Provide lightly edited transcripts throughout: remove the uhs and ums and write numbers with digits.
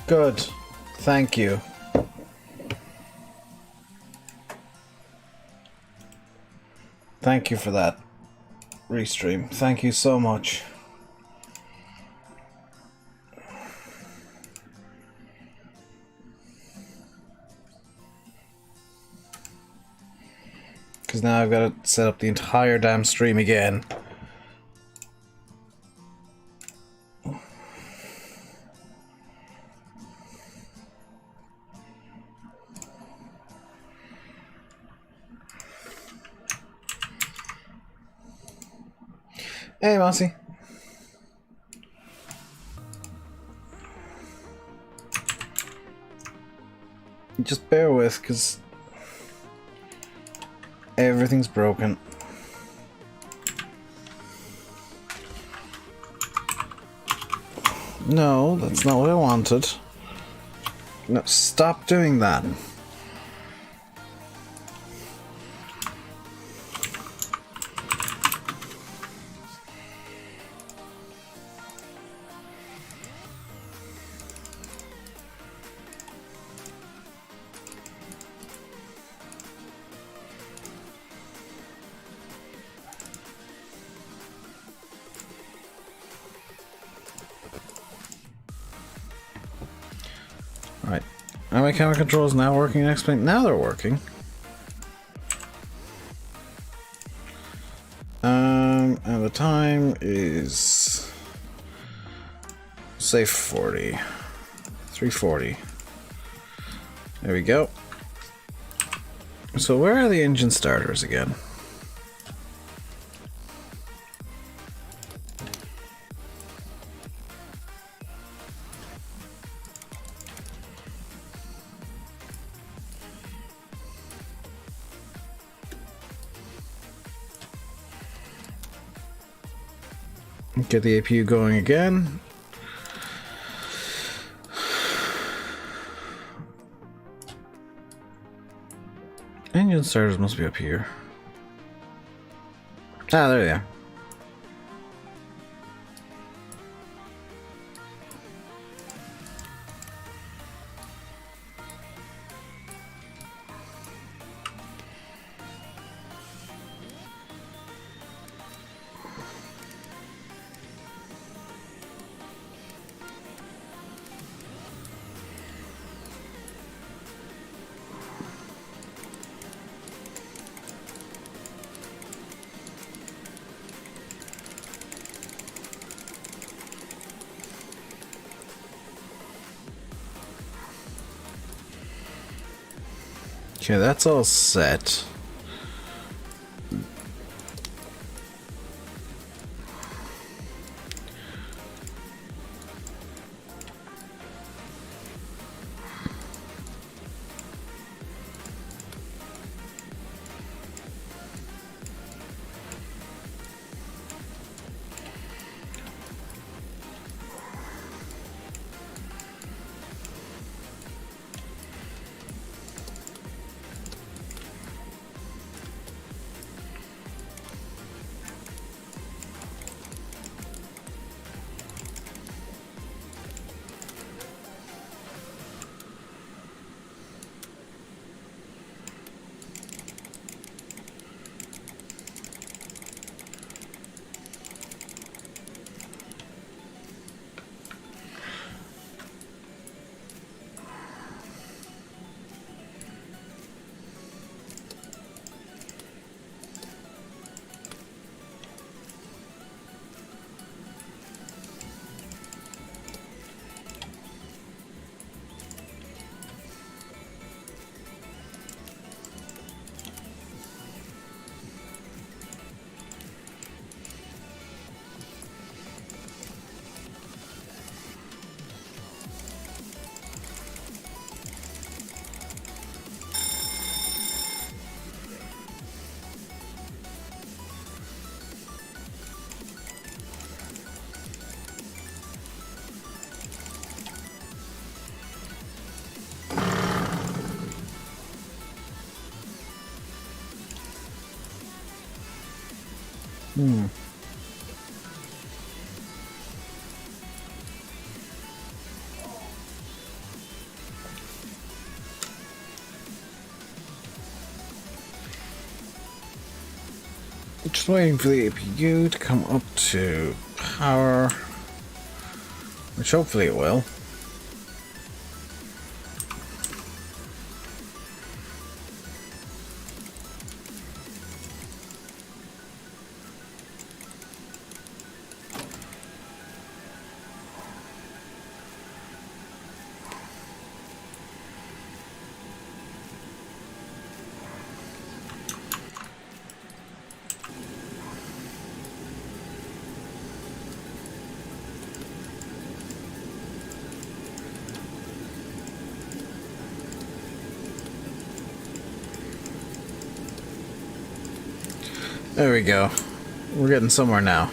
Good. Thank you. Thank you for that restream. Thank you so much. Because now I've got to set up the entire damn stream again. Hey, Mossy. Just bear with, because everything's broken. No, that's not what I wanted. No, stop doing that. Right. Are my camera controls now working? Explain. Now they're working. And the time is say 40. 3:40. There we go. So where are the engine starters again? Get the APU going again. Engine starters must be up here. Ah, there they are. Okay, that's all set. Hmm. Just waiting for the APU to come up to power, which hopefully it will. There we go. We're getting somewhere now.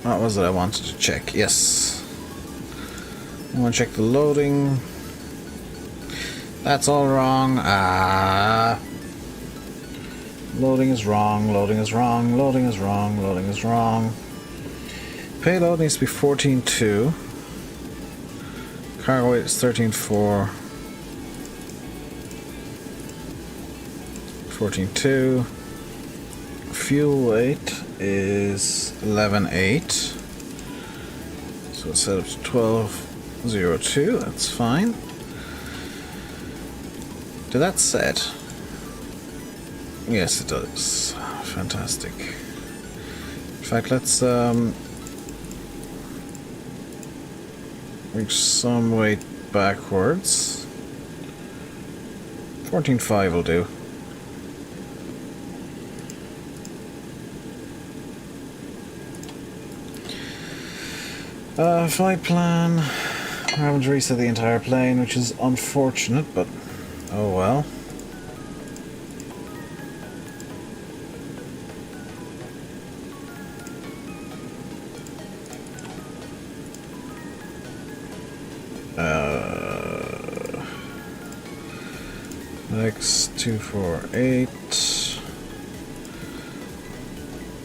What was it I wanted to check? Yes. I want to check the loading. That's all wrong. Loading is wrong, loading is wrong, loading is wrong, loading is wrong. Payload needs to be 14.2. Cargo weight is 13.4. 14.2. Fuel weight is 11.8. So it's set up to 12.02. That's fine. Did that set? Yes, it does. Fantastic. In fact, let's reach some weight backwards. 14.5 will do. Flight plan. We're having to reset the entire plane, which is unfortunate, but oh well. X248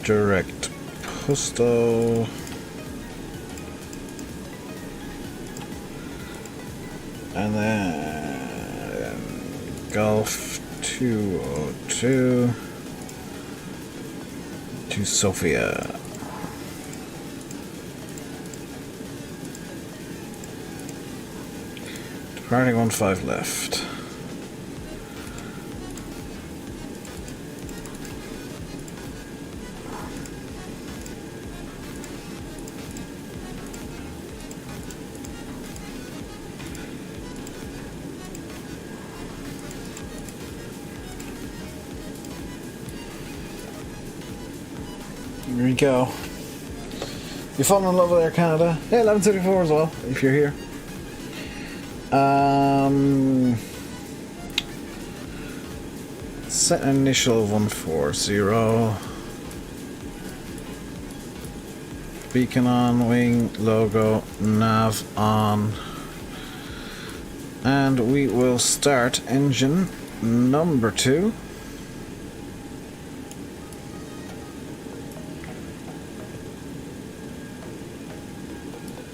direct postal and then Gulf 202 to Sofia. Departing 15 left. Here we go. You falling in love with Air Canada? Hey, 1134 as well, if you're here. Set initial 140. Beacon on, wing, logo, nav on. And we will start engine number 2.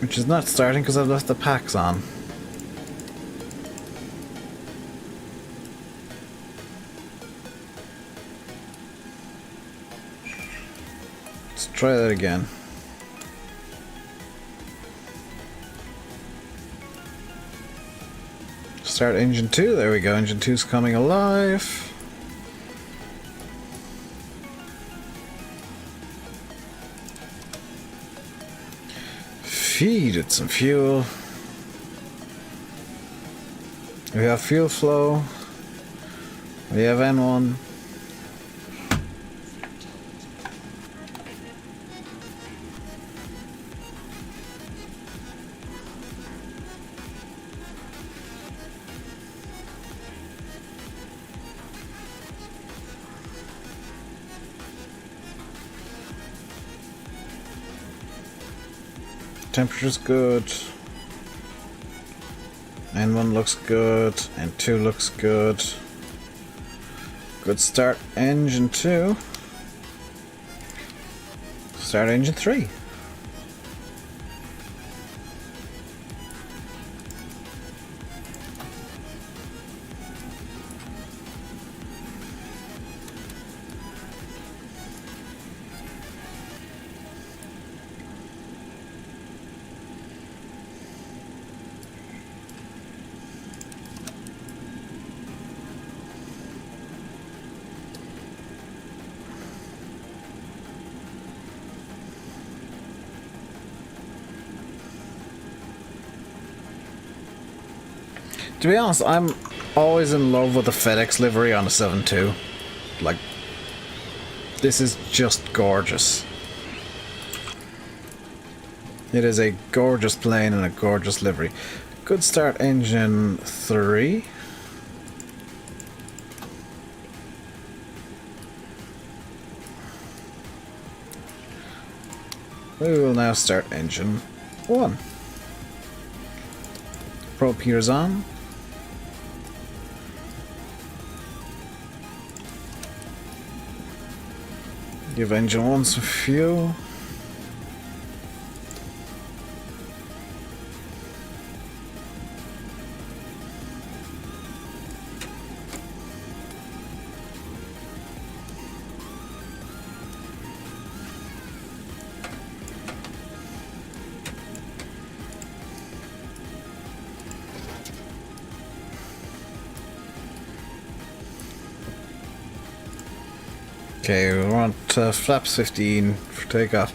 Which is not starting because I've left the packs on. Let's try that again. Start engine 2, there we go, engine 2's coming alive. Feed it some fuel. We have fuel flow. We have N1. Temperature's good. N1 looks good. N2 looks good. Good start. Engine 2. start engine 3. To be honest, I'm always in love with the FedEx livery on a 7.2. Like, this is just gorgeous. It is a gorgeous plane and a gorgeous livery. Good start engine 3. We will now start engine 1. Probe heaters on. Give engine 1 some fuel. Okay, we want flaps 15 for takeoff.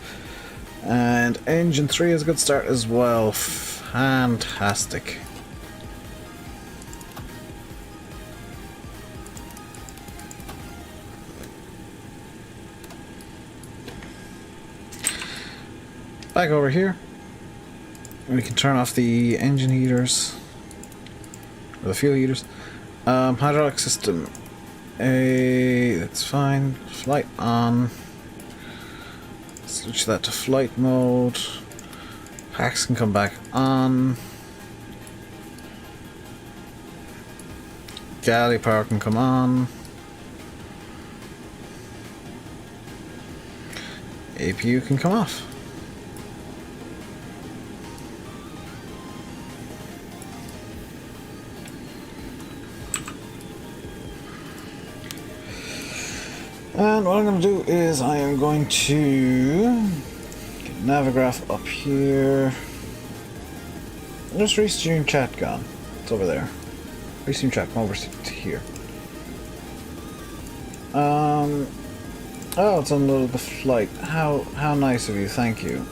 And engine 3 is a good start as well. Fantastic. Back over here. We can turn off the engine heaters. Or the fuel heaters. Hydraulic system. That's fine. Flight on. Switch that to flight mode. Packs can come back on. Galley power can come on. APU can come off. And what I'm going to do is I am going to get Navigraph up here. Just restream chat gone. It's over there. Restream chat, come over to here. Oh, it's unloaded the flight. How nice of you, thank you.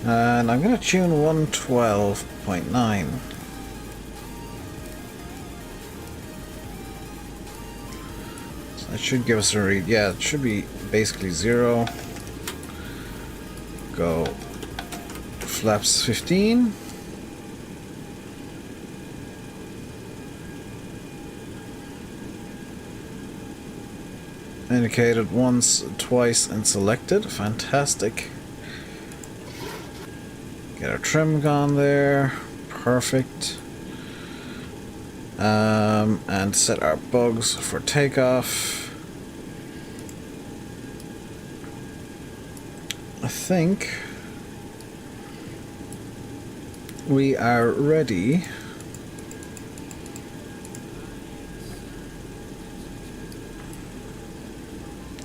And I'm going to tune 112.9. That should give us a read. Yeah, it should be basically 0. Go flaps 15. Indicated once, twice, and selected. Fantastic. Get our trim gone there. Perfect. And set our bugs for takeoff. I think we are ready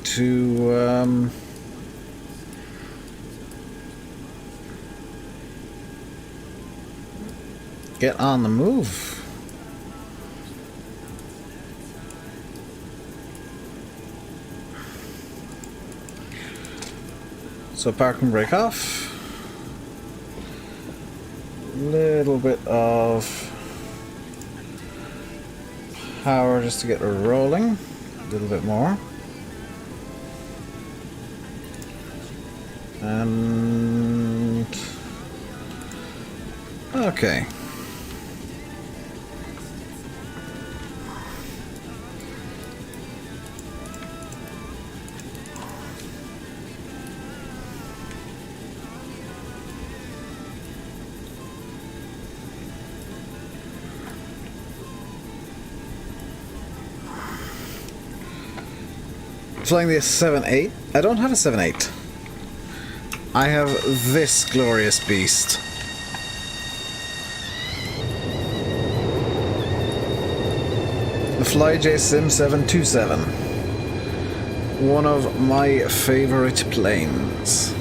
to get on the move. So park and brake off. Little bit of power just to get her rolling. A little bit more. And okay. Flying the 7-8. I don't have a 7-8. I have this glorious beast. The FlyJ Sim 727. One of my favorite planes.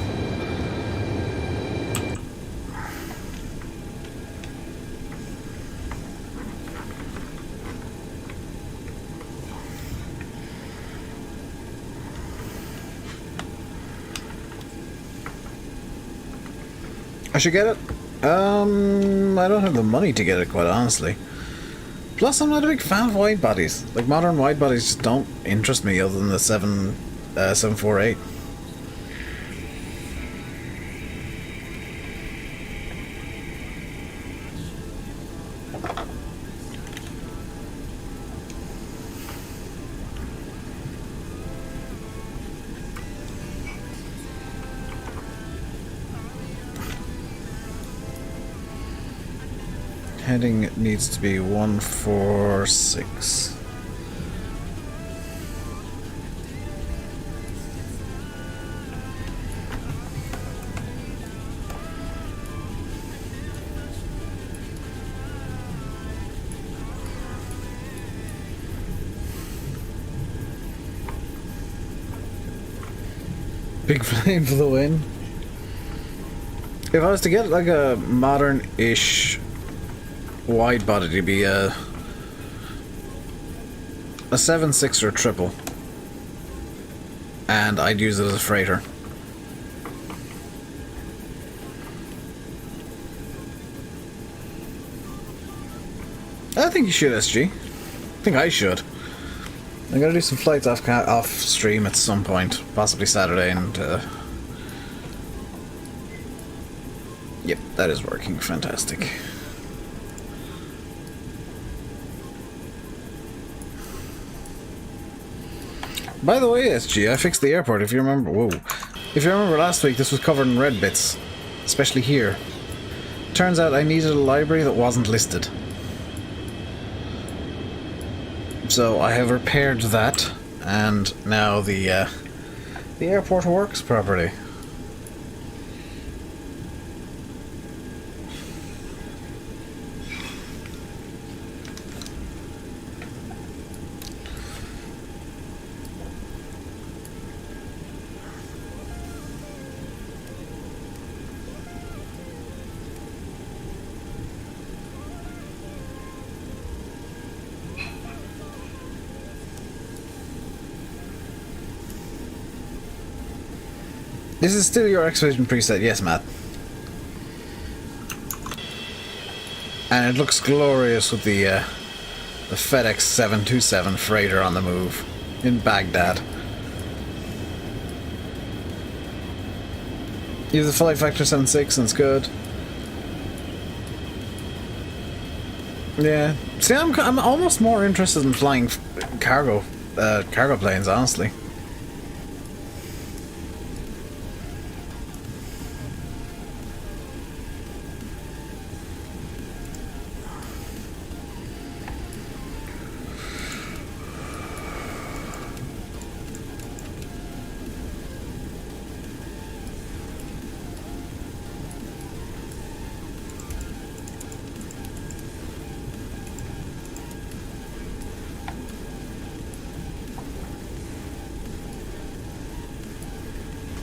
I should get it. I don't have the money to get it, quite honestly. Plus, I'm not a big fan of wide bodies. Like, modern wide bodies just don't interest me other than the 748. Heading needs to be 146. Big flame for the win. If I was to get like a modern-ish wide body, to be a 7.6 or triple, and I'd use it as a freighter. I think you should, SG. I think I should. I'm gonna do some flights off stream at some point, possibly Saturday, and yep, that is working fantastic. By the way, SG, I fixed the airport, if you remember. Whoa. If you remember last week, this was covered in red bits. Especially here. Turns out I needed a library that wasn't listed. So I have repaired that, and now the airport works properly. This is still your Expedition preset, yes, Matt. And it looks glorious with the FedEx 727 freighter on the move in Baghdad. You have the flight factor 7.6 and it's good. Yeah. See, I'm almost more interested in flying cargo planes, honestly.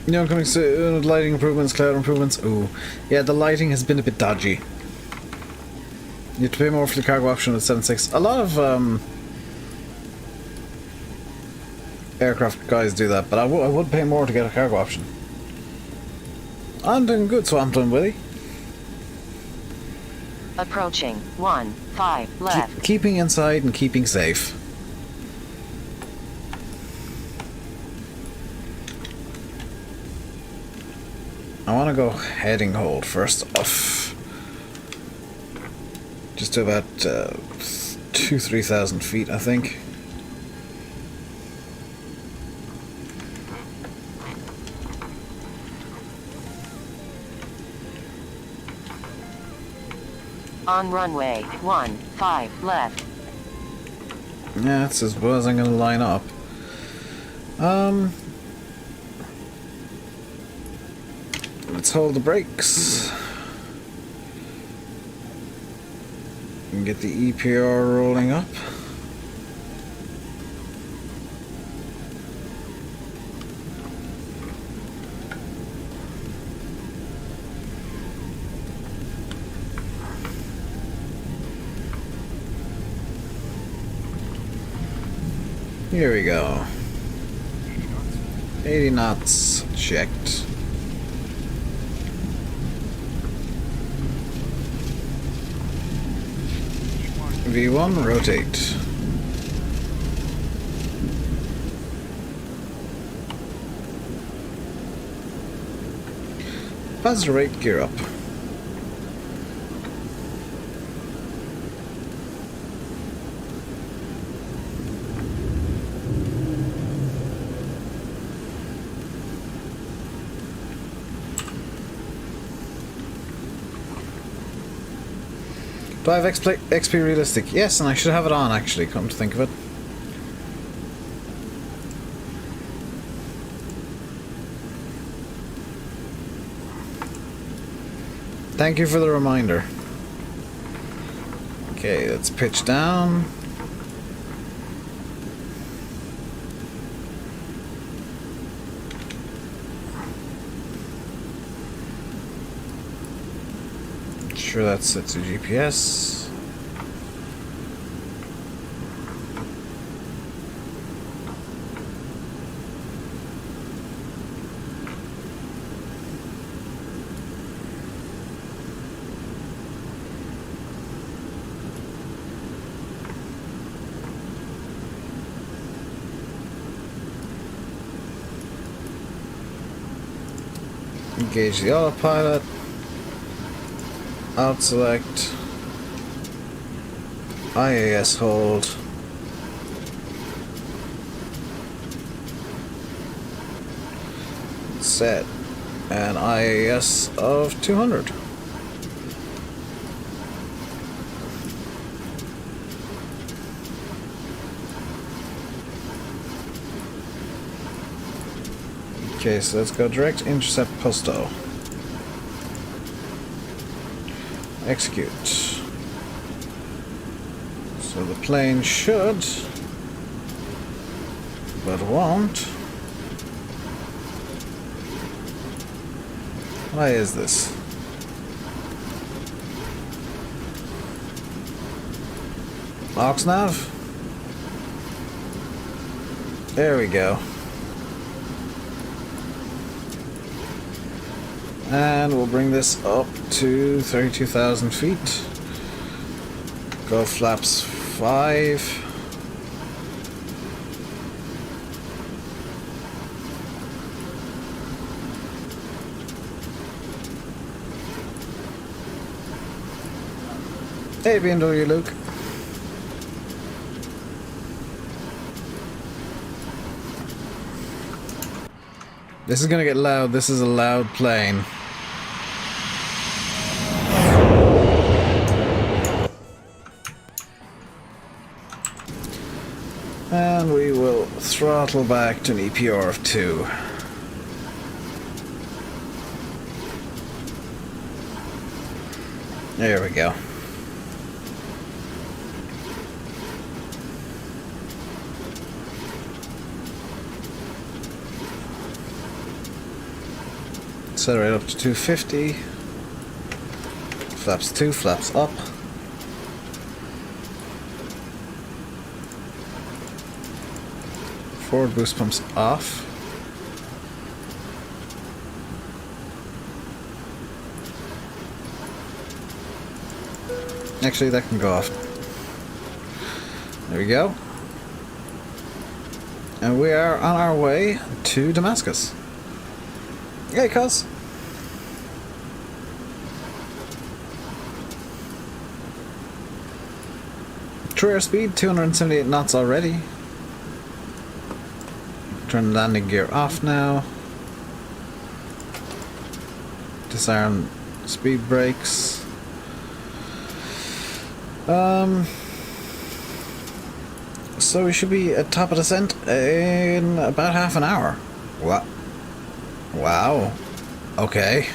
You know, coming soon, lighting improvements, cloud improvements. Ooh. Yeah, the lighting has been a bit dodgy. You have to pay more for the cargo option with 7.6. A lot of aircraft guys do that, but I would pay more to get a cargo option. I'm doing good, Swampton Willie. Approaching 1-5 left. Keeping inside and keeping safe. I want to go heading hold first off. Just to about 2,000-3,000 feet, I think. On runway 15 left. Yeah, that's as well as I'm going to line up. Let's hold the brakes. And get the EPR rolling up. Here we go. 80 knots checked. V1, rotate. Buzz rate, gear up. Do I have XP realistic? Yes, and I should have it on actually, come to think of it. Thank you for the reminder. Okay, let's pitch down. Sure that sets a GPS. Engage the autopilot. Out select. IAS hold. Set an IAS of 200. Okay, so let's go direct intercept posto. Execute. So the plane should, but won't. Why is this? Oxnav? There we go. And we'll bring this up to 32,000 feet. Go flaps 5. Hey, BMW Luke. This is gonna get loud. This is a loud plane. And we will throttle back to an EPR of 2. There we go. Accelerate up to 250. Flaps 2, flaps up. Forward boost pumps off. Actually, that can go off. There we go. And we are on our way to Damascus. Hey, cuz. True airspeed, 278 knots already. Turn landing gear off now. Disarm speed brakes. So we should be at top of descent in about half an hour. What? Wow. Okay.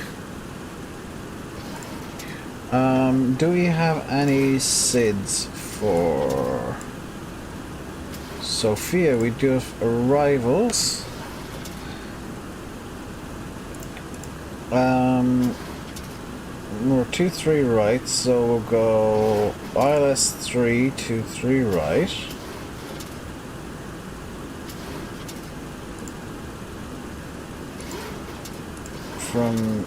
Do we have any SIDS for Sophia? We do have arrivals. We're 2-3 right, so we'll go ILS 3, 2-3 right. From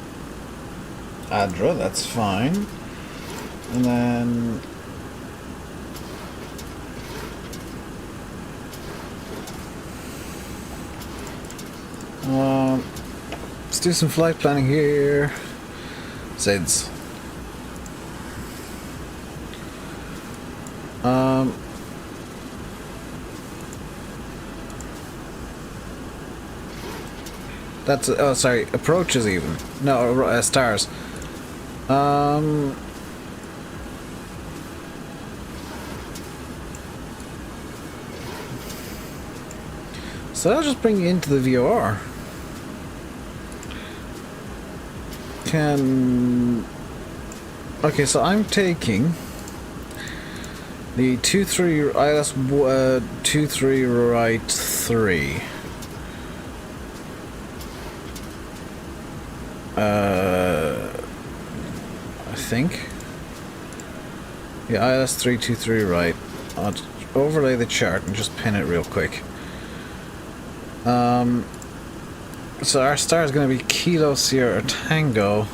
Adra, that's fine. And then let's do some flight planning here. SIDS. That's oh sorry, approaches even. No, stars. So I'll just bring you into the VOR. Okay, so I'm taking the 2-3 ILS 2-3 right 3. I think. Yeah, ILS 323 right. I'll just overlay the chart and just pin it real quick. So our star is going to be Kilo Sierra Tango,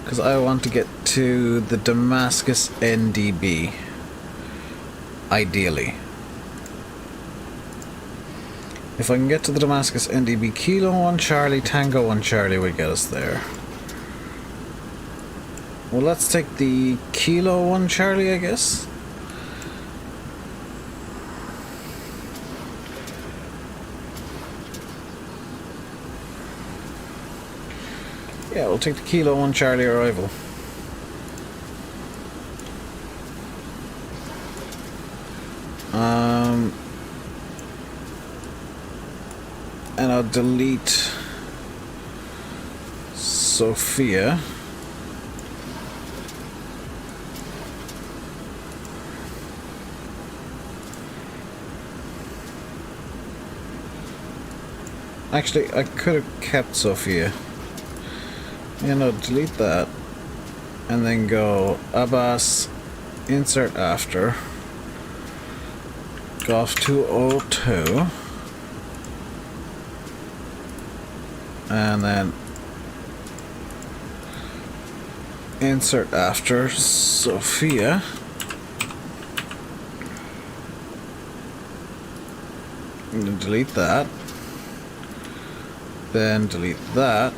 because I want to get to the Damascus NDB, ideally. If I can get to the Damascus NDB, Kilo 1 Charlie, Tango 1 Charlie would get us there. Well, let's take the Kilo 1 Charlie, I guess. Yeah, we'll take the Kilo 1 Charlie arrival. And I'll delete Sophia. Actually, I could have kept Sophia. You know, delete that. And then go Abbas, insert after. Golf 202. And then insert after Sophia. And then delete that. Then delete that.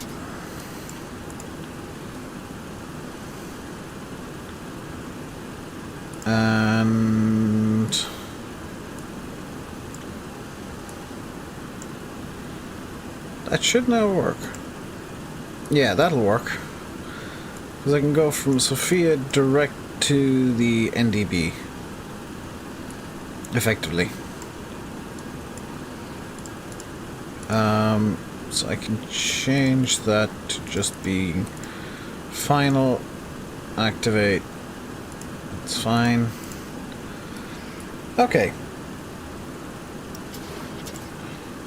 And that should now work. Yeah, that'll work. Because I can go from Sophia direct to the NDB. Effectively. So I can change that to just be final, activate. It's fine. Okay.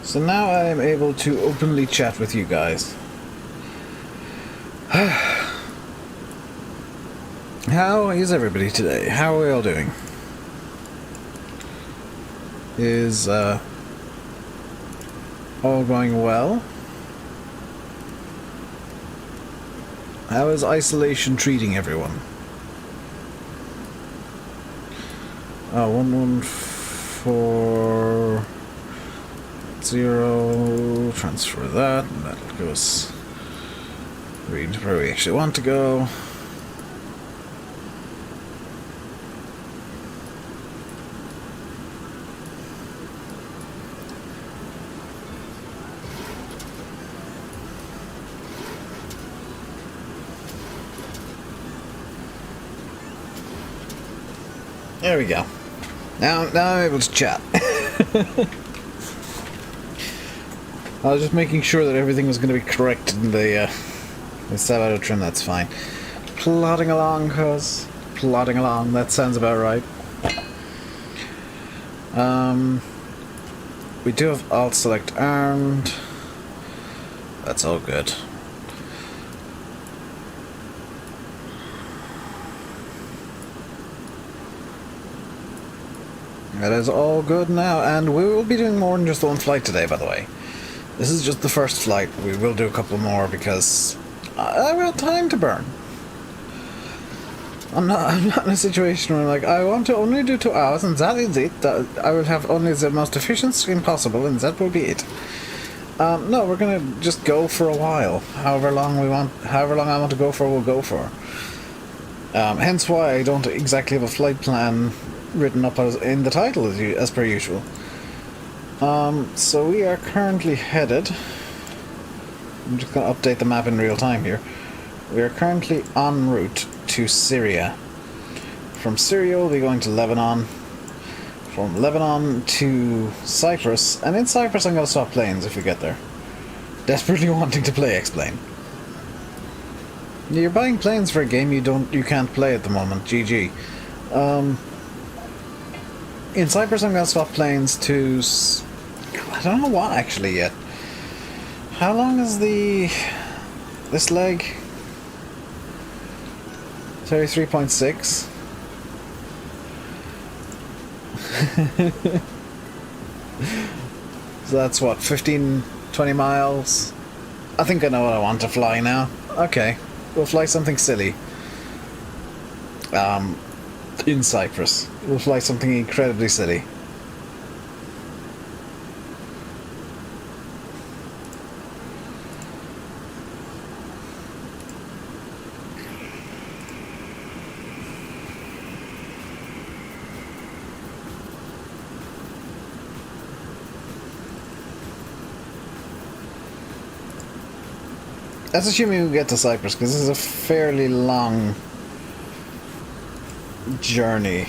So now I am able to openly chat with you guys. How is everybody today? How are we all doing? Is all going well? How is isolation treating everyone? 114.0, transfer that, and that goes read where we actually want to go. There we go. Now I'm able to chat. I was just making sure that everything was going to be correct in the set out of trim. That's fine. Plodding along, cuz. Plodding along. That sounds about right. We do have alt select armed. That's all good. That is all good now, and we will be doing more than just one flight today, by the way. This is just the first flight. We will do a couple more because I've got time to burn. I'm not in a situation where I'm like, I want to only do 2 hours and that is it. I will have only the most efficient stream possible and that will be it. No, we're gonna just go for a while. However long I want to go for, we'll go for. Hence why I don't exactly have a flight plan written up as in the title as per usual. So we are currently headed. I'm just gonna update the map in real time here. We are currently en route to Syria. From Syria we'll be going to Lebanon. From Lebanon to Cyprus, and in Cyprus I'm going to swap planes if we get there. Desperately wanting to play X-Plane. You're buying planes for a game you can't play at the moment. GG. In Cyprus I'm going to swap planes to I don't know what actually yet. How long is this leg? 33.6. So that's what, 15-20 miles? I think I know what I want to fly now. Okay, we'll fly something silly. In Cyprus. We'll fly something incredibly silly. That's assuming we get to Cyprus, because this is a fairly long journey.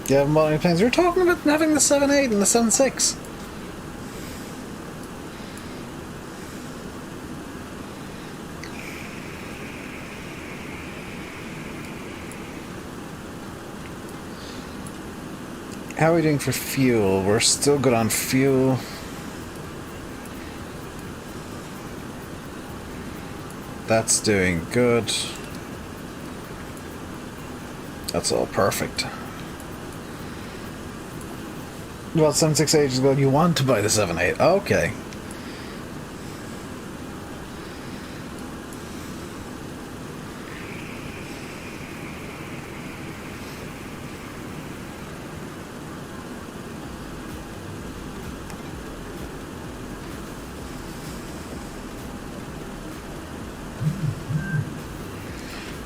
You haven't bought any planes? We were talking about having the 7.8 and the 7.6. How are we doing for fuel? We're still good on fuel. That's doing good. That's all perfect. Well, 7.6 ages ago, you want to buy the 7.8. Okay.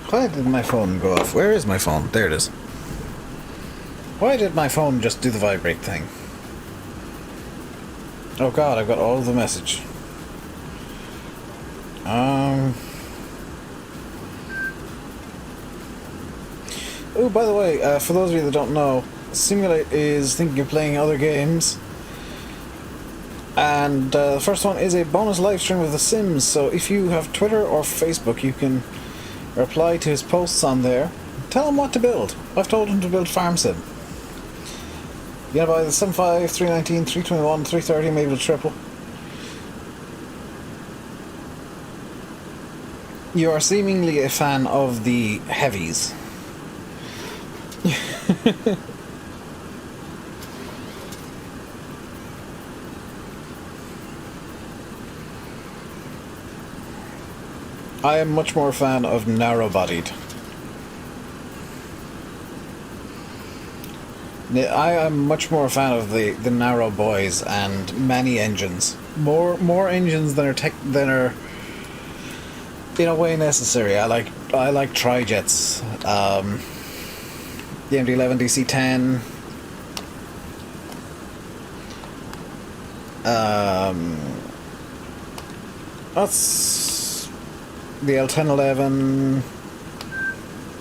Why did my phone go off? Where is my phone? There it is. Why did my phone just do the vibrate thing? Oh god, I've got all of the message. Oh, by the way, for those of you that don't know, Simulate is thinking of playing other games. And the first one is a bonus live stream of The Sims, so if you have Twitter or Facebook, you can reply to his posts on there. Tell him what to build. I've told him to build Farm Sim. You gonna buy the 75, 319, 321, 330, maybe the triple. You are seemingly a fan of the heavies. I am much more a fan of narrow-bodied. I am much more a fan of the narrow boys and many engines. More engines than are in a way necessary. I like tri-jets. The MD-11 DC-10. That's the L1011,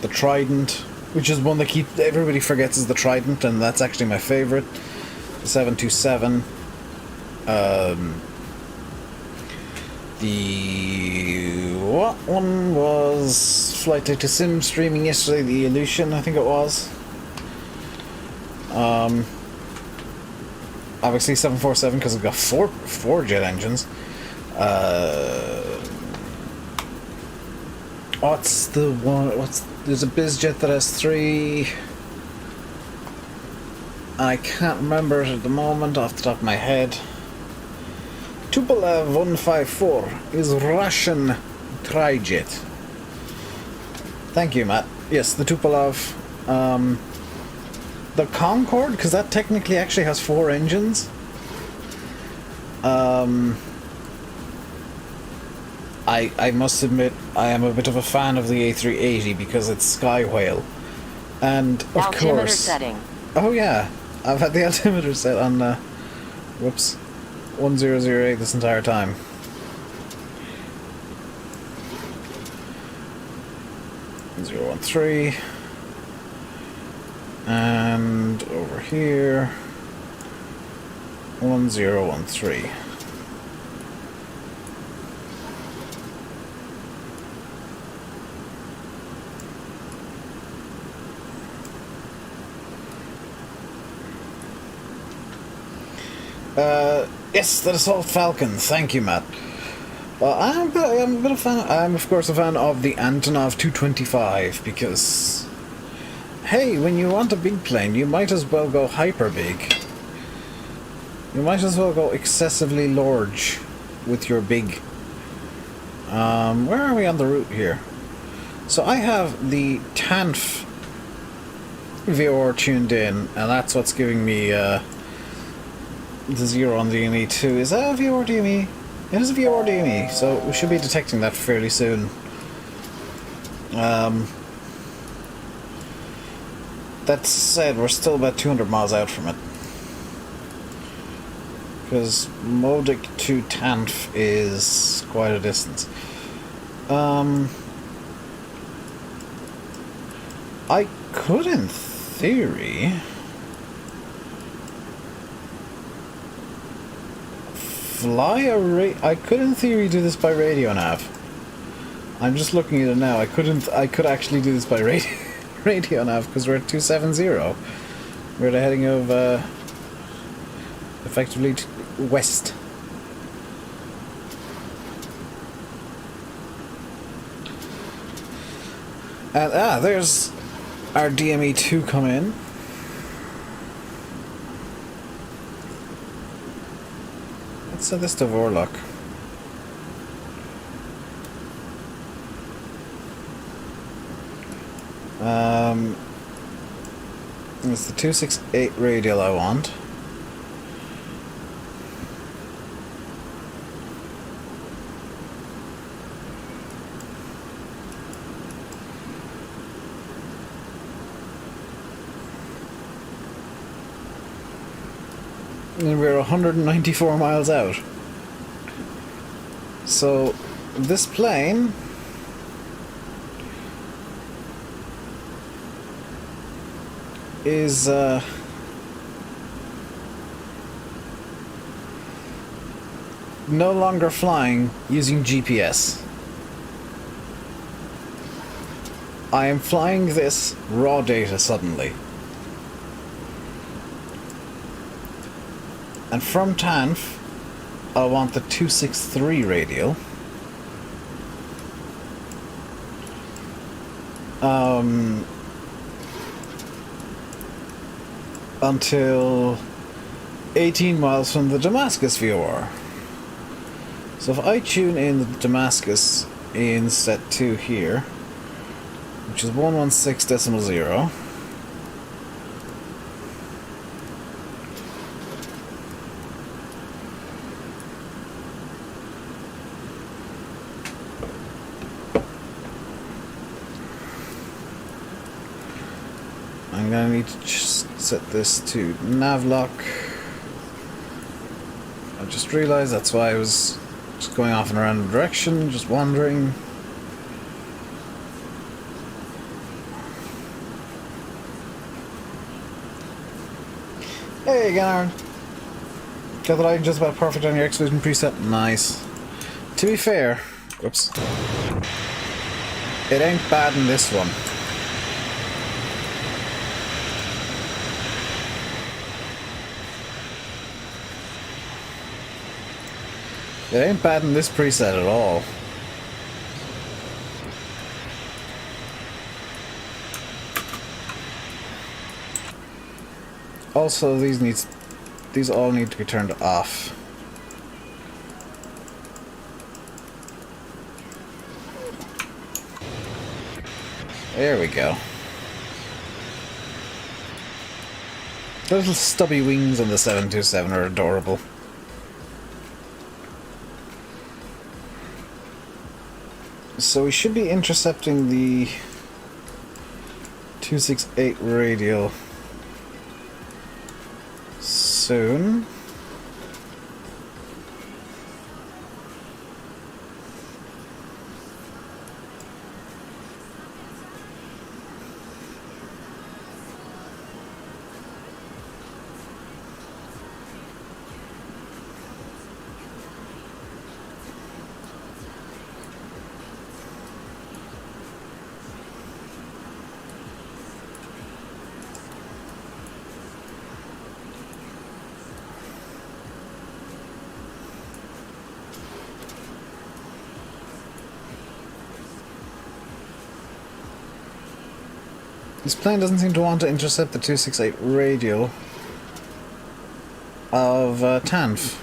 the Trident, which is one that everybody forgets is the Trident, and that's actually my favorite. The 727. What one was Flight Data Sim streaming yesterday? The Illusion, I think it was. Obviously 747 because it's got four jet engines. What's the one? There's a BizJet that has 3. I can't remember it at the moment off the top of my head. Tupolev 154 is Russian Trijet. Thank you, Matt. Yes, the Tupolev. The Concorde, because that technically actually has 4 engines. I must admit, I am a bit of a fan of the A380 because it's Sky Whale. And, of Altimeter course... setting. Oh yeah, I've had the altimeter set on, whoops, 1008 this entire time. Zero 13. And over here, 1013. Yes, the Assault Falcon. Thank you, Matt. I'm a bit of fan. I'm of course a fan of the Antonov 225 because, hey, when you want a big plane, you might as well go hyper big. You might as well go excessively large with your big. Where are we on the route here? So I have the TANF VOR tuned in, and that's what's giving me the 0 on the DME2. Is that a VOR DME? It is a VOR DME, so we should be detecting that fairly soon. That said, we're still about 200 miles out from it. Because Modic to Tanf is quite a distance. I could, in theory... I could in theory do this by radio nav. I'm just looking at it now. I could actually do this by radio nav because we're at 270. We're the heading of effectively west. And there's our DME2 come in. Let's set this to Vorlock. It's the 268 radial I want. And we're 194 miles out. So this plane is no longer flying using GPS. I am flying this raw data suddenly. And from TANF, I want the 263 radial. Until 18 miles from the Damascus VOR. So if I tune in the Damascus in set 2 here, which is 116.0, I'm gonna need to just set this to navlock. I just realised that's why I was just going off in a random direction, just wandering. Hey again, Aaron. Got the lighting just about perfect on your X-Vision preset. Nice. To be fair, whoops, it ain't bad in this one. It ain't bad in this preset at all. Also, these all need to be turned off. There we go. The little stubby wings on the 727 are adorable. So we should be intercepting the 268 radial soon. This plane doesn't seem to want to intercept the 268 radial of TANF.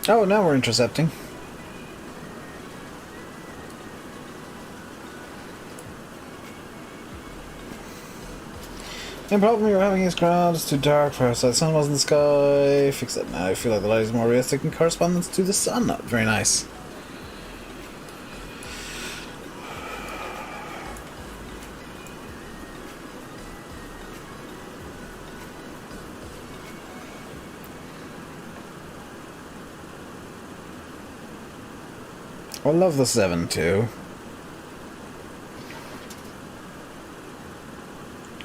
Oh, now we're intercepting. The problem you're having is ground is too dark for outside. Sun was in the sky. Fix it now. I feel like the light is more realistic in correspondence to the sun. Not very nice. I love the 7 too.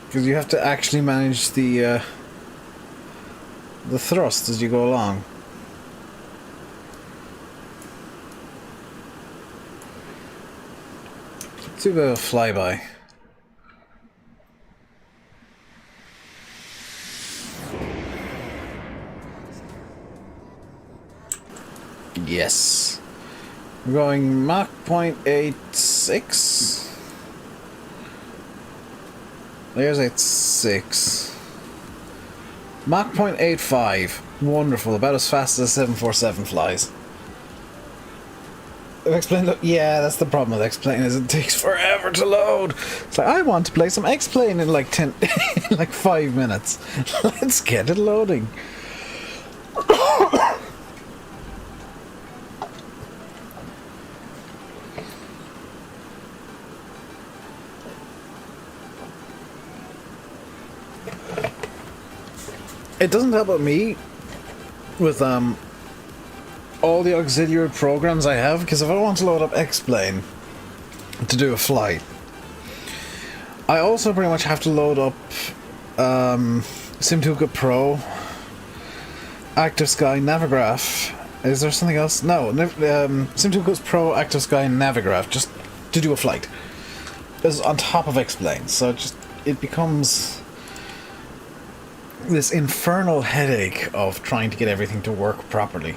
Because you have to actually manage the thrust as you go along. Let's do a bit of a flyby. Yes. We're going Mach 0.86. There's 86. Mach 0.85. Wonderful. About as fast as a 747 flies. X-Plane, yeah, that's the problem with X-Plane, is it takes forever to load. It's like, I want to play some X-Plane in like 10, in like 5 minutes. Let's get it loading. It doesn't help me with all the auxiliary programs I have, because if I want to load up X-Plane to do a flight, I also pretty much have to load up Simtuka Pro, Active Sky, Navigraph. Is there something else? No, Simtuka's Pro, Active Sky, and Navigraph, just to do a flight. This is on top of X-Plane, so it becomes this infernal headache of trying to get everything to work properly.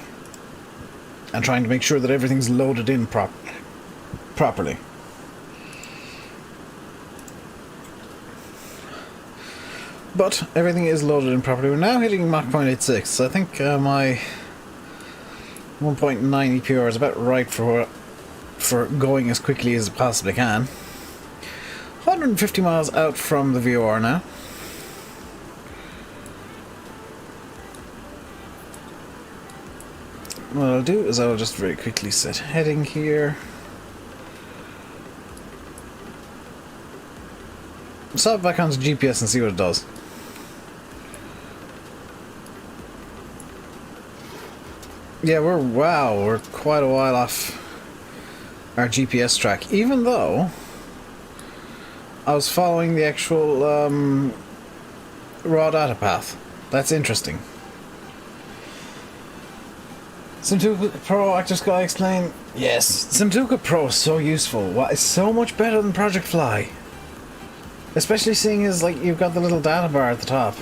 And trying to make sure that everything's loaded in properly. But everything is loaded in properly. We're now hitting Mach 0.86, so I think my 1.9 EPR is about right for going as quickly as it possibly can. 150 miles out from the VOR now. What I'll do is I'll just very quickly set heading here. Swap back onto GPS and see what it does. Yeah, we're quite a while off our GPS track, even though I was following the actual raw data path. That's interesting. Simtuka Pro, Actor Sky explain. Yes, Simtuka Pro is so useful. What is so much better than Project Fly? Especially seeing as like you've got the little data bar at the top.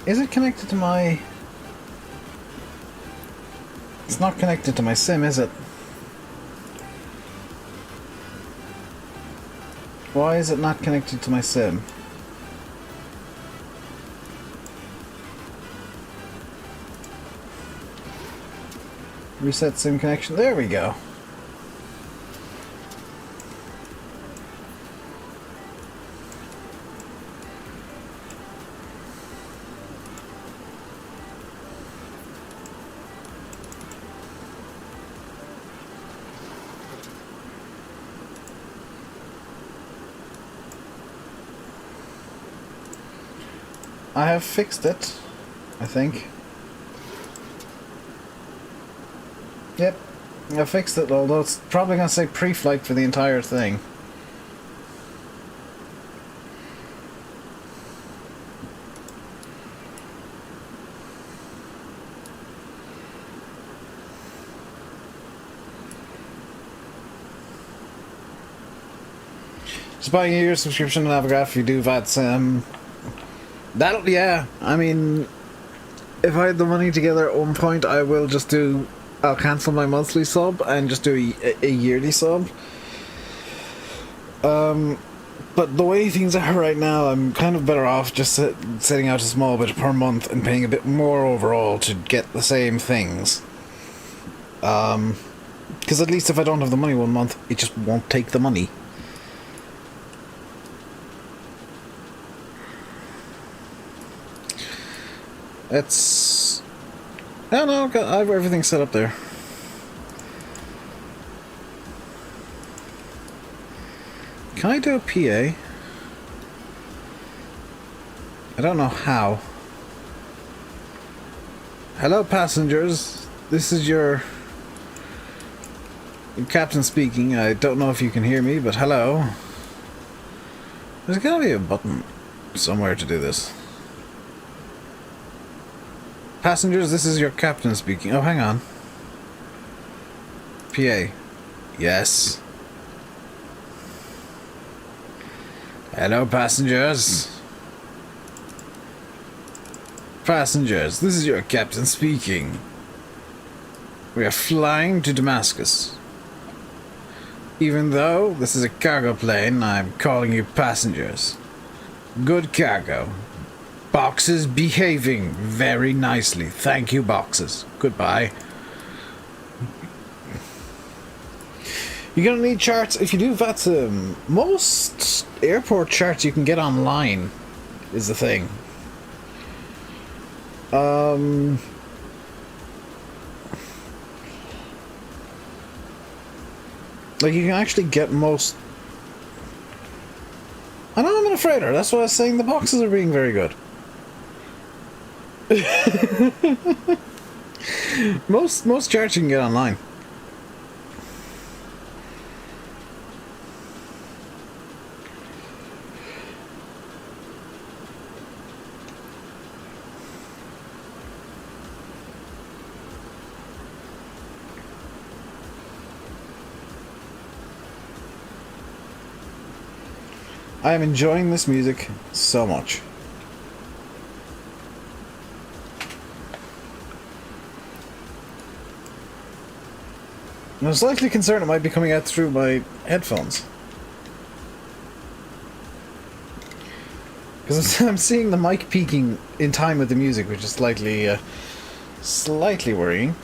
Is it connected to my... It's not connected to my sim, is it? Why is it not connected to my sim? Reset sim connection. There we go. I have fixed it, I think. Yep, I fixed it, although it's probably going to say pre-flight for the entire thing. Just buying a year's subscription to Navigraph if you do VATS. That'll, yeah, I mean, if I had the money together at one point, I will just do... I'll cancel my monthly sub and just do a yearly sub. But the way things are right now, I'm kind of better off just setting out a small bit per month and paying a bit more overall to get the same things. Because at least if I don't have the money one month, it just won't take the money. It's... I don't know, I have everything set up there. Can I do a PA? I don't know how. Hello passengers, this is your captain speaking. I don't know if you can hear me, but hello. There's gotta be a button somewhere to do this. Passengers, this is your captain speaking. Oh, hang on. PA. Yes. Hello, passengers. Passengers, this is your captain speaking. We are flying to Damascus. Even though this is a cargo plane, I'm calling you passengers. Good cargo. Boxes behaving very nicely. Thank you, boxes. Goodbye. You're gonna need charts. If you do VATSIM, most airport charts you can get online is the thing. Like you can actually get most... I know I'm in a freighter, that's why I was saying the boxes are being very good. most charts you can get online. I am enjoying this music so much. I'm slightly concerned it might be coming out through my headphones. Because I'm seeing the mic peaking in time with the music, which is slightly worrying.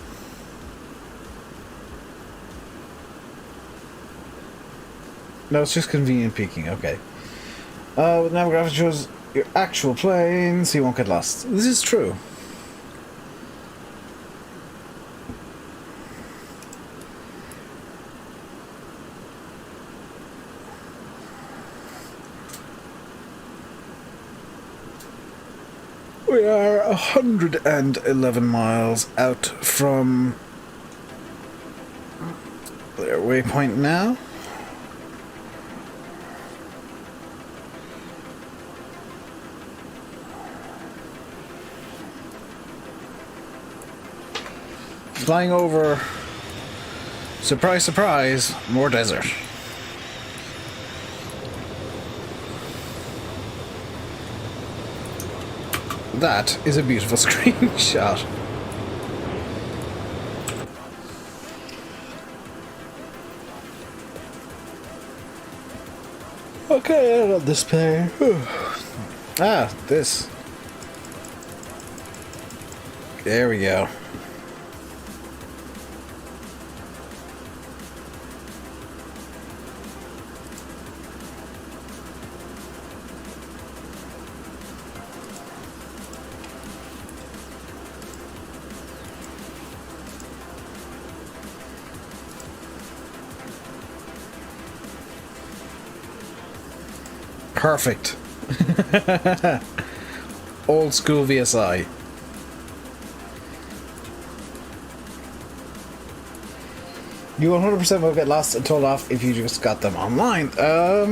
No, it's just convenient peaking, okay. With Navigraph shows your actual plane, so you won't get lost. This is true. We are 111 miles out from their waypoint now. Flying over, surprise, surprise, more desert. That is a beautiful screenshot. Okay, I got this player. This. There we go. Perfect. Old school VSI. You 100% will get lost and told off if you just got them online. I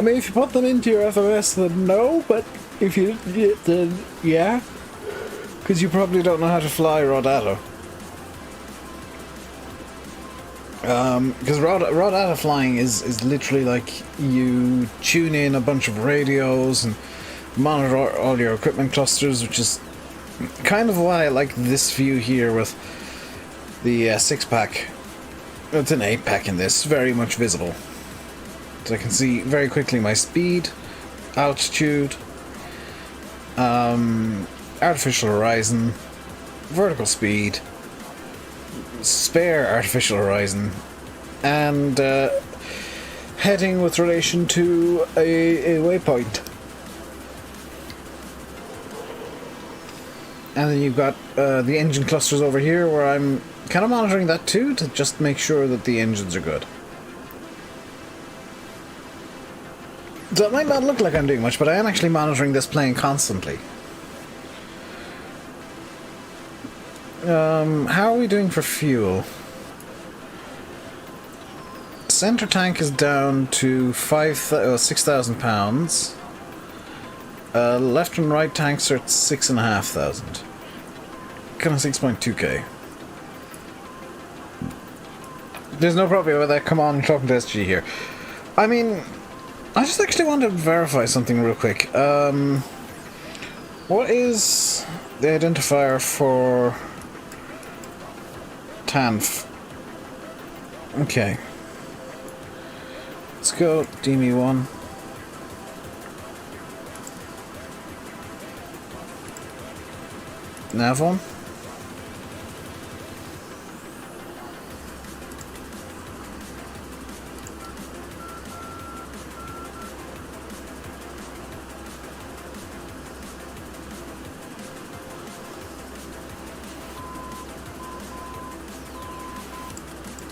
mean, if you put them into your FMS, then no, but if you didn't, then yeah. Because you probably don't know how to fly raw data. Because raw data flying is literally like you tune in a bunch of radios and monitor all your equipment clusters, which is kind of why I like this view here with the 6-pack. It's an 8-pack in this, very much visible. So I can see very quickly my speed, altitude, artificial horizon, vertical speed, spare artificial horizon, and heading with relation to a waypoint. And then you've got the engine clusters over here, where I'm kind of monitoring that too, to just make sure that the engines are good. So it might not look like I'm doing much, but I am actually monitoring this plane constantly. How are we doing for fuel? Center tank is down to 6,000 pounds. Left and right tanks are at 6,500. Kind of 6.2k. There's no problem with that. Come on, I'm talking to SG here. I mean, I just actually want to verify something real quick. What is the identifier for TANF? Okay. Let's go DME1. Nav1.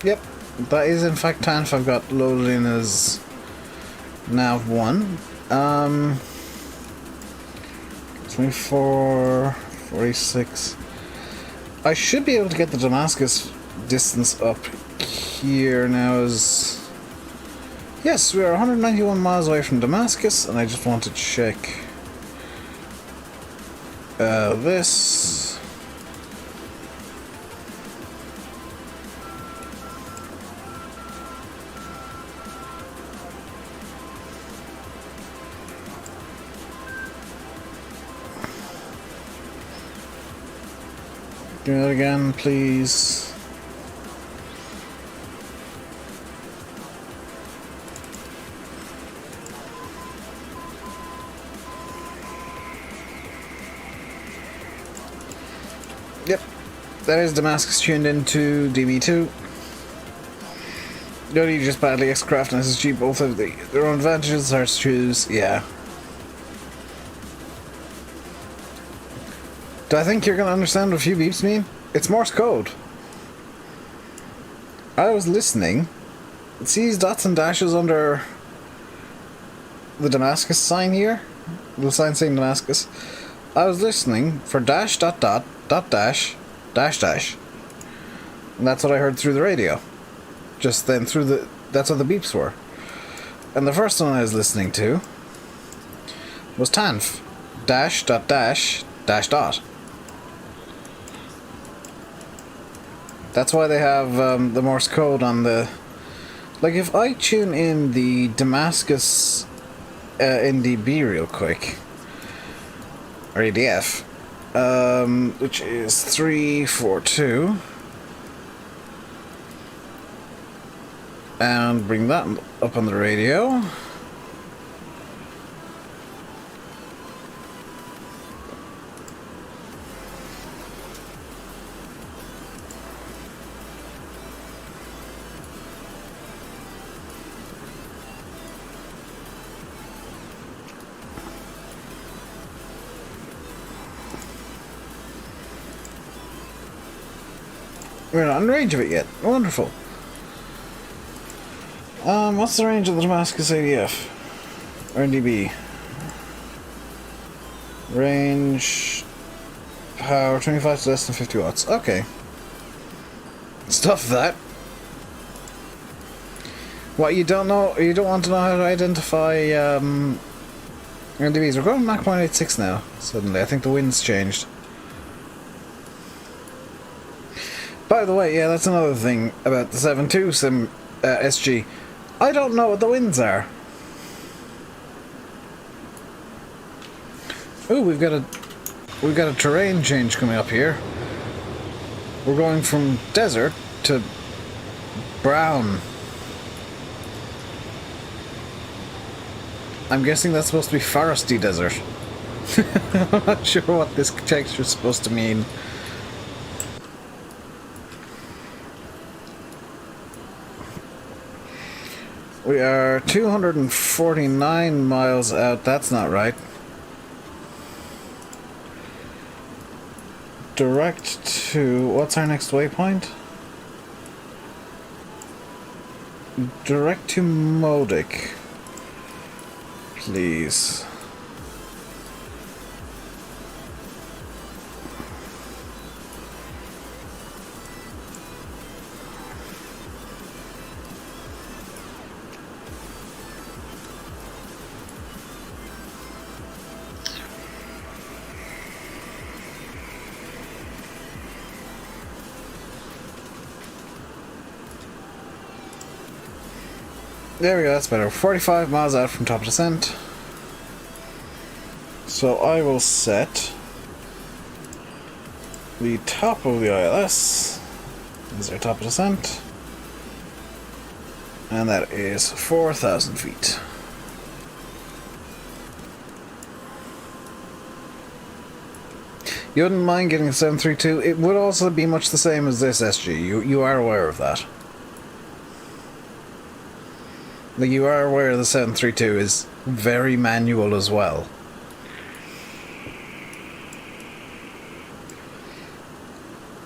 Yep, that is in fact TANF I've got loaded in as Nav1. 24, 46. I should be able to get the Damascus distance up here now as... Yes, we are 191 miles away from Damascus, and I just want to check this. Do that again, please. Yep, that is Damascus tuned into DB2. Don't need just badly X-Craft and SSG, both have their own advantages, hard to choose, yeah. Do I think you're going to understand what a few beeps mean? It's Morse code. I was listening. It sees dots and dashes under the Damascus sign here. The sign saying Damascus. I was listening for dash dot dot dot dash dash dash. And that's what I heard through the radio. Just then through the... That's what the beeps were. And the first one I was listening to was TANF. Dash dot dash dash dot. That's why they have the Morse code on the... Like, if I tune in the Damascus NDB real quick, or ADF, which is 342, and bring that up on the radio. We're not in range of it yet. Wonderful. What's the range of the Damascus ADF? Or NDB? Range... Power 25 to less than 50 watts. Okay. Stuff that. What, you don't know... You don't want to know how to identify, NDBs. We're going Mach 186 now, suddenly. I think the wind's changed. By the way, yeah, that's another thing about the 7.2 Sim SG. I don't know what the winds are. Ooh, we've got a terrain change coming up here. We're going from desert to brown. I'm guessing that's supposed to be foresty desert. I'm not sure what this texture is supposed to mean. We are 249 miles out. That's not right. Direct to... What's our next waypoint? Direct to Modic. Please. There we go, that's better. 45 miles out from top of descent. So I will set the top of the ILS as our top of descent. And that is 4,000 feet. You wouldn't mind getting a 732. It would also be much the same as this SG. You are aware of that. Like, you are aware the 732 is very manual as well.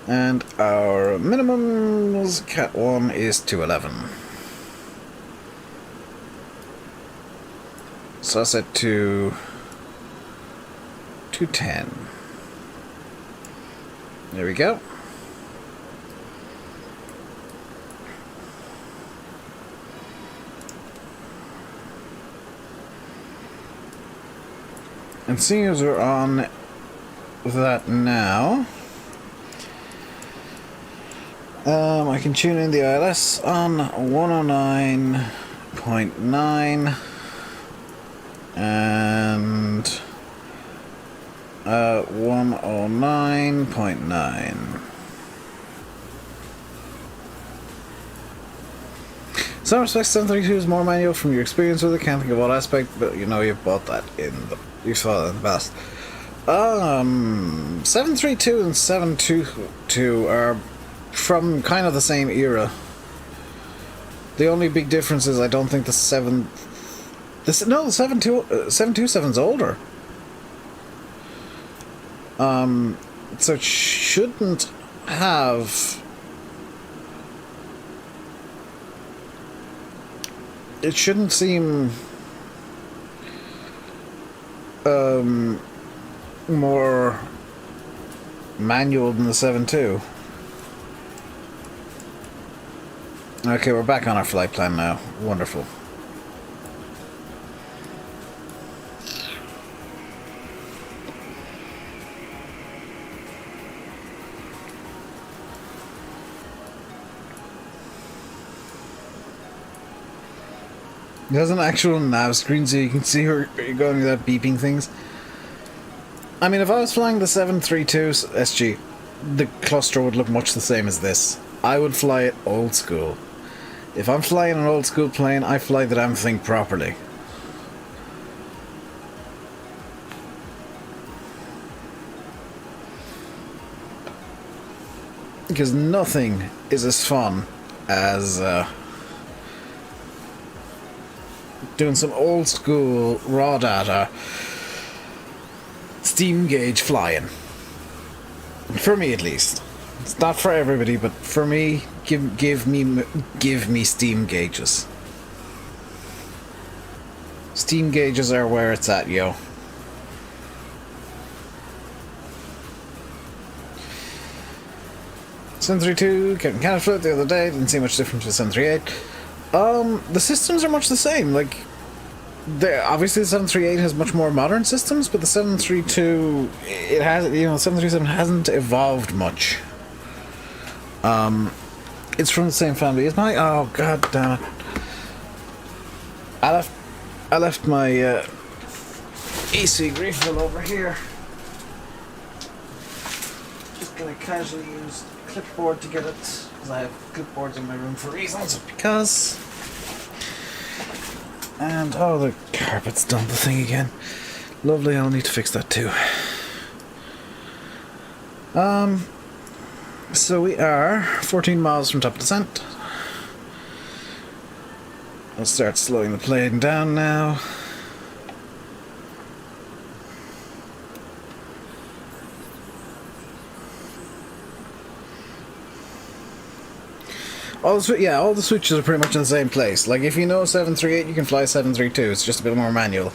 And our minimum Cat 1 is 211. So I set to 210. There we go. And seeing as we're on that now, I can tune in the ILS on 109.9 and 109.9. Some respects 732 is more manual from your experience with it. Can't think of what aspect, but you know you've bought that in the... You saw that in the past. 732 and 722 are from kind of the same era. The only big difference is I don't think the 727's older. So it shouldn't have... It shouldn't seem... more manual than the 7.2. Okay, we're back on our flight plan now. Wonderful. It has an actual nav screen so you can see where you're going without beeping things. I mean, if I was flying the 732 SG, the cluster would look much the same as this. I would fly it old school. If I'm flying an old school plane, I fly the damn thing properly. Because nothing is as fun as doing some old school raw data steam gauge flying. For me, at least. It's not for everybody, but for me, give me steam gauges. Steam gauges are where it's at, yo. Sun32, Captain Canada the other day, didn't see much difference with Sun38. The systems are much the same. Like, obviously the 738 has much more modern systems, but the 732, it has, you know, 737 hasn't evolved much. It's from the same family. Is my, oh god damn it! I left my AC refill over here. Just gonna casually use clipboard to get it, because I have clipboards in my room for reasons. Because. And, oh, the carpet's done the thing again. Lovely, I'll need to fix that too. So we are 14 miles from top descent. I'll start slowing the plane down now. All the switches are pretty much in the same place. Like, if you know 738, you can fly 732. It's just a bit more manual.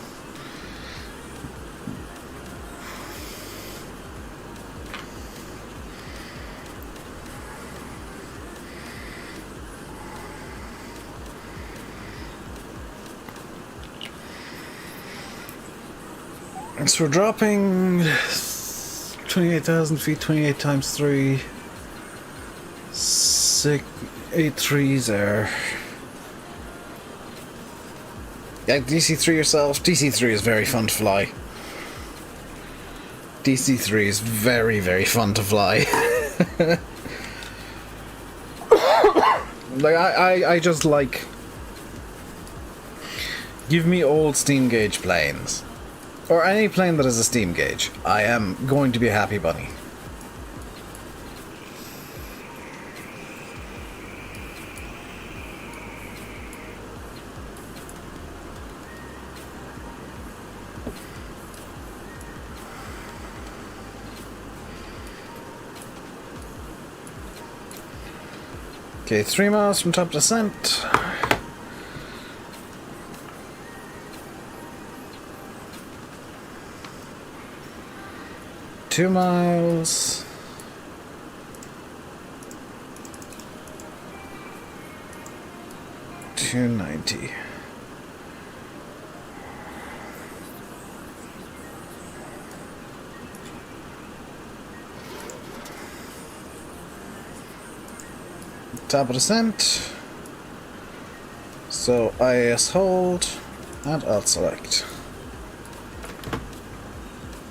So we're dropping 28,000 feet, 28 times 3. 8 threes there. Yeah, DC3 yourself. DC3 is very fun to fly. DC3 is very, very fun to fly. Like, I just like... Give me old steam gauge planes. Or any plane that has a steam gauge. I am going to be a happy bunny. Okay, 3 miles from top descent. Two miles. 290. Top of descent. So IAS hold and alt select.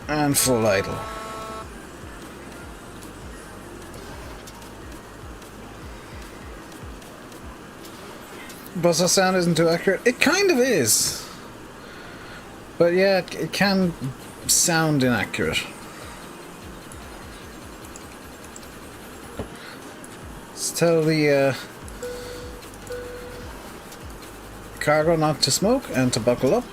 And full idle. But the sound isn't too accurate. It kind of is. But yeah, it can sound inaccurate. Let's tell the cargo not to smoke and to buckle up.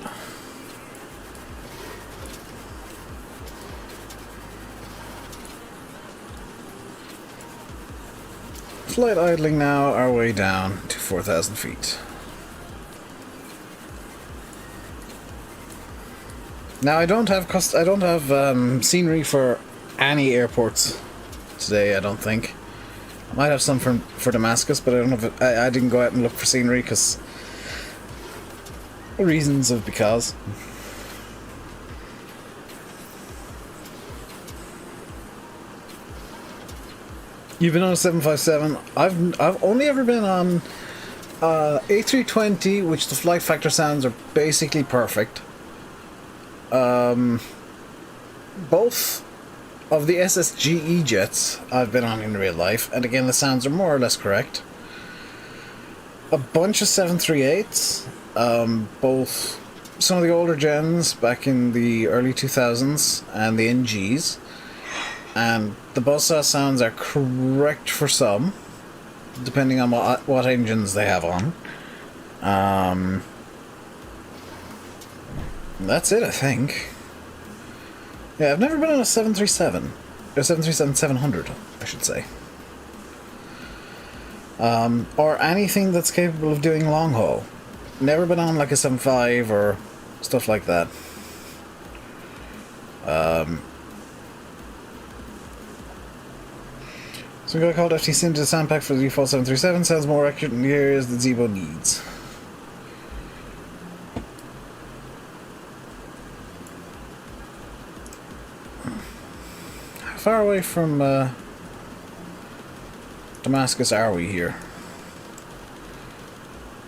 Flight idling now, our way down to 4,000 feet. Now I don't have scenery for any airports today. I don't think. I might have some for Damascus, but I don't have. I didn't go out and look for scenery because reasons of because. You've been on a 757. I've only ever been on A320, which the flight factor sounds are basically perfect. Both of the SSGE jets I've been on in real life, and again the sounds are more or less correct. A bunch of 738s, both some of the older gens back in the early 2000s and the NGs. And the buzzsaw sounds are correct for some, depending on what engines they have on. That's it, I think. Yeah, I've never been on a 737. Or 737-700, I should say. Or anything that's capable of doing long haul. Never been on like a 75 or stuff like that. So we got called FTC into the sandpack for the default 737. Sounds more accurate in the areas that Zibo needs. How far away from Damascus are we here?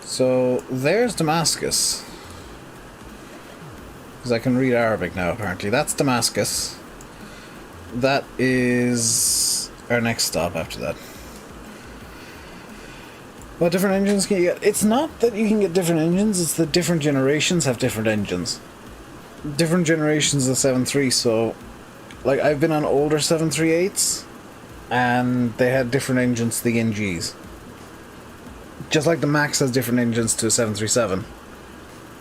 So there's Damascus. Because I can read Arabic now apparently. That's Damascus. That is our next stop after that. What different engines can you get? It's not that you can get different engines, it's that different generations have different engines. Different generations of 7.3, so like I've been on older 738s and they had different engines to the NGs. Just like the Max has different engines to a 737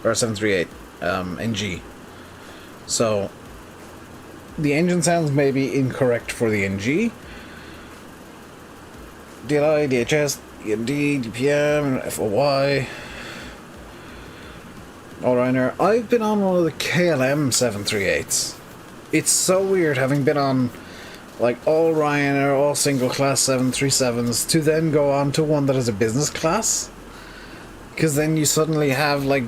or a 738 NG. So the engine sounds may be incorrect for the NG. DLI, DHS, EMD, DPM, FOY. All Ryanair. I've been on one of the KLM 738s. It's so weird having been on like all Ryanair, all single class 737s to then go on to one that is a business class. Because then you suddenly have like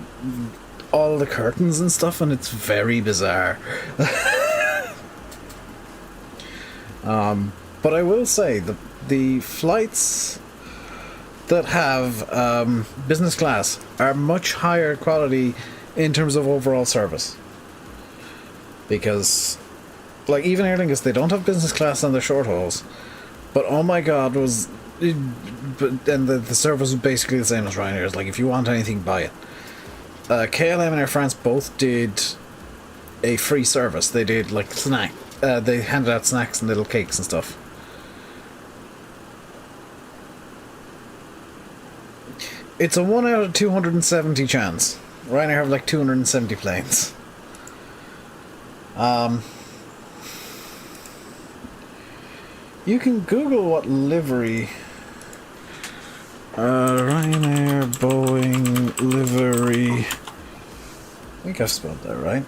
all the curtains and stuff and it's very bizarre. But I will say the flights that have business class are much higher quality in terms of overall service. Because, like, even Aer Lingus, they don't have business class on their short hauls, but oh my god, the service was basically the same as Ryanair's. Like, if you want anything, buy it. KLM and Air France both did a free service. They did, like, they handed out snacks and little cakes and stuff. It's a 1 out of 270 chance. Ryanair have like 270 planes. You can Google what livery. Ryanair, Boeing, livery. I think I've spelled that right.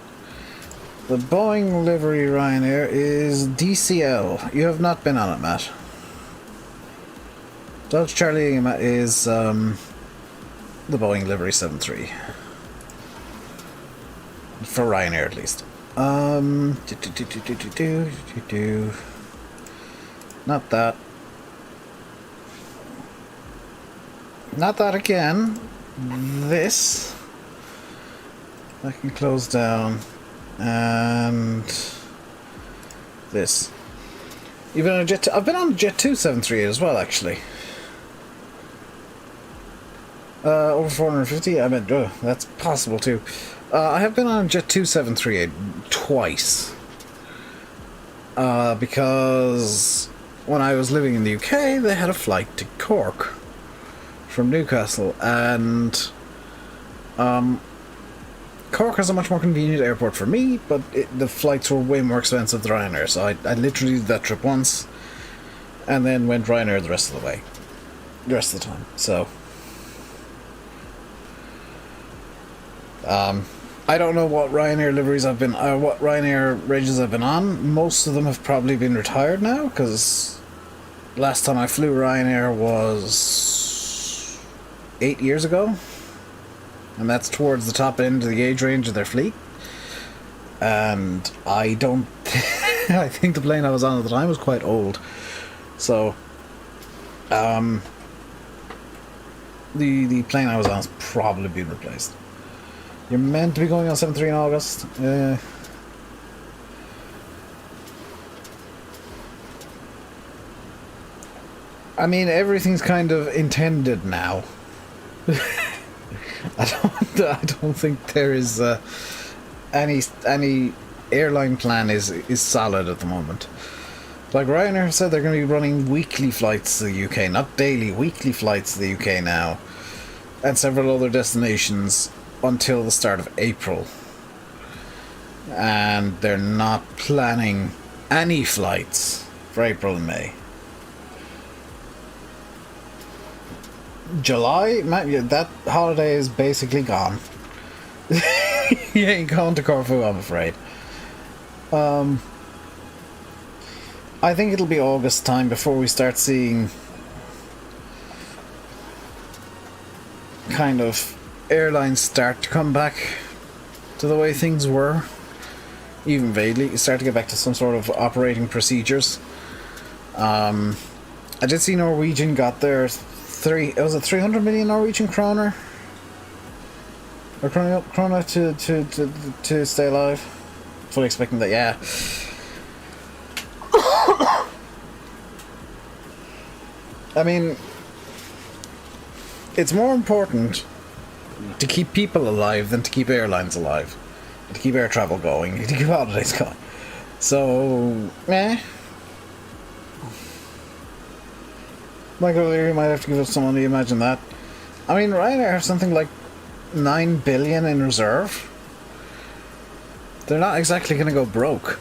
The Boeing livery Ryanair is DCL. You have not been on it, Matt. Dodge Charlie is the Boeing livery 73. For Ryanair at least. Not that. Not that again. This. I can close down. And this. You've been on a Jet 2. I've been on a Jet 2 738 as well, actually. Over 450? I meant, that's possible too. I have been on a Jet 2 738 twice. Because when I was living in the UK, they had a flight to Cork from Newcastle, and Cork has a much more convenient airport for me, but the flights were way more expensive than Ryanair, so I literally did that trip once, and then went Ryanair the rest of the way. The rest of the time, so... I don't know what Ryanair liveries I've been, what Ryanair ranges I've been on. Most of them have probably been retired now, because last time I flew Ryanair was 8 years ago, and that's towards the top end of the age range of their fleet. And I don't, I think the plane I was on at the time was quite old, so the plane I was on has probably been replaced. You're meant to be going on 7-3 in August. I mean, everything's kind of intended now. I don't think there is any airline plan is solid at the moment. Like Ryanair said, they're going to be running weekly flights to the UK, not daily, weekly flights to the UK now, and several other destinations until the start of April. And they're not planning any flights for April and May. July, man, that holiday is basically gone. You ain't going to Corfu, I'm afraid. I think it'll be August time before we start seeing kind of airlines start to come back to the way things were, even vaguely start to get back to some sort of operating procedures. I did see Norwegian got their 300 million Norwegian kroner or krona to stay alive. Fully expecting that, yeah. I mean, it's more important to keep people alive than to keep airlines alive, to keep air travel going, to keep holidays going. So, Michael O'Leary might have to give us some money, imagine that. I mean, Ryanair have something like 9 billion in reserve. They're not exactly going to go broke.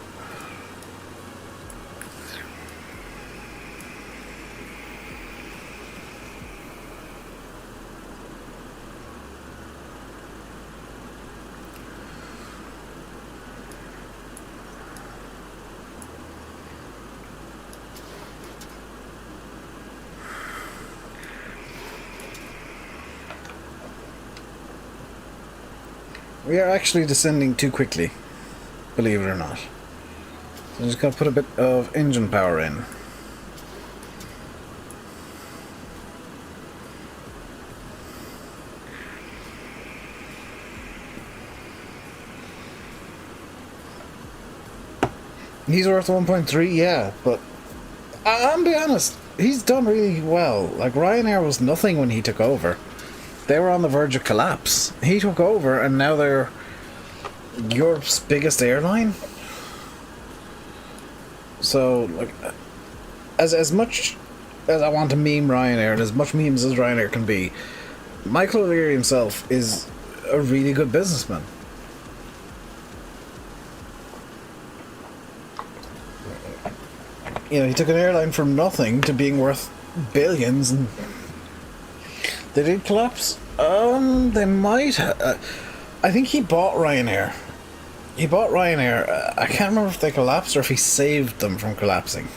We are actually descending too quickly, believe it or not. So I'm just going to put a bit of engine power in. He's worth 1.3, yeah, but I'm be honest, he's done really well. Like, Ryanair was nothing when he took over. They were on the verge of collapse. He took over, and now they're Europe's biggest airline. So, like, as much as I want to meme Ryanair, and as much memes as Ryanair can be, Michael O'Leary himself is a really good businessman. You know, he took an airline from nothing to being worth billions, and they did collapse. They might. I think he bought Ryanair. He bought Ryanair. I can't remember if they collapsed or if he saved them from collapsing.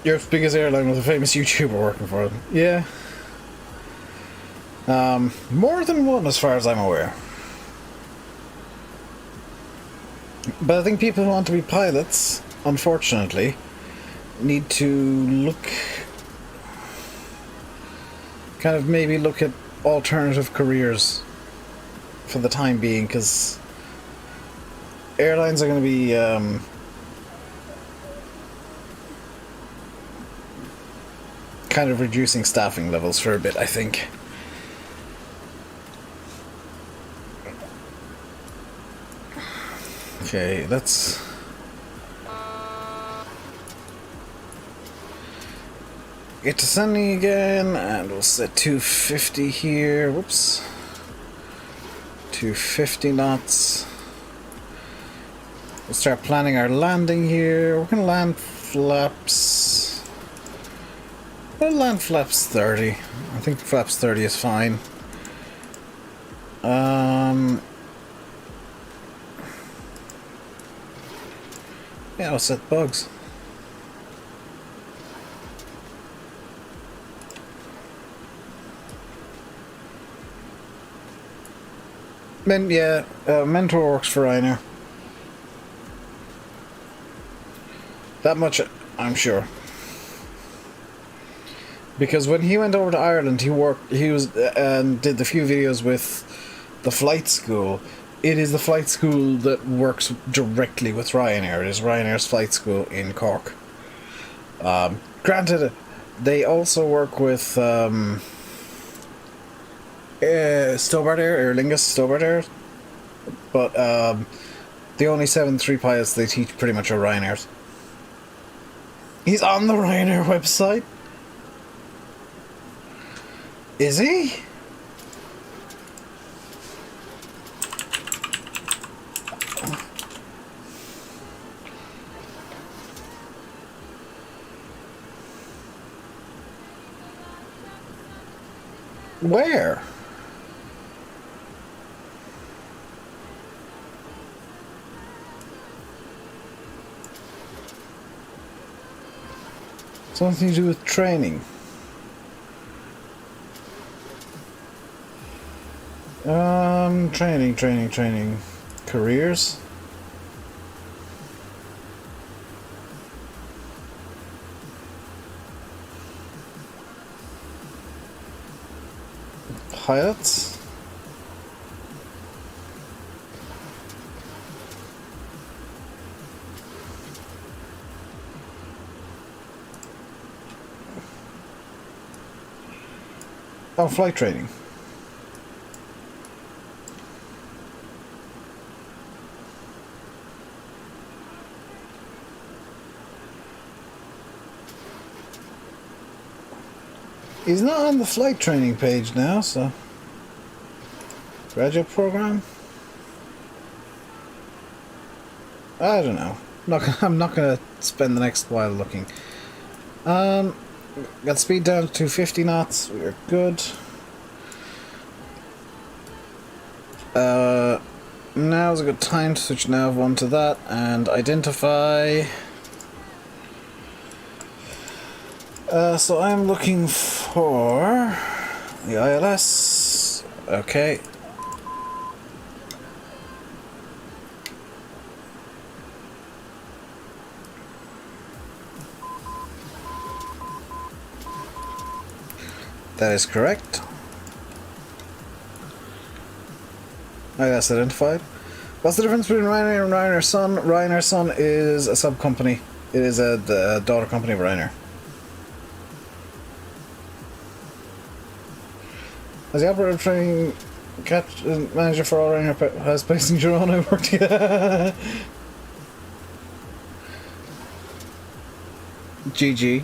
Europe's biggest airline with a famous YouTuber working for them. Yeah. More than one, as far as I'm aware. But I think people who want to be pilots, unfortunately, need to look, kind of maybe look at alternative careers for the time being, because airlines are going to be kind of reducing staffing levels for a bit, I think. Okay, let's get descending again, and we'll set 250 here. Whoops. 250 knots. We'll start planning our landing here. We're gonna land flaps. We'll land flaps 30. I think flaps 30 is fine. Yeah, I'll set bugs. Yeah, Mentor works for Ryanair. That much, I'm sure. Because when he went over to Ireland, he was and did the few videos with the flight school. It is the flight school that works directly with Ryanair. It is Ryanair's flight school in Cork. Granted, they also work with Stobart Air Lingus Stobart Air, but the only 737 pilots they teach pretty much are Ryanair's. He's on the Ryanair website. Is he? Where? Something to do with training. Training. Careers. Pilots. Oh, flight training. He's not on the flight training page now, so... Graduate program? I don't know. I'm not gonna spend the next while looking. Got speed down to 50 knots. We're good. Now's a good time to switch nav1 to that and identify. So I'm looking for the ILS. Okay. That is correct. ILS identified. What's the difference between Ryanair and Ryanair Sun? Ryanair Sun is a sub-company. It is the daughter company of Ryanair. As the operator training manager for all Ryanair has passenger on, I worked. GG.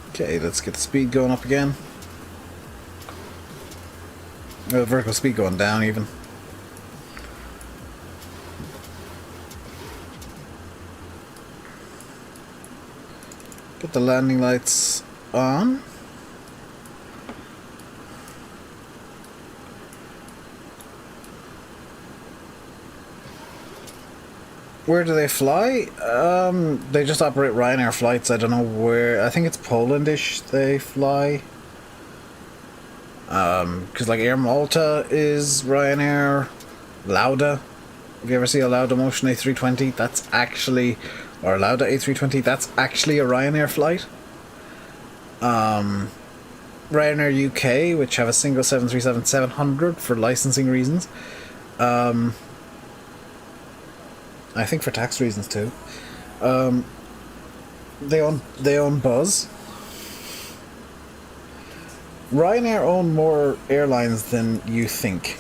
Okay, let's get the speed going up again. The vertical speed going down even. Get the landing lights on. Where do they fly? They just operate Ryanair flights. I don't know where. I think it's Polandish they fly. Because like Air Malta is Ryanair. Lauda. If you ever see a Lauda Motion A320, that's actually... Or a Lauda A320, that's actually a Ryanair flight. Ryanair UK, which have a single 737-700 for licensing reasons. I think for tax reasons too. They own Buzz. Ryanair own more airlines than you think.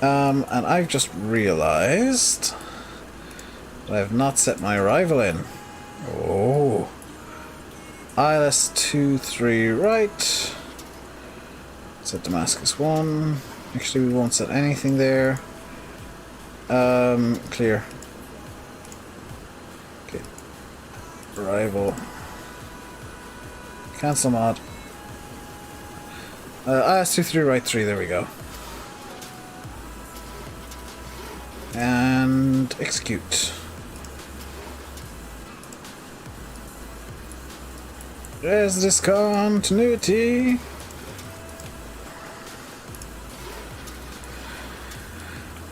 And I've just realised that I have not set my arrival in. Oh. ILS 23 right. Set Damascus 1. Actually, we won't set anything there. Clear. Okay. Arrival. Cancel mod. IS-23 right 3, there we go. And execute. There's discontinuity.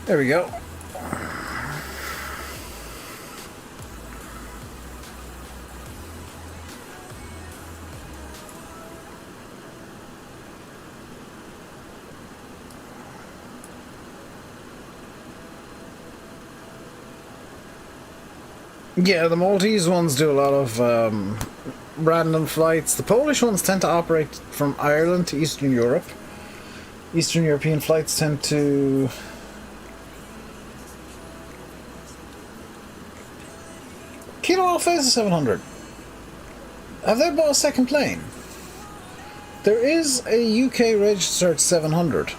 There we go. Yeah, the Maltese ones do a lot of random flights. The Polish ones tend to operate from Ireland to Eastern Europe. Eastern European flights tend to... Kilo Alpha is a 700. Have they bought a second plane? There is a UK registered 700.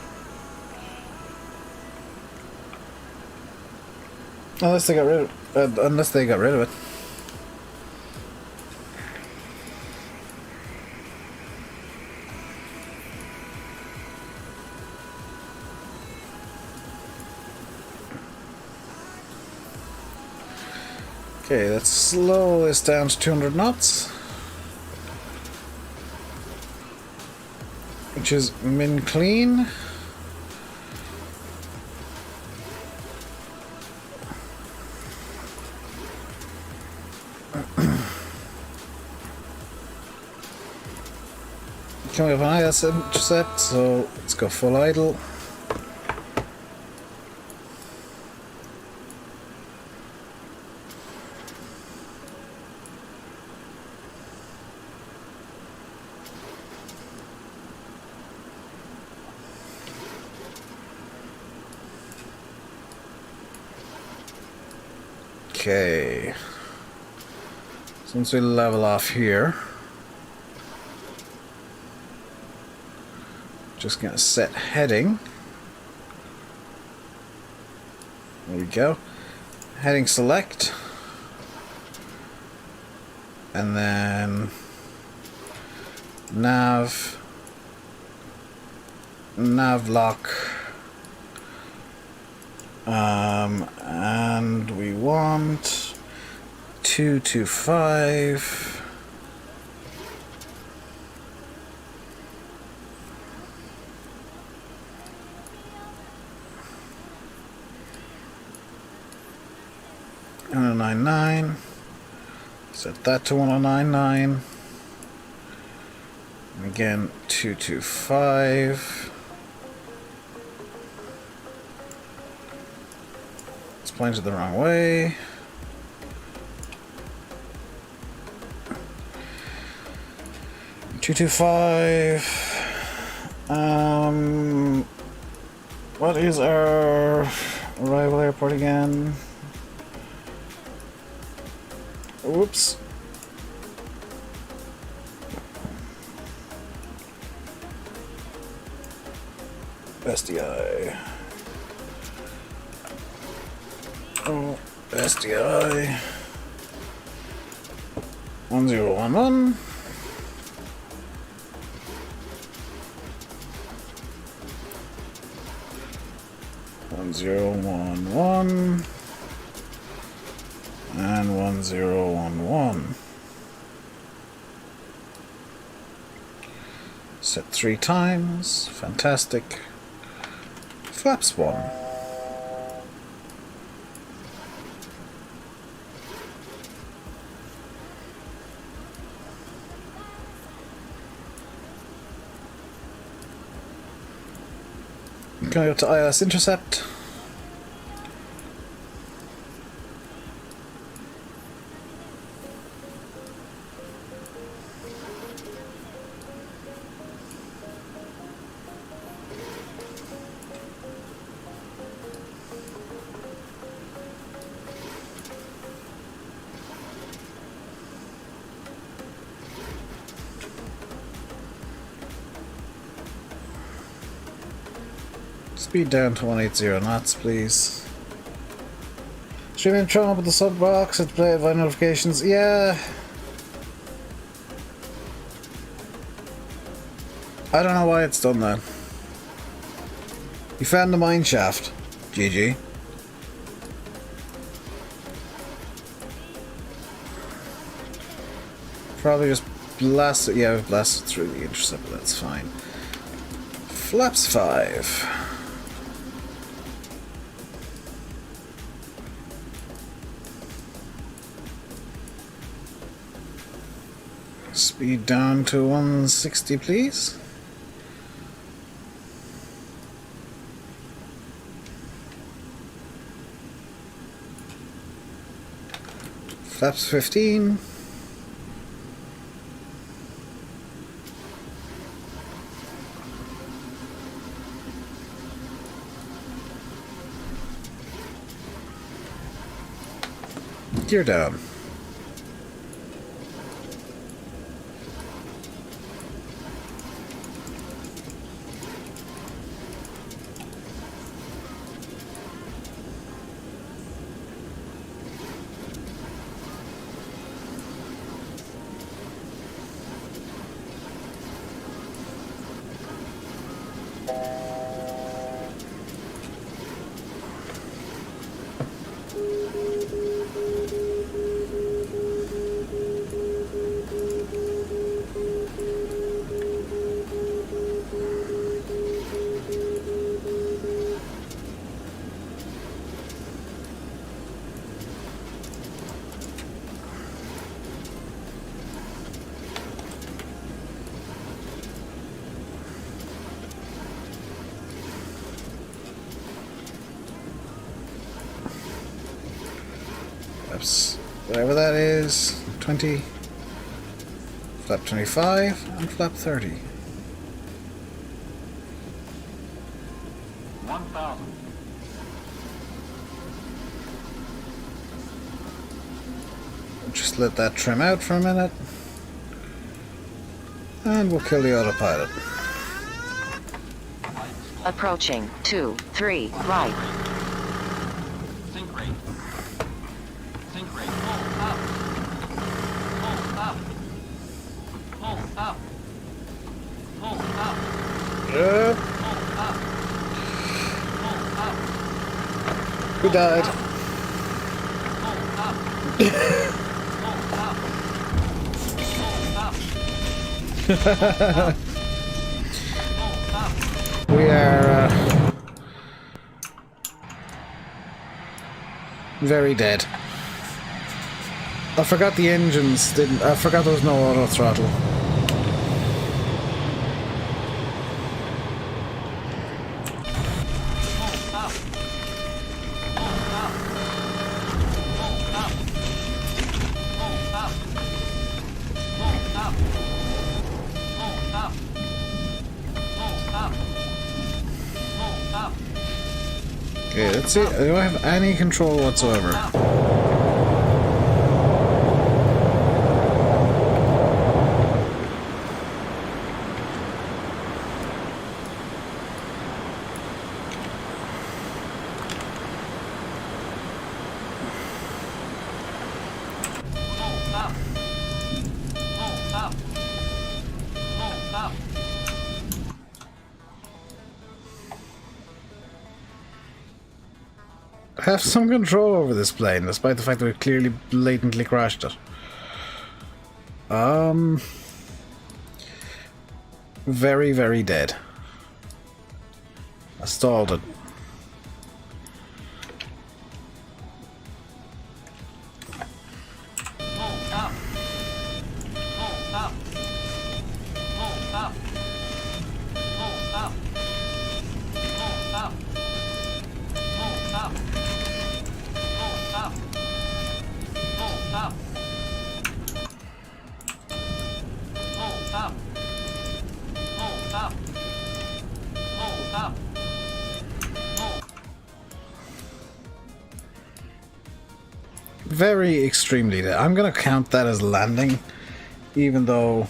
Unless they got rid of it. Okay, let's slow this down to 200 knots. Which is min clean. Can we have an IS intercept? So let's go full idle. Okay. Since we level off here. Just gonna set heading. There we go. Heading select. And then nav lock. And we want 225. $199. Set that to 1099. And again, 225. This plane's the wrong way. $225. What is our arrival airport again? Whoops. SDI. Oh, SDI. 1011. One zero one one. And 1011. Set 3 times. Fantastic. Flaps 1. Going up to ILS intercept. Speed down to 180 knots, please. Streaming Tron up with the sub box and play by notifications. Yeah. I don't know why it's done that. You found the mine shaft. GG. Probably just blast it. Yeah, we've blasted through the intercept, but that's fine. Flaps 5. Speed down to 160, please. Flaps 15. Gear down. Whatever that is, 20, flap 25, and flap 30. 1,000. Just let that trim out for a minute. And we'll kill the autopilot. Approaching. 2, 3, right. Sink rate. Sink rate. Pull up. Pull up. Pull up. Pull up. Yep. Pull up. Pull up. Who died? Pull up. Pull up. Pull up. We are very dead. I forgot the engines didn't. I forgot there was no auto throttle. Okay, let's see. Do I have any control whatsoever? I have some control over this plane, despite the fact that we clearly blatantly crashed it. Very, very dead. I stalled it. Very extremely dead. I'm gonna count that as landing, even though,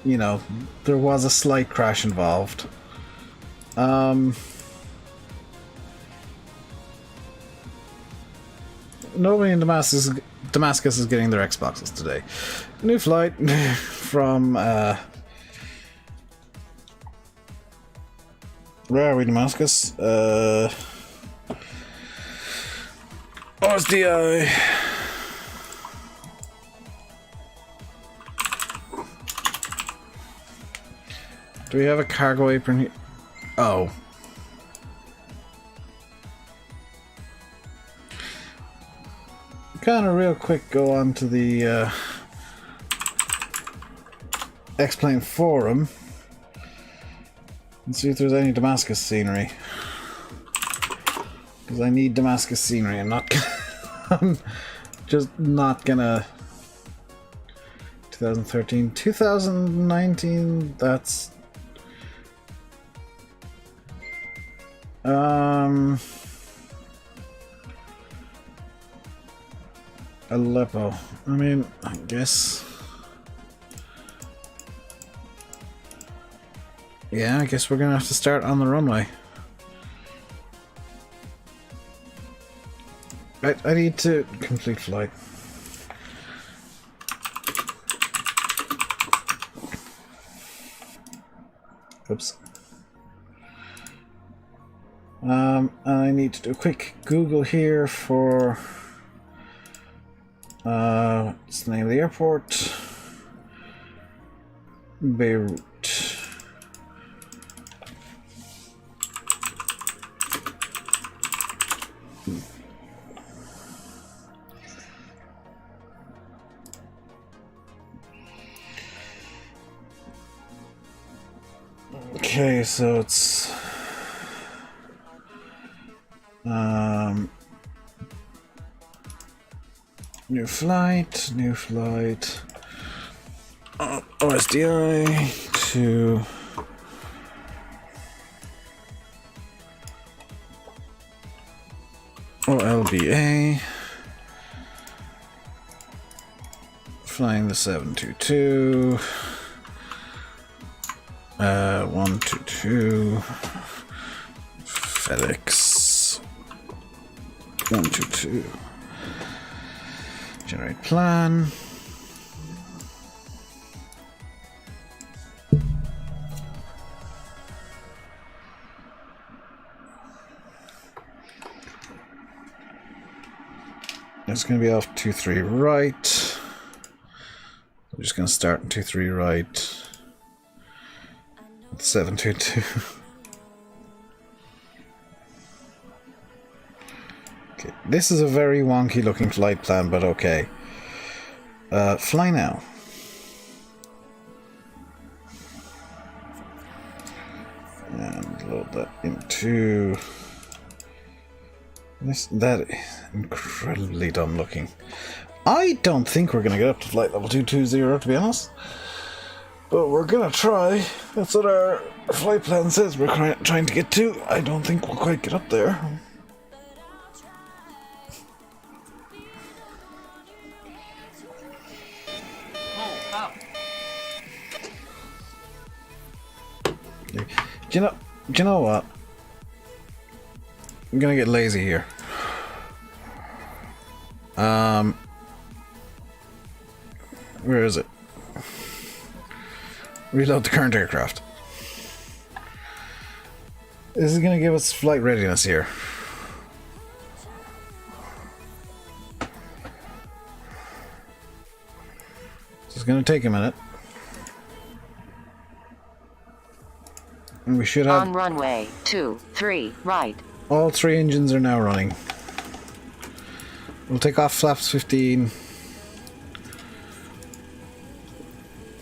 you know, there was a slight crash involved. Nobody in Damascus is getting their Xboxes today. New flight from Where are we, Damascus? OSDI. Do we have a cargo apron here? Oh. Kind of real quick go on to the X-Plane forum and see if there's any Damascus scenery. Because I need Damascus scenery. I'm not I'm just not gonna 2013. 2019, that's Aleppo. I mean, I guess. Yeah, I guess we're gonna have to start on the runway. I need to complete flight. Oops. I need to do a quick Google here for what's the name of the airport? Beirut. Okay, so it's new flight, OSDI to OLBA, flying the 722, 122, FedEx, 122. Generate plan. It's going to be off 23 right. I'm just going to start in 23 right. 722. Okay, this is a very wonky looking flight plan, but okay. Fly now. And load that into this. That is incredibly dumb looking. I don't think we're going to get up to flight level 220, to be honest. But we're going to try. That's what our flight plan says we're trying to get to. I don't think we'll quite get up there. Pull up. Do you know what? I'm gonna get lazy here. Where is it? Reload the current aircraft. This is gonna give us flight readiness here. It's gonna take a minute. And we should have... On runway 23 right. All three engines are now running. We'll take off flaps 15.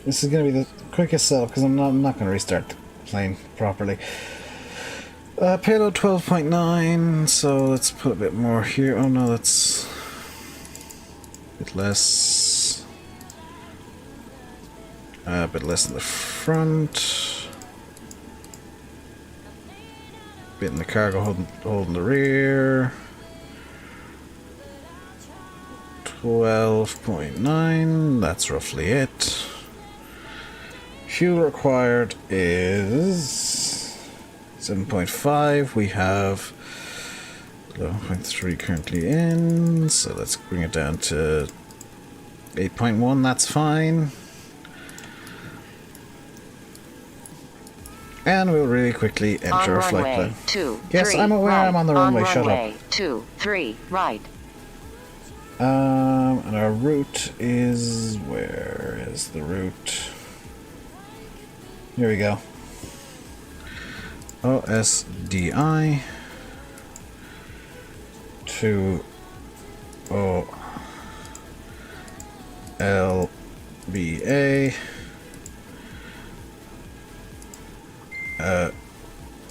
This is going to be the quickest setup because I'm not going to restart the plane properly. Payload 12.9, so let's put a bit more here. Oh no, that's a bit less. A bit less in the front. Bit in the cargo holding the rear. 12.9, that's roughly it. Fuel required is 7.5. We have 11.3 currently in, so let's bring it down to 8.1. That's fine. And we'll really quickly On enter a flight runway plan. 2, Yes, 3, I'm aware right. I'm on the runway, shut up. runway 2, 3, right. And our route is... where is the route? Here we go. OSDI to OLBA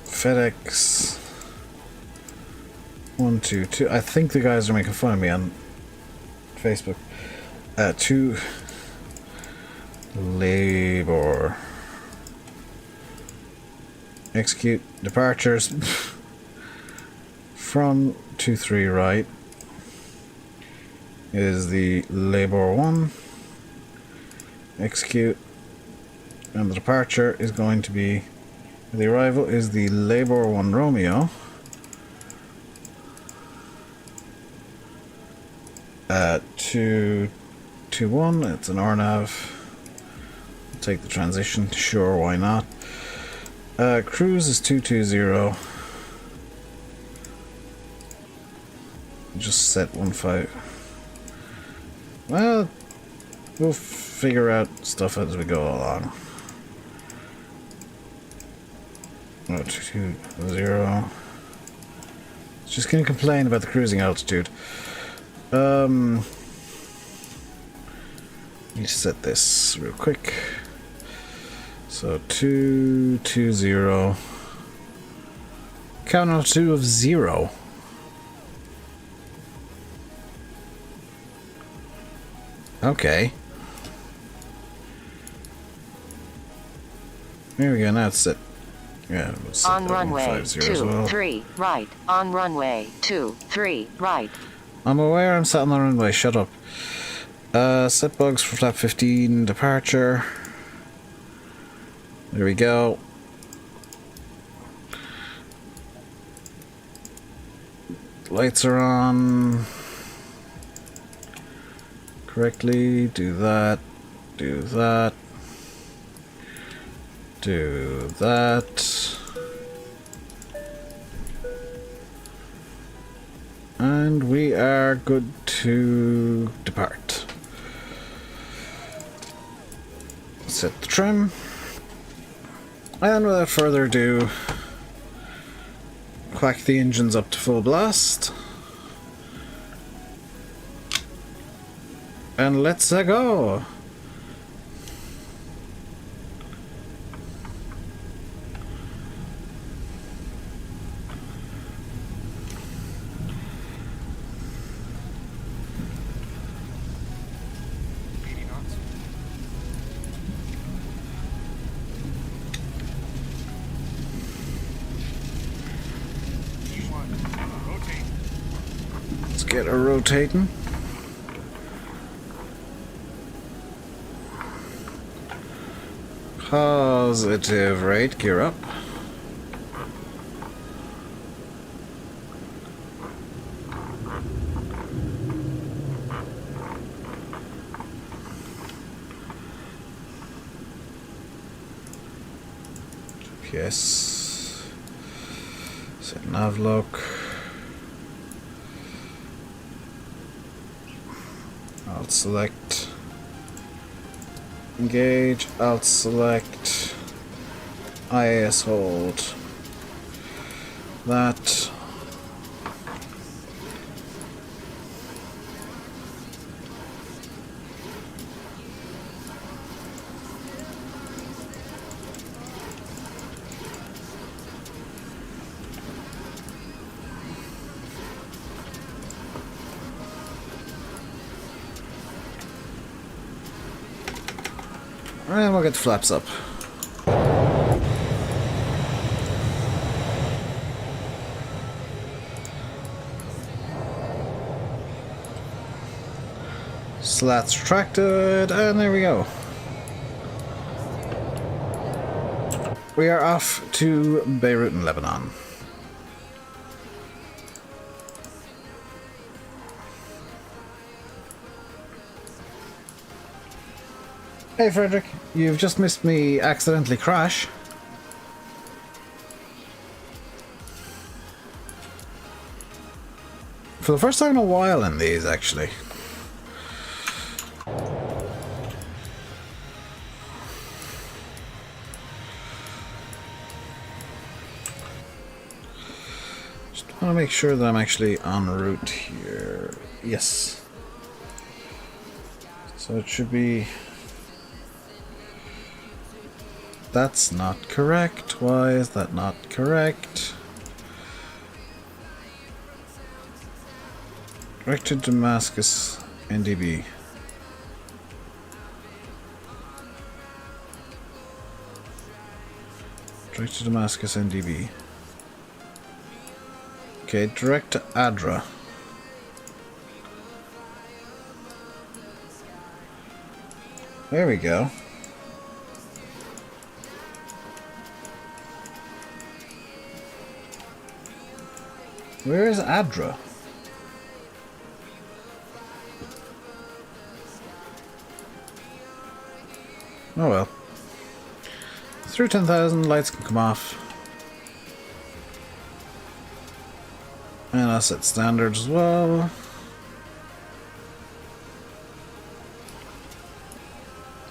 FedEx 122. I think the guys are making fun of me on Facebook. To labor. Execute departures from 23 right is the labor 1. Execute, and the departure is going to be, the arrival is the labor 1 Romeo. At 221, it's an RNAV. Take the transition, sure, why not? Cruise is 220. Just set 15. Well, we'll figure out stuff as we go along. 220. Just gonna complain about the cruising altitude. Need to set this real quick. So 220. Count altitude of 0. Okay. There we go, now it's set. Yeah, we'll set On that runway 150 as 2, well. 3, right. On runway 2, 3, right. I'm aware I'm sat on the runway, shut up. Set bugs for flap 15, departure. There we go. Lights are on. Correctly, do that, do that, do that. And we are good to depart. Set the trim. And without further ado, quack the engines up to full blast. And let's go! Let's get her rotating. Positive rate, gear up. GPS. Set nav lock. I'll select engage, I'll select IAS hold that. And we'll get the flaps up. Slats retracted, and there we go. We are off to Beirut in Lebanon. Hey Frederick, you've just missed me accidentally crash. For the first time in a while in these, actually. Just want to make sure that I'm actually en route here. Yes. So it should be... That's not correct. Why is that not correct? Direct to Damascus, NDB. Direct to Damascus, NDB. Okay, direct to Adra. There we go. Where is Adra? Oh well. Through 10,000, lights can come off. And I'll set standard as well.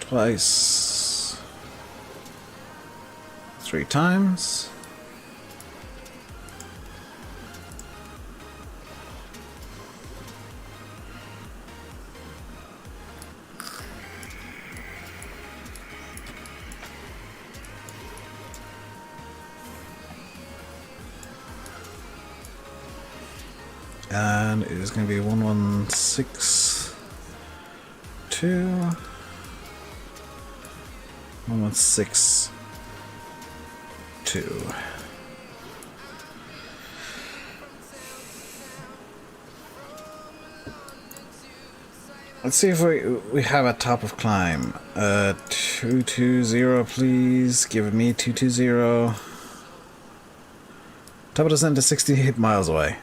Twice. 3 times. And it is going to be 1162 1162. Let's see if we have a top of climb. 220, please. Give me 220. Top of descent is 68 miles away.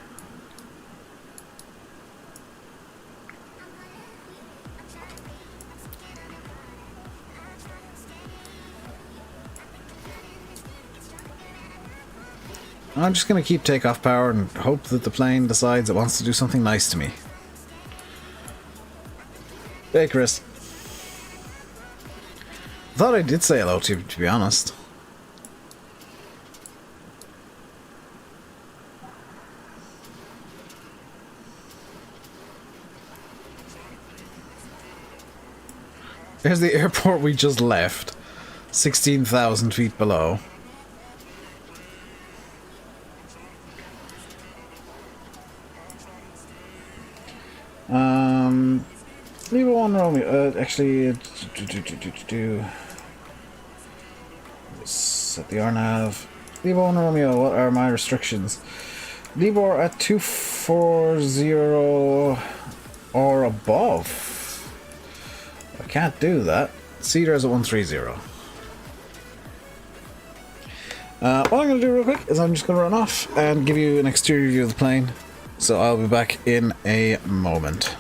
I'm just going to keep takeoff power and hope that the plane decides it wants to do something nice to me. Hey, Chris. Thought I did say hello to be honest. There's the airport we just left. 16,000 feet below. Leave one Romeo. Actually, set the RNAV. Leave one Romeo. What are my restrictions? Libor at 240 or above. I can't do that. Cedar is at 130. What I'm going to do real quick is I'm just going to run off and give you an exterior view of the plane. So I'll be back in a moment.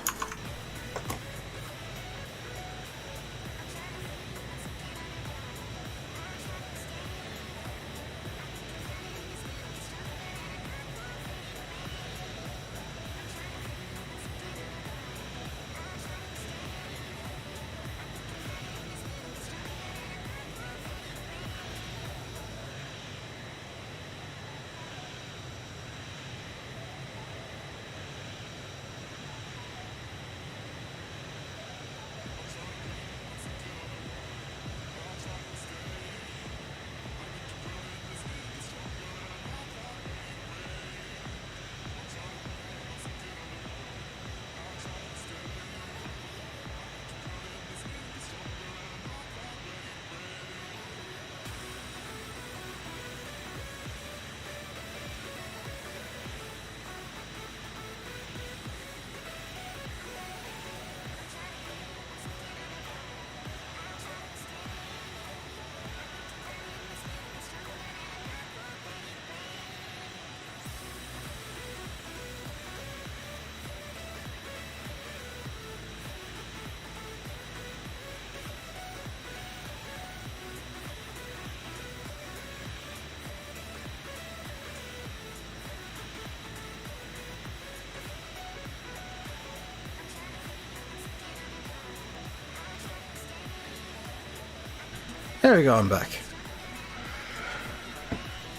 There we go, I'm back.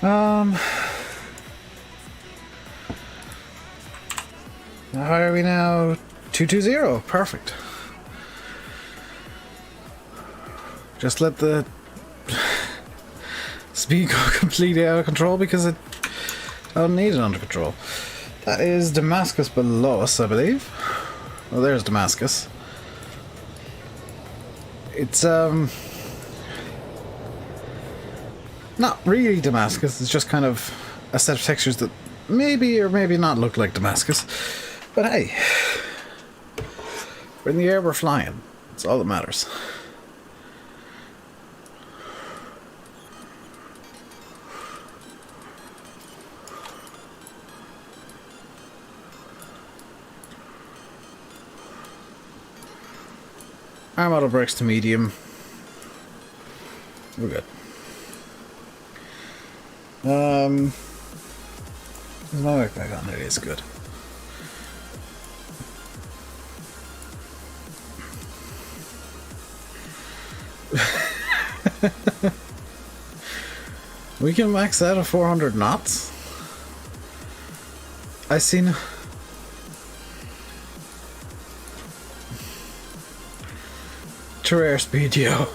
How are we now? 220. Perfect. Just let the speed go completely out of control because I don't need it under control. That is Damascus below us, I believe. Oh, there's Damascus. It's not really Damascus, it's just kind of a set of textures that maybe or maybe not look like Damascus. But hey, we're in the air, we're flying. That's all that matters. Arm auto brakes to medium. We're good. Is my work back on? It is good. We can max out at 400 knots. I seen. Rare speed, yo.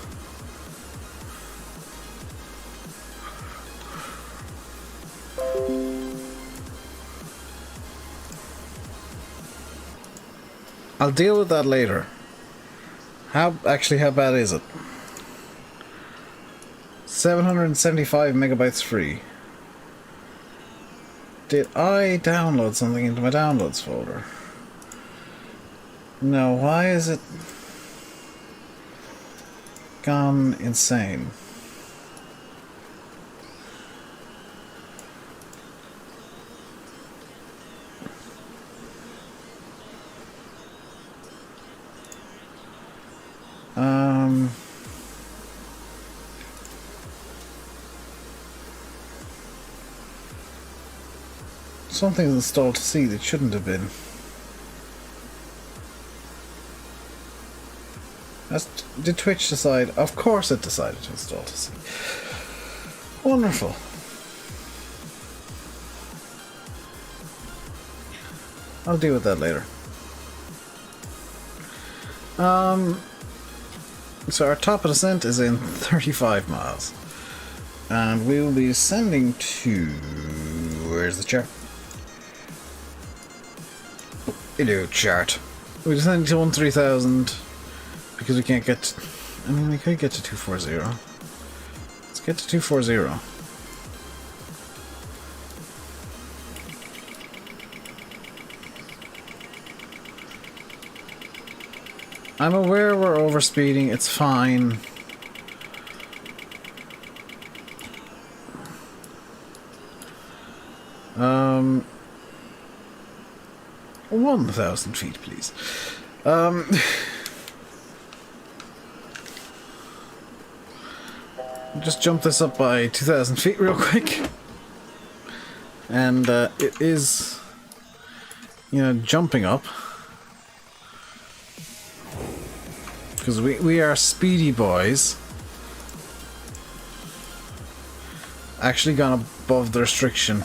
I'll deal with that later. How bad is it? 775 megabytes free. Did I download something into my downloads folder? No, why is it gone insane? Something's installed to see that shouldn't have been. Did Twitch decide? Of course it decided to install to see. Wonderful. I'll deal with that later. So our top of descent is in 35 miles. And we will be descending to... Where's the chart? Hello, chart. We're descending to 13,000 because we can't get... I mean, we could get to 240. Let's get to 240. I'm aware we're overspeeding, it's fine. Um, 1,000 feet, please. Just jump this up by 2,000 feet real quick. And it is, jumping up. Because we are speedy boys. Actually gone above the restriction.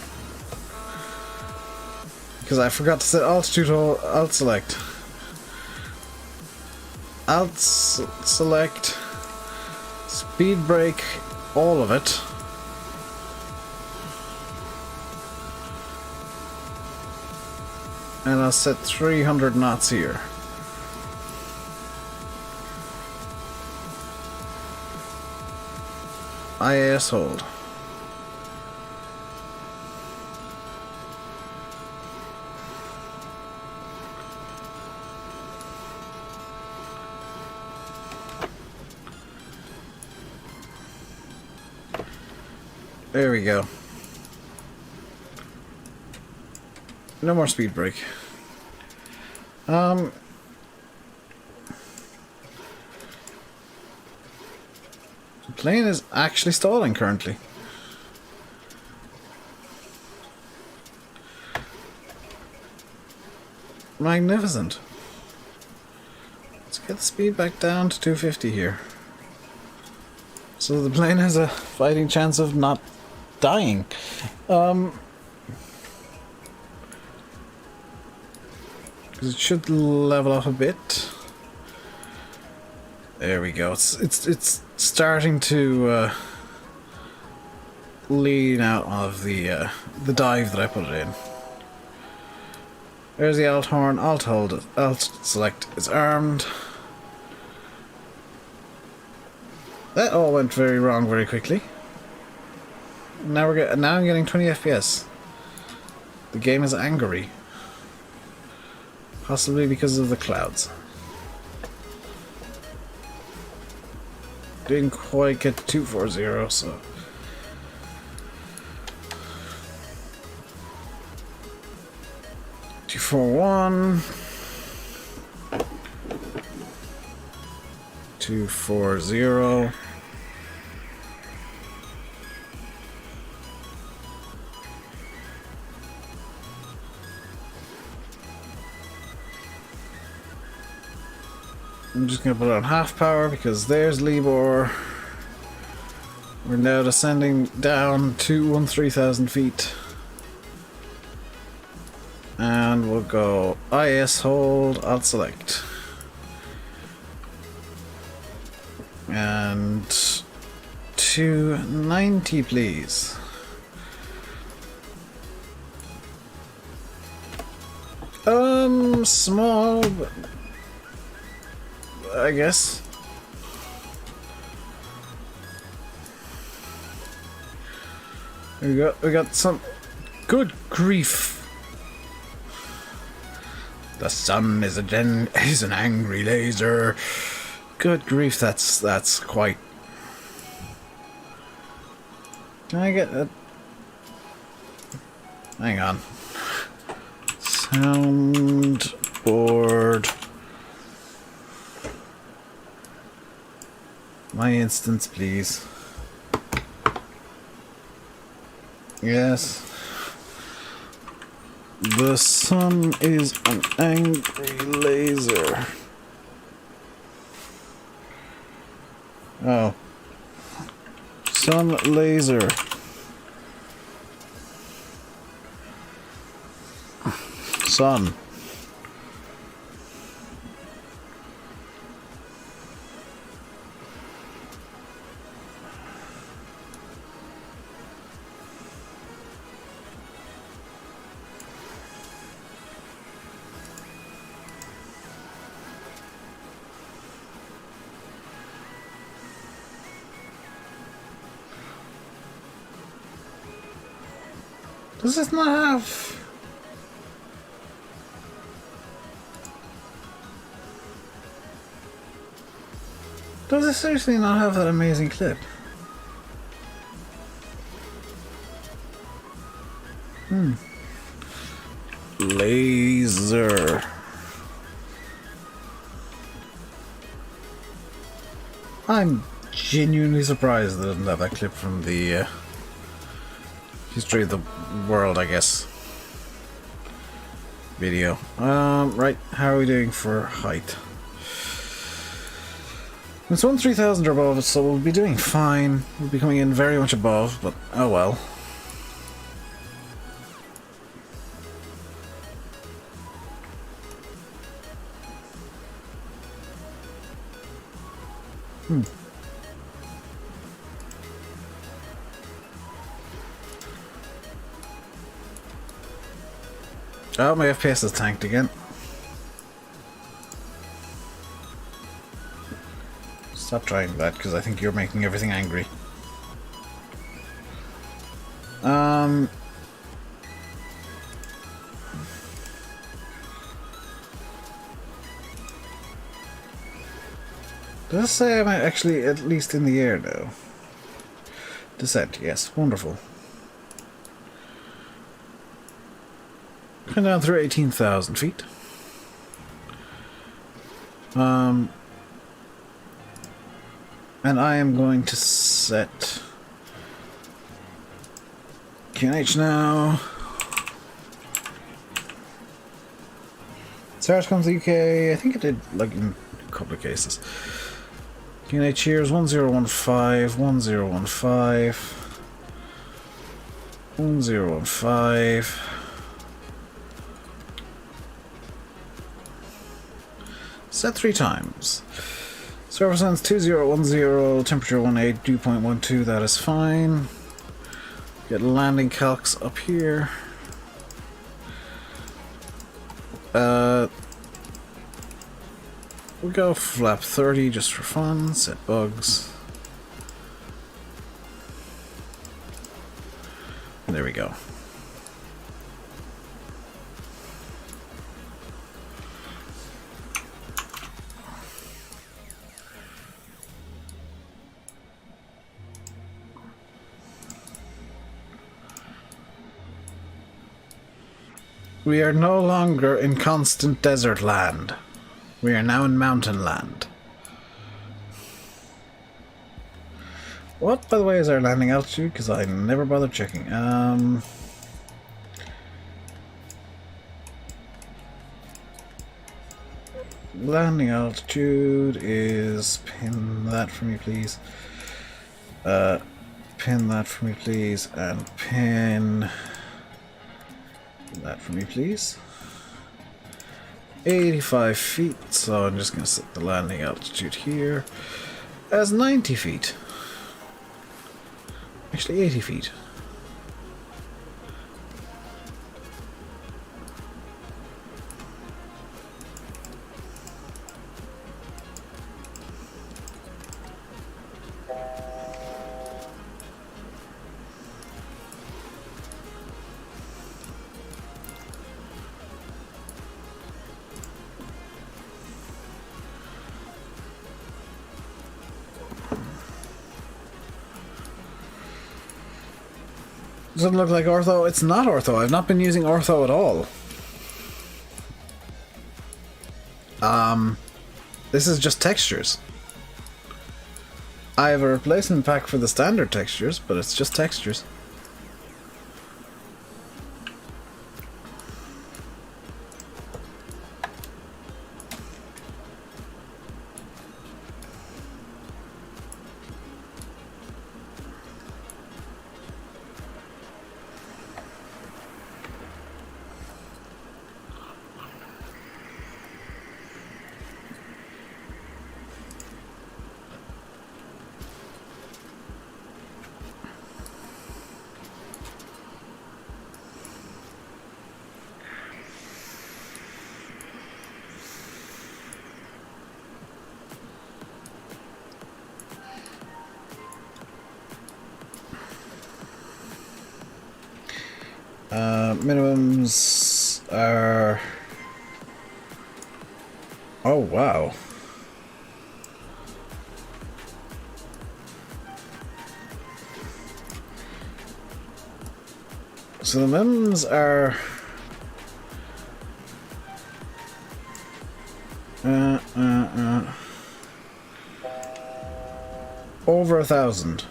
Because I forgot to set altitude to alt select. Select. Speed brake. All of it. And I'll set 300 knots here. IAS hold. There we go. No more speed brake. The plane is actually stalling currently. Magnificent. Let's get the speed back down to 250 here. so the plane has a fighting chance of not dying. Because it should level up a bit. There we go. It's starting to lean out of the dive that I put it in. There's the alt horn. Alt hold. Alt select. It's armed. That all went very wrong very quickly. Now I'm getting 20 FPS. The game is angry. Possibly because of the clouds. Didn't quite get 240, so 241, 240. I'm just going to put it on half power because there's Libor. We're now descending down to 13,000 feet. And we'll go IS hold, Alt select. And 290 please. Small, but I guess. We got some. Good grief! The sun is an angry laser. Good grief! That's quite. Can I get a? Hang on. Soundboard. My instance, please. Yes. The sun is an angry laser. Oh. Sun laser. Sun. Does this not have... Does it seriously not have that amazing clip? Laser. I'm genuinely surprised that it doesn't have that clip from the History of the World, I guess, video. Right, how are we doing for height? It's 3,000 or above, so we'll be doing fine. We'll be coming in very much above, but oh well. Oh, my FPS is tanked again. Stop trying that, because I think you're making everything angry. Does it say I'm actually at least in the air now? Descent, yes, wonderful. Come down through 18,000 feet. And I am going to set QNH now. SARS comes to the UK. I think it did, like, in a couple of cases. DNA cheers 1015, 1015, 1015. Set 3 times. Server sense 2010, temperature 18, dew point 12, that is fine. Get landing calcs up here. We'll go flap 30 just for fun, set bugs. There we go. We are no longer in constant desert land. We are now in mountain land. What, by the way, is our landing altitude? Because I never bothered checking. Landing altitude is... Pin that for me, please. Pin that for me, please. And pin... that for me, please. 85 feet, so I'm just going to set the landing altitude here as 90 feet. Actually, 80 feet. Doesn't look like ortho. It's not ortho. I've not been using ortho at all. This is just textures. I have a replacement pack for the standard textures, but it's just textures. Minimums are... Oh, wow. So the minimums are... over 1,000.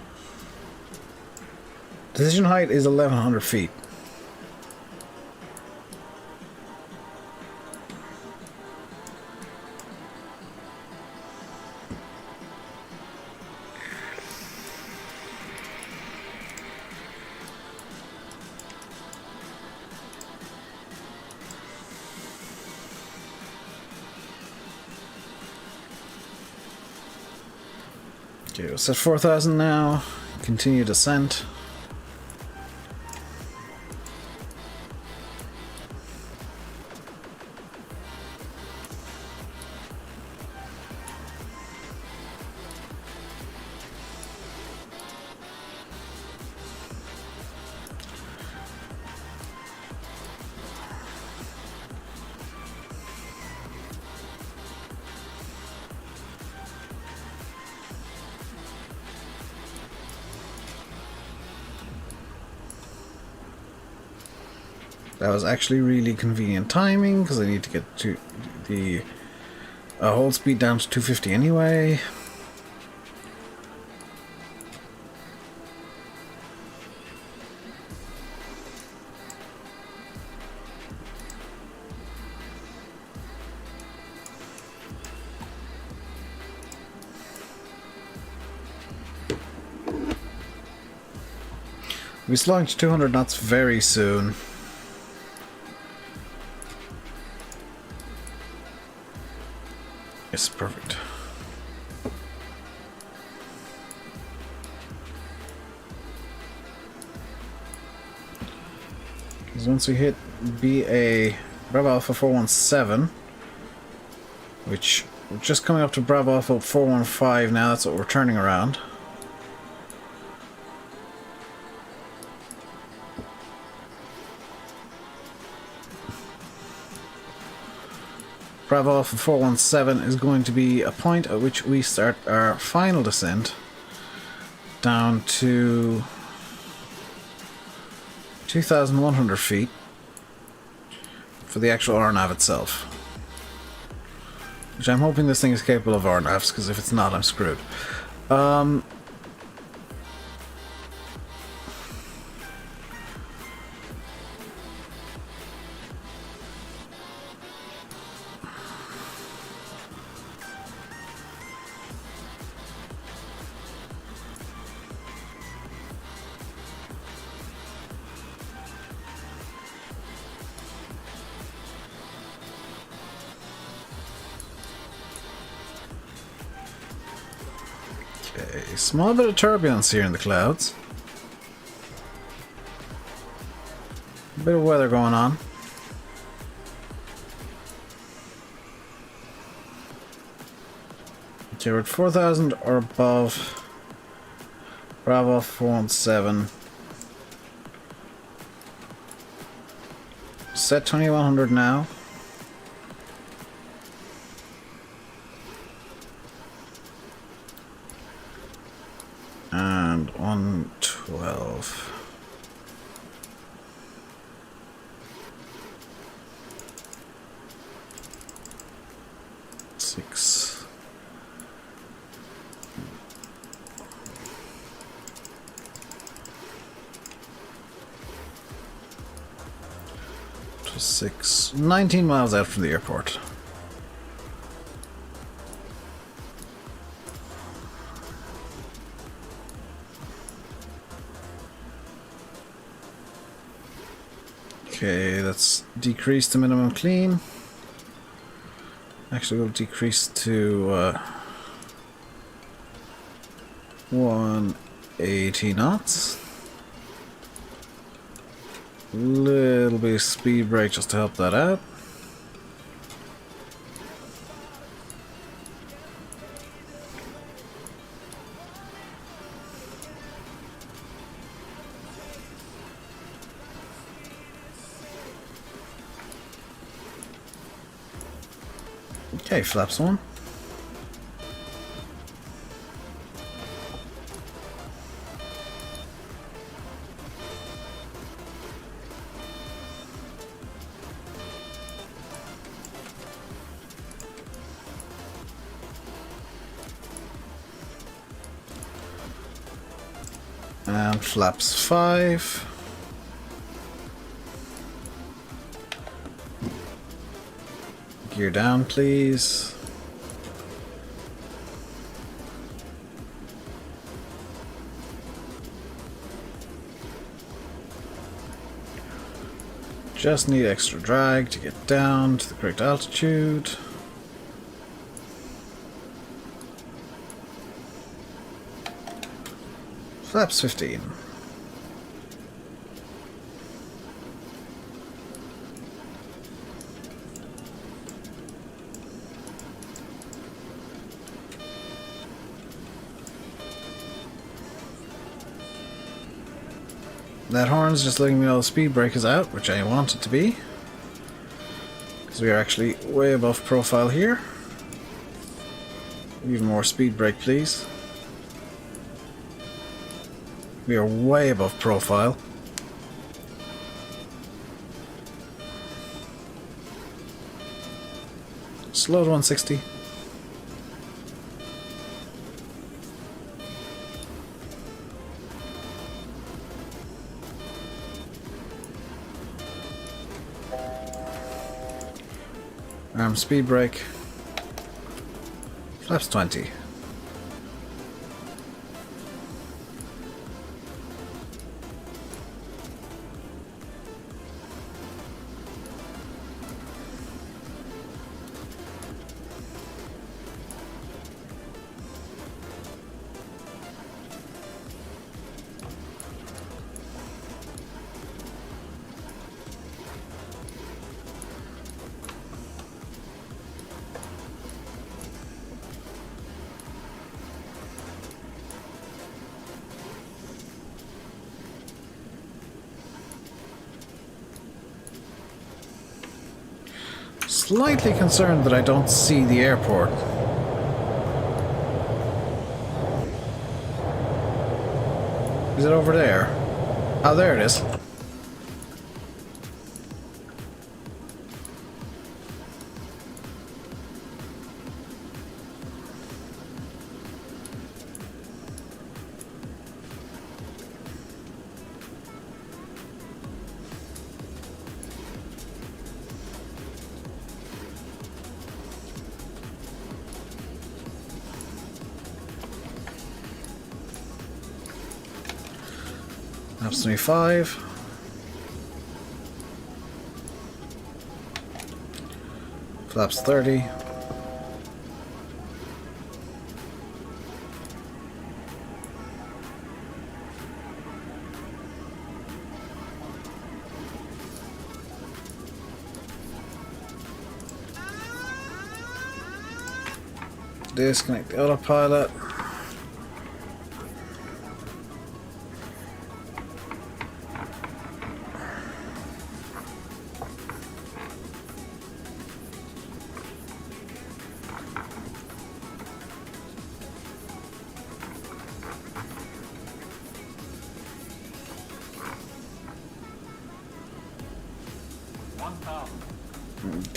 Decision height is 1,100 feet. Okay, we'll set 4,000 now. Continue descent. That was actually really convenient timing because I need to get to the hold speed down to 250 anyway. We'll be slowing to 200 knots very soon. Yes, perfect. Because once we hit BA Bravo Alpha 417, which we're just coming up to Bravo Alpha 415 now, that's what we're turning around. Bravo Alpha 417 is going to be a point at which we start our final descent down to 2,100 feet for the actual RNAV itself. Which I'm hoping this thing is capable of RNAVs, because if it's not, I'm screwed. A small bit of turbulence here in the clouds. A bit of weather going on. Okay, we're at 4,000 or above. Bravo 417. Set 2,100 now. And 112. Six. To 6. 19 miles out from the airport. Okay, let's decrease to minimum clean. Actually, we'll decrease to 180 knots. Little bit of speed brake just to help that out. Okay, flaps on. And flaps 5. Gear down, please. Just need extra drag to get down to the correct altitude. Flaps 15. That horn's just letting me know the speed brake is out, which I want it to be. Because we are actually way above profile here. Even more speed brake, please. We are way above profile. Slow to 160. Arm speed brake. Flaps 20. slightly concerned that I don't see the airport. Is it over there? Oh, there it is. Maps 25. Flaps 30. Disconnect the autopilot.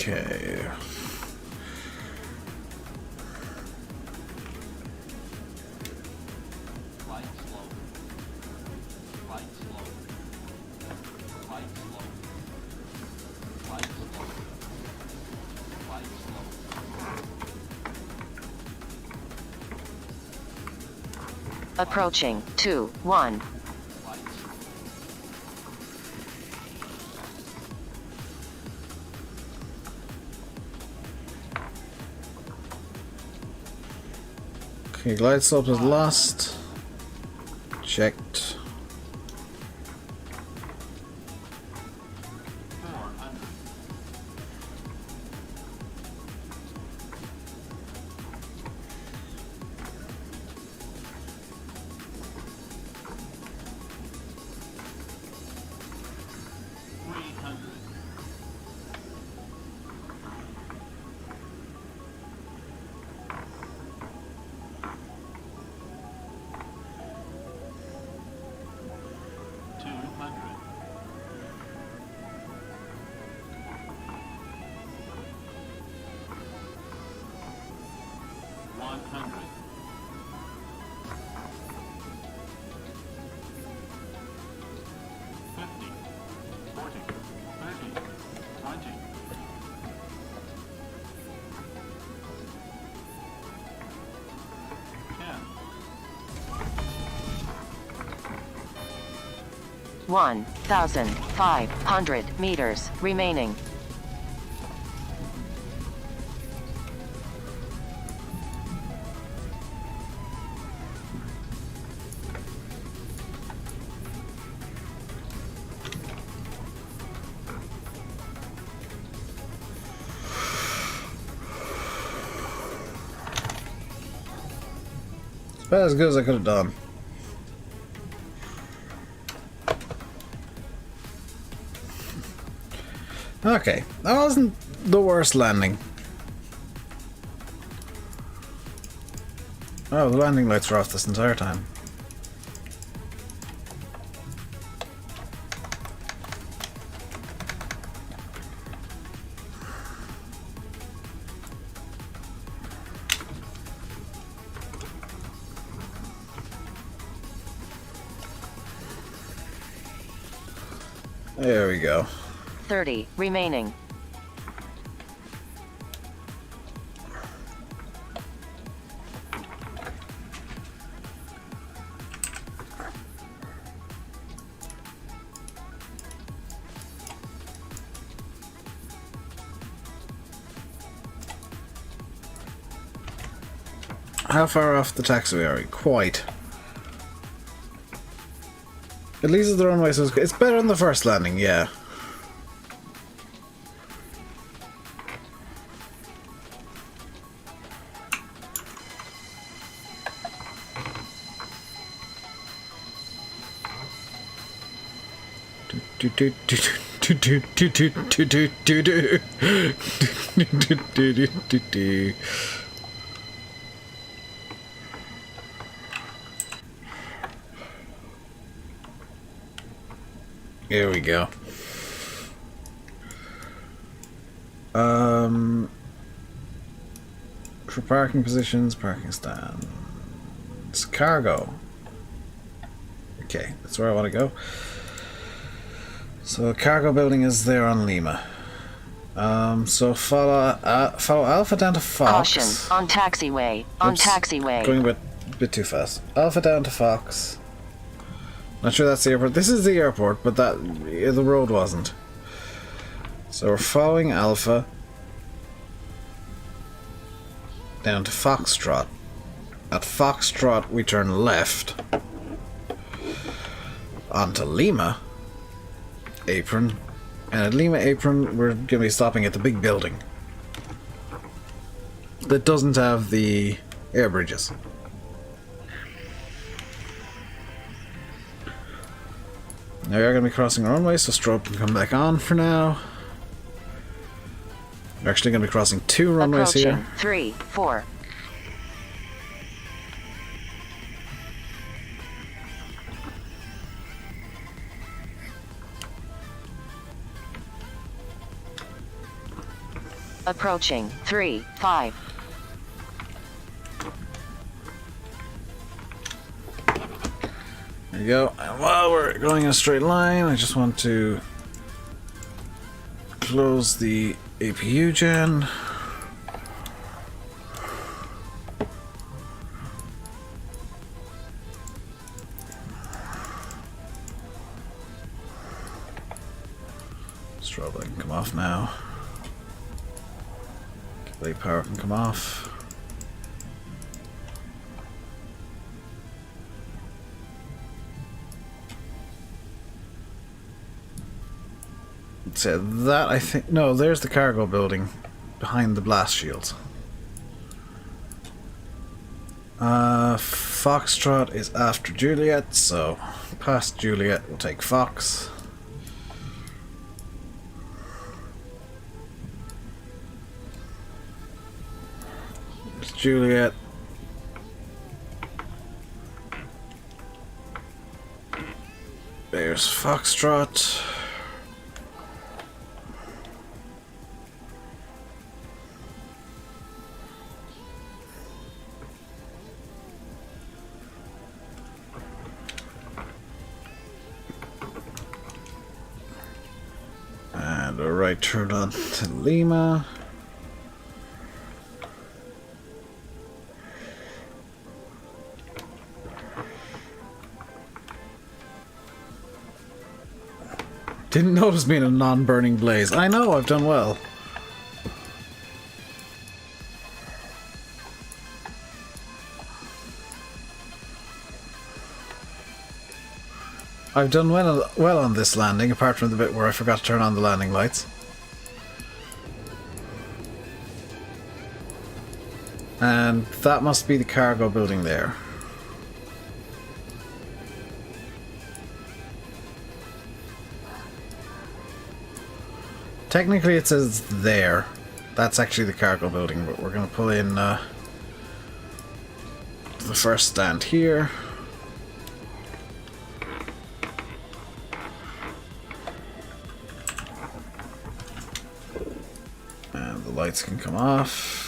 Okay. Light slow. Light slow. Light slow. Light slow. Light slow. Approaching 2-1. Light slow. Okay, glide slope is lost. Checked. 400. One 1,500 meters remaining. About as good as I could have done. Okay, that wasn't the worst landing. Oh, the landing lights were off this entire time. There we go. 30 remaining. How far off the taxiway are we? Quite. At least the runway, so it's better than the first landing, yeah. Here we go. For parking positions, parking stands, cargo. Okay, that's where I want to go. So cargo building is there on Lima. So follow Alpha down to Fox. Caution. On taxiway. On Oops, taxiway. Going a bit too fast. Alpha down to Fox. Not sure that's the airport. This is the airport, but the road wasn't. So we're following Alpha down to Foxtrot. At Foxtrot, we turn left onto Lima Apron, and at Lima Apron, we're going to be stopping at the big building that doesn't have the air bridges. Now we are going to be crossing a runway, so Strobe can come back on for now. We're actually going to be crossing 2 runways Approaching. here. 3, 4. Approaching. 3, 5. There you go. And while we're going in a straight line, I just want to close the APU gen. Strobe light can come off now. Light power can come off. So that, I think, no, there's the cargo building behind the blast shields. Foxtrot is after Juliet, so past Juliet we'll take Fox. There's Juliet. There's Foxtrot. And a right turn on to Lima. Didn't notice me in a non-burning blaze. I know, I've done well. I've done well on this landing, apart from the bit where I forgot to turn on the landing lights. And that must be the cargo building there. Technically it says there. That's actually the cargo building, but we're going to pull in the first stand here. And the lights can come off.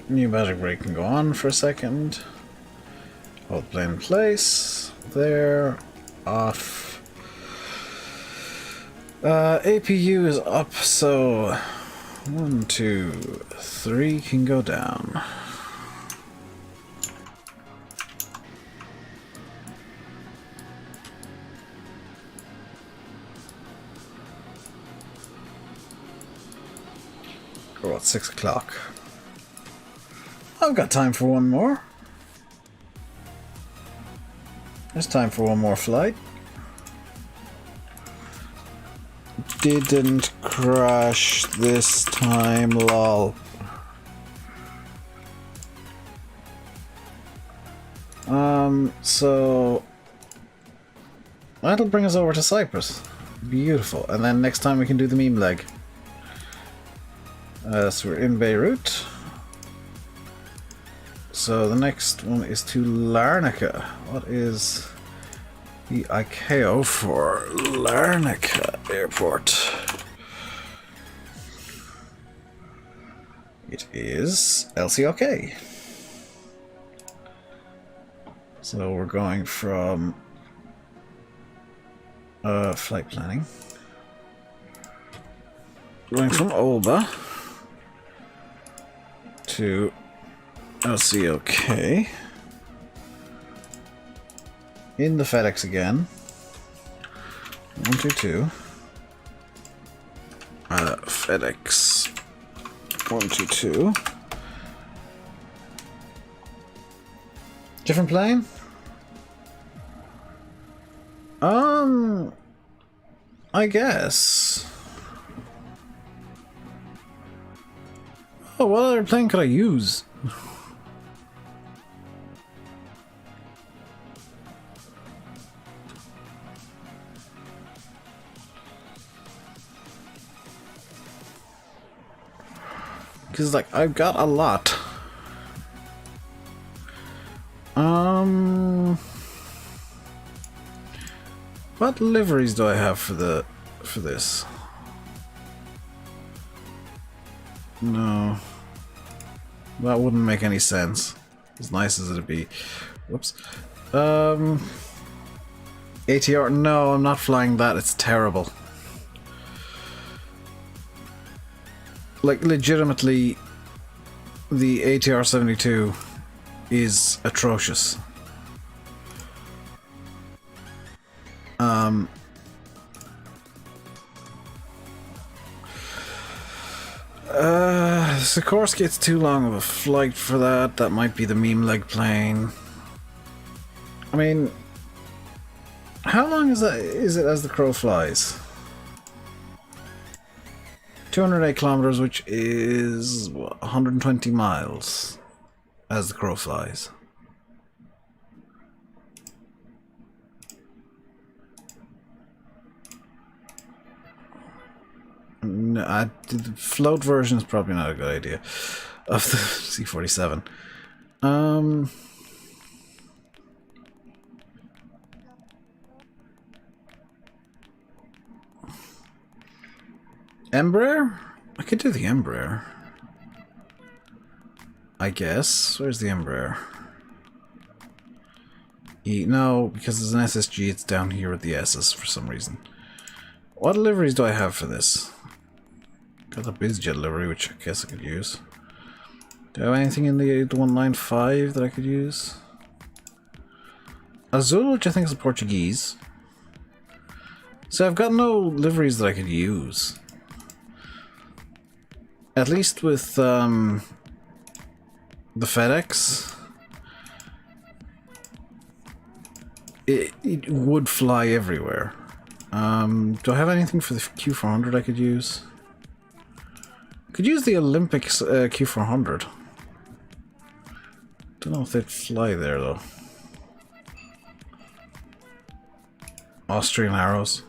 New magic break can go on for a second. Hold play in place. There. Off. APU is up, so 1, 2, 3 can go down. Or what, 6 o'clock? I've got time for one more. There's time for one more flight. Didn't crash this time, lol. So that'll bring us over to Cyprus. Beautiful. And then next time we can do the meme leg. So we're in Beirut. So the next one is to Larnaca. What is the ICAO for Larnaca Airport? It is LCOK. So we're going from flight planning. Going from Olba to LCOK. In the FedEx again. 122. FedEx 122. Different plane? I guess. Oh, what other plane could I use? Because, like, I've got a lot. What liveries do I have for this? No. That wouldn't make any sense. As nice as it'd be. Whoops. ATR, no, I'm not flying that, it's terrible. Like, legitimately, the ATR-72 is atrocious. Sikorsky, it's too long of a flight for that. That might be the meme leg plane. I mean, how long is it as the crow flies? 208 kilometers, which is what, 120 miles as the crow flies. No, the float version is probably not a good idea of the C-47. Embraer? I could do the Embraer. I guess. Where's the Embraer? No, because there's an SSG, it's down here with the S's for some reason. What liveries do I have for this? Got the BizJet livery, which I guess I could use. Do I have anything in the 195 that I could use? Azul, which I think is Portuguese. So I've got no liveries that I could use. At least with the FedEx, it would fly everywhere. Do I have anything for the Q400 I could use? Could use the Olympics Q400. Don't know if they'd fly there though. Austrian Arrows.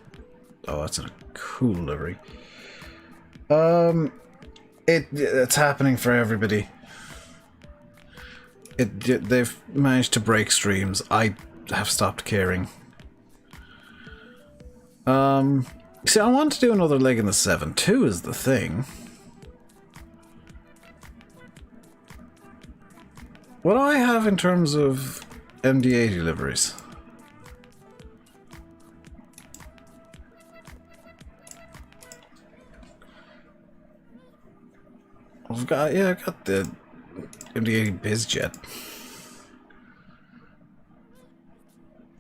Oh, that's a cool livery. It's happening for everybody. They've managed to break streams. I have stopped caring. See, I want to do another leg in the 7.2 is the thing. What do I have in terms of MD-80 liveries? I've got the MD-80 BizJet.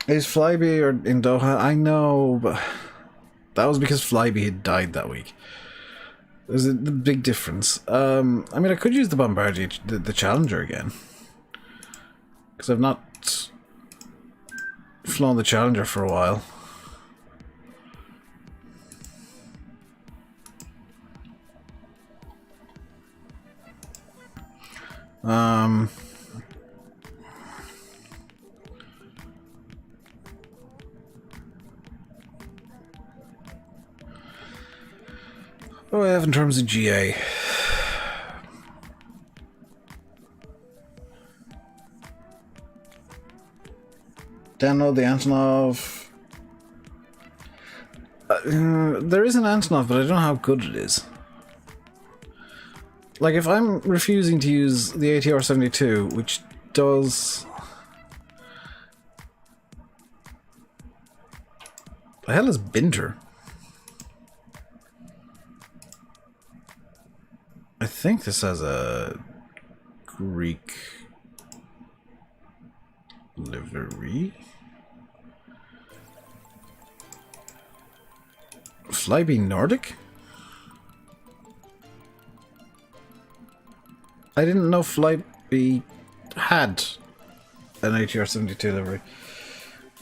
Is Flybe or in Doha? I know, but that was because Flybe had died that week. There's a big difference. I mean, I could use the Bombardier, the Challenger again. Because I've not flown the Challenger for a while. What do I have in terms of GA? Download the Antonov. There is an Antonov, but I don't know how good it is. Like, if I'm refusing to use the ATR-72, which does... The hell is Binter? I think this has a Greek livery. Flybe Nordic? I didn't know Flybe had an ATR-72 livery.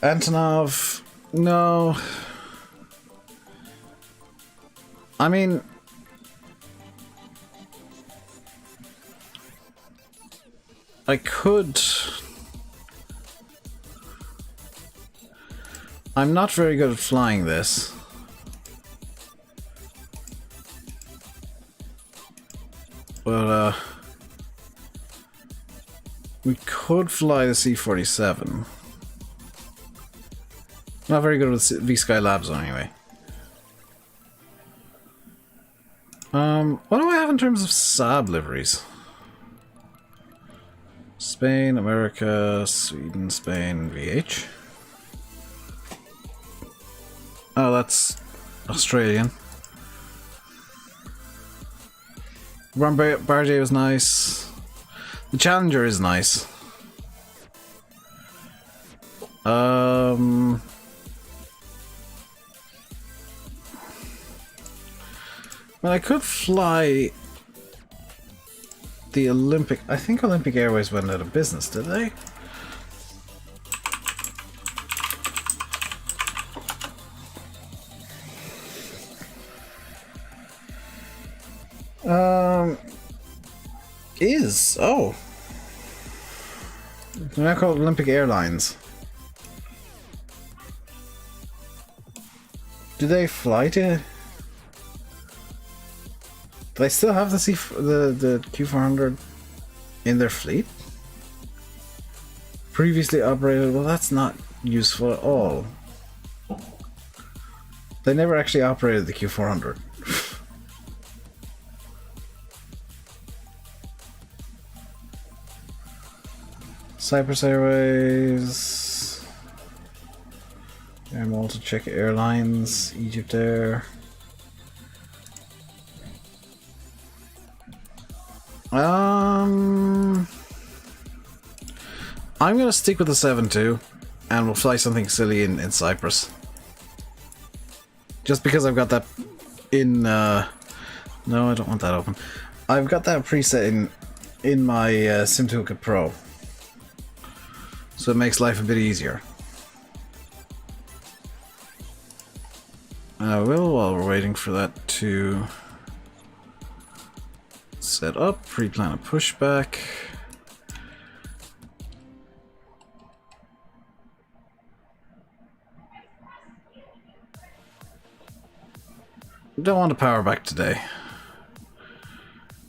Antonov, no. I mean, I could. I'm not very good at flying this. But, we could fly the C-47. Not very good with V-Sky Labs, anyway. What do I have in terms of Saab liveries? Spain, America, Sweden, Spain, VH. Oh, that's Australian. Bombardier was nice. The Challenger is nice. Well, I could fly the Olympic... I think Olympic Airways went out of business, did they? Oh. They're now called Olympic Airlines. Do they fly to... Do they still have the Q400 in their fleet? Previously operated... Well, that's not useful at all. They never actually operated the Q400. Cyprus Airways, Air Malta, Czech Airlines, Egypt Air. I'm gonna stick with the 7-2 and we'll fly something silly in Cyprus. Just because I've got that in no, I don't want that open. I've got that preset in my SimToolkit Pro. So it makes life a bit easier. And I will, while we're waiting for that to set up, pre-plan a pushback. Don't want to power back today.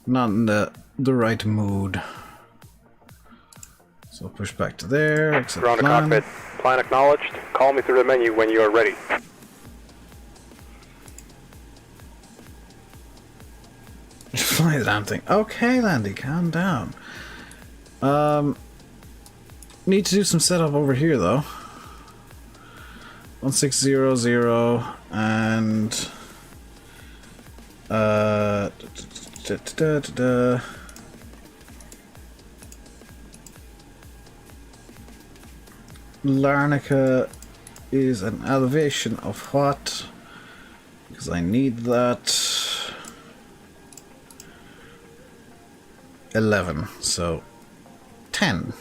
Not in the right mood. So push back to there. Accept Ground to plan. cockpit. Plan acknowledged. Call me through the menu when you are ready. Fly the damn thing. Okay, Landy, calm down. Need to do some setup over here though. 1600 and Larnaca is an elevation of what? Because I need that. 11, so 10.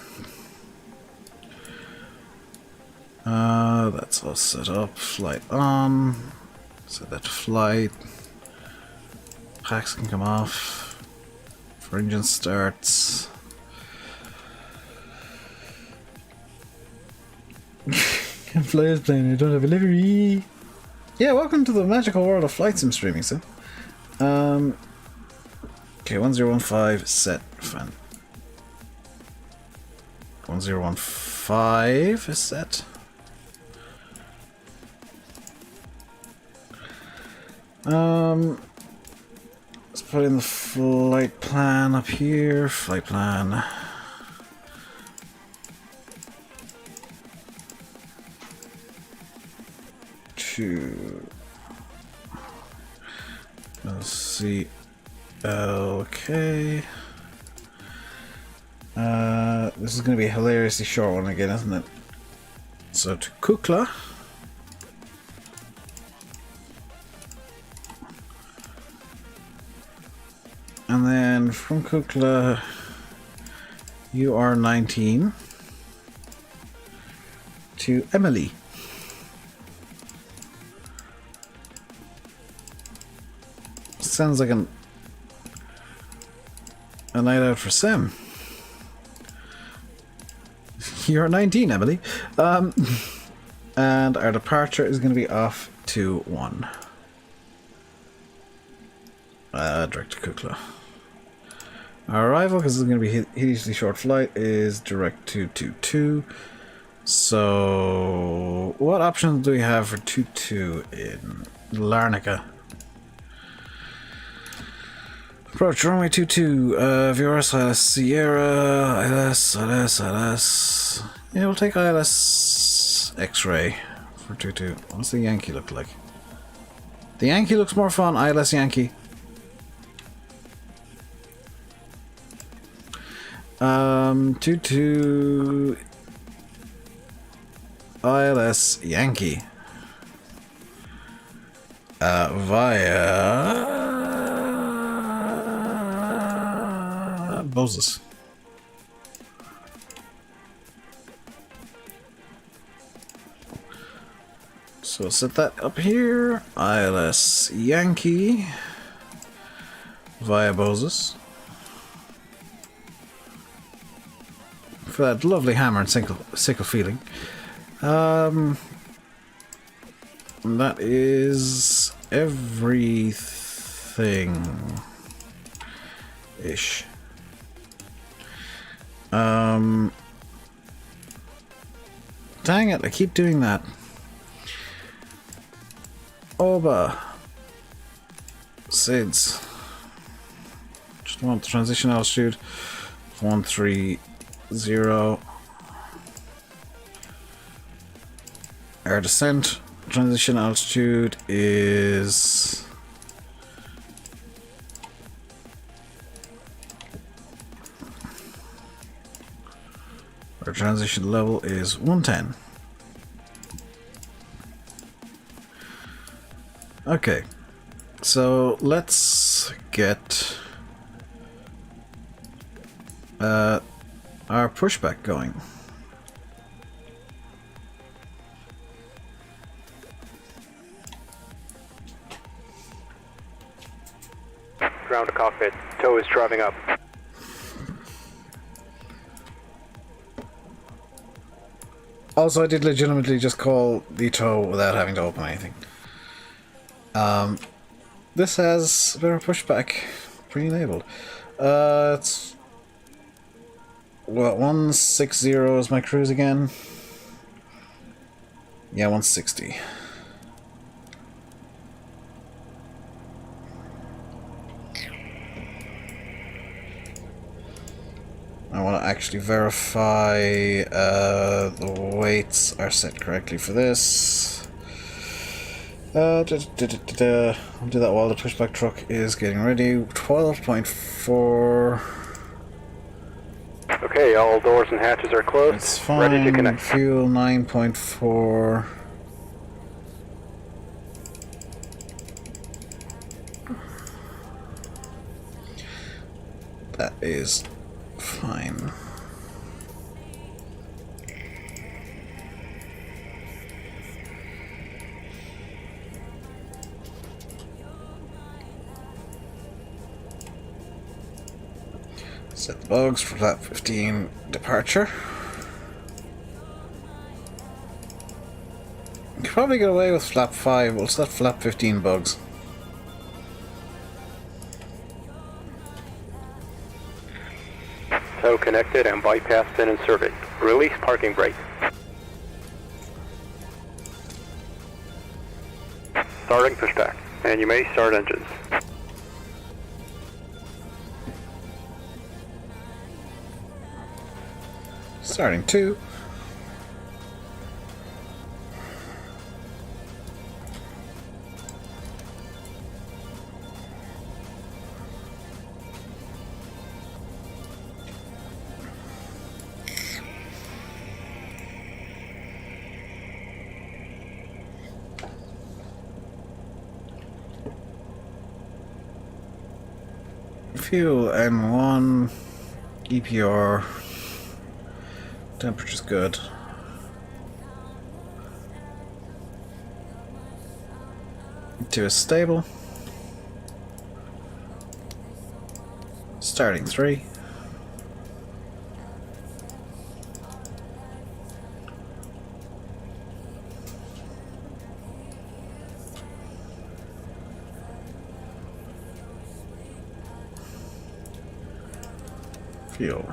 That's all set up. Flight on. Set that to flight. Packs can come off. For engine starts. Can't fly this plane, I don't have a livery. Yeah, welcome to the magical world of flight sim streaming, so. Okay, 1015 set fan. 1015 is set. Let's put in the flight plan up here. Flight plan. Let's see. Okay. This is going to be a hilariously short one again, isn't it? So to Kukla. And then from Kukla, you are 19 to Emily. Sounds like a night out for Sam. You're 19, Emily. And our departure is going to be off to 1. Direct to Kukla. Our arrival, because this is going to be a hideously short flight, is direct to 22. So, what options do we have for 22 in Larnaca? Approach runway 22, VRS, ILS, Sierra, ILS. Yeah, we'll take ILS X-ray for 22. What's the Yankee look like? The Yankee looks more fun, ILS Yankee. 22 ILS Yankee. Via Moses. So set that up here. ILS Yankee via Moses. For that lovely hammer and sickle feeling. That is everything ish. Dang it, I keep doing that. Oba. SIDS. Just want the transition altitude. 130. Our descent transition altitude is our transition level is 110. Okay, so let's get our pushback going. Ground to cockpit. Tow is driving up. Also, I did legitimately just call the tow without having to open anything. This has a bit of pushback pre-enabled. It's what, 160 is my cruise again? Yeah, 160. I want to actually verify the weights are set correctly for this. I'll do that while the pushback truck is getting ready. 12.4. Okay, all doors and hatches are closed. It's fine. Ready to connect. Fuel 9.4. That is fine. Set the bugs for flap 15 departure. You could probably get away with flap 5, we'll set flap 15 bugs. Tow connected and bypass pin inserted. Release parking brake. Starting pushback, and you may start engines. Starting 2. Fuel M1, EPR, temperature's good. Two is stable. Starting 3. Fuel.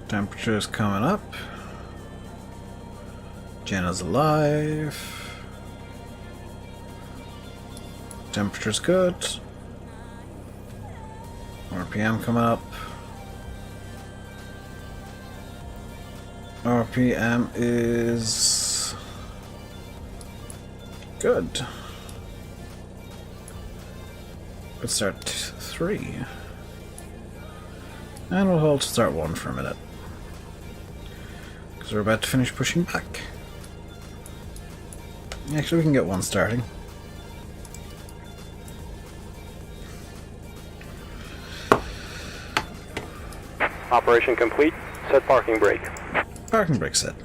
Temperature's coming up. Jenna's alive. Temperature's good. RPM coming up. RPM is good. Let's start 3. And we'll hold to start 1 for a minute. Because we're about to finish pushing back. Actually, we can get 1 starting. Operation complete. Set parking brake. Parking brake set.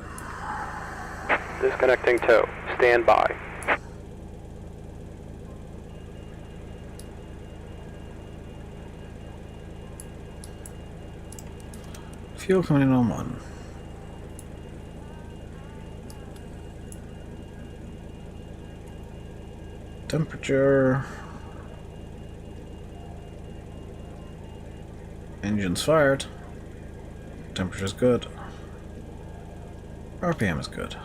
Disconnecting tow. Stand by. Fuel coming in on 1. Temperature. Engine's fired. Temperature's good. RPM is good.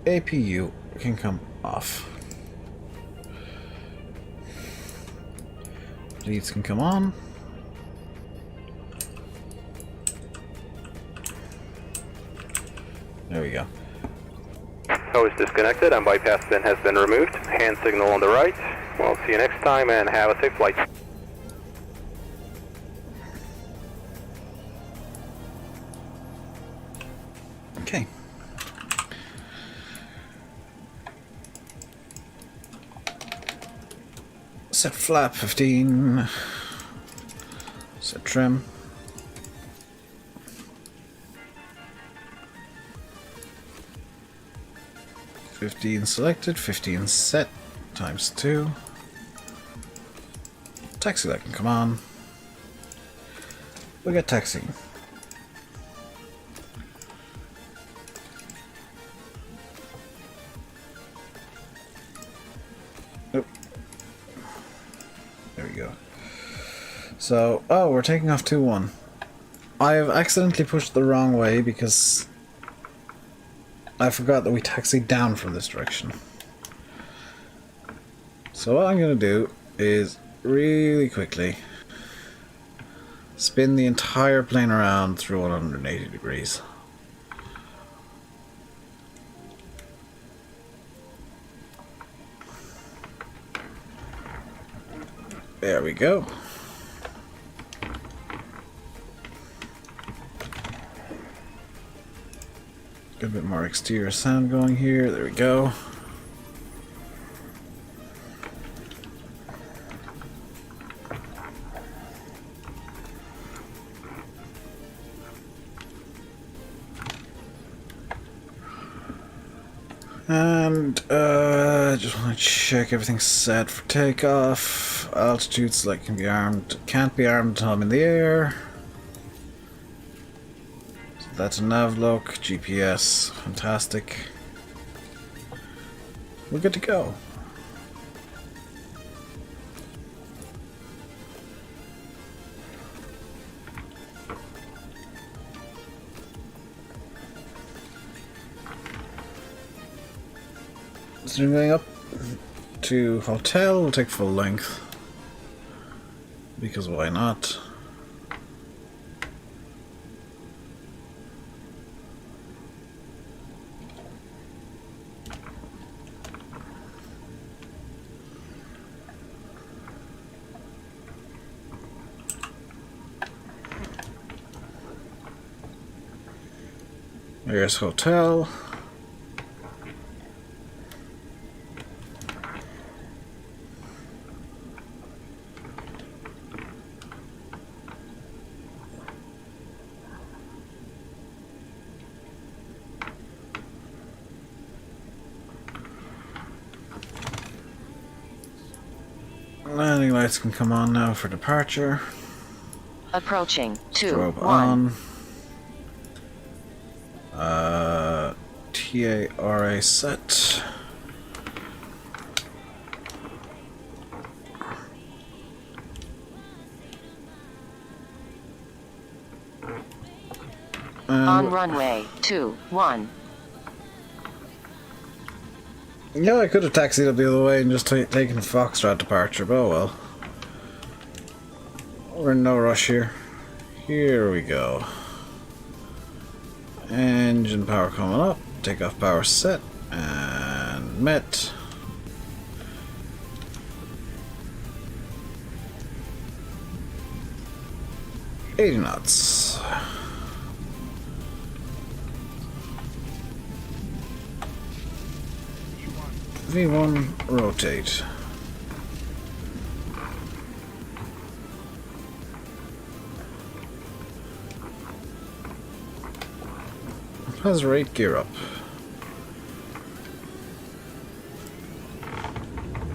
APU can come off. Leads can come on. There we go. Tow is disconnected and bypass pin has been removed. Hand signal on the right. We'll see you next time and have a safe flight. Okay. Set flap 15. Set trim. $15 selected, 15 set, times 2. Taxi light can come on. We'll get taxiing. Oop. There we go. So, oh, we're taking off 2-1. I have accidentally pushed the wrong way because I forgot that we taxied down from this direction. So what I'm going to do is really quickly spin the entire plane around through 180 degrees. There we go. Get a bit more exterior sound going here. There we go. And just want to check everything's set for takeoff. Altitude select can be armed. Can't be armed until I'm in the air. So that's a nav look. GPS. Fantastic. We're good to go. So we're going up to hotel. We'll take full length. Because why not? There's hotel. Landing lights can come on now for departure. Approaching. 2, Strobe 1. on. TARA set. On runway 2, 1. Yeah, I could have taxied up the other way and just taken the Foxtrot departure, but oh well. We're in no rush here. Here we go. Engine power coming up. Takeoff power set. And met. $80 knots. V1 rotate. Has rate gear up.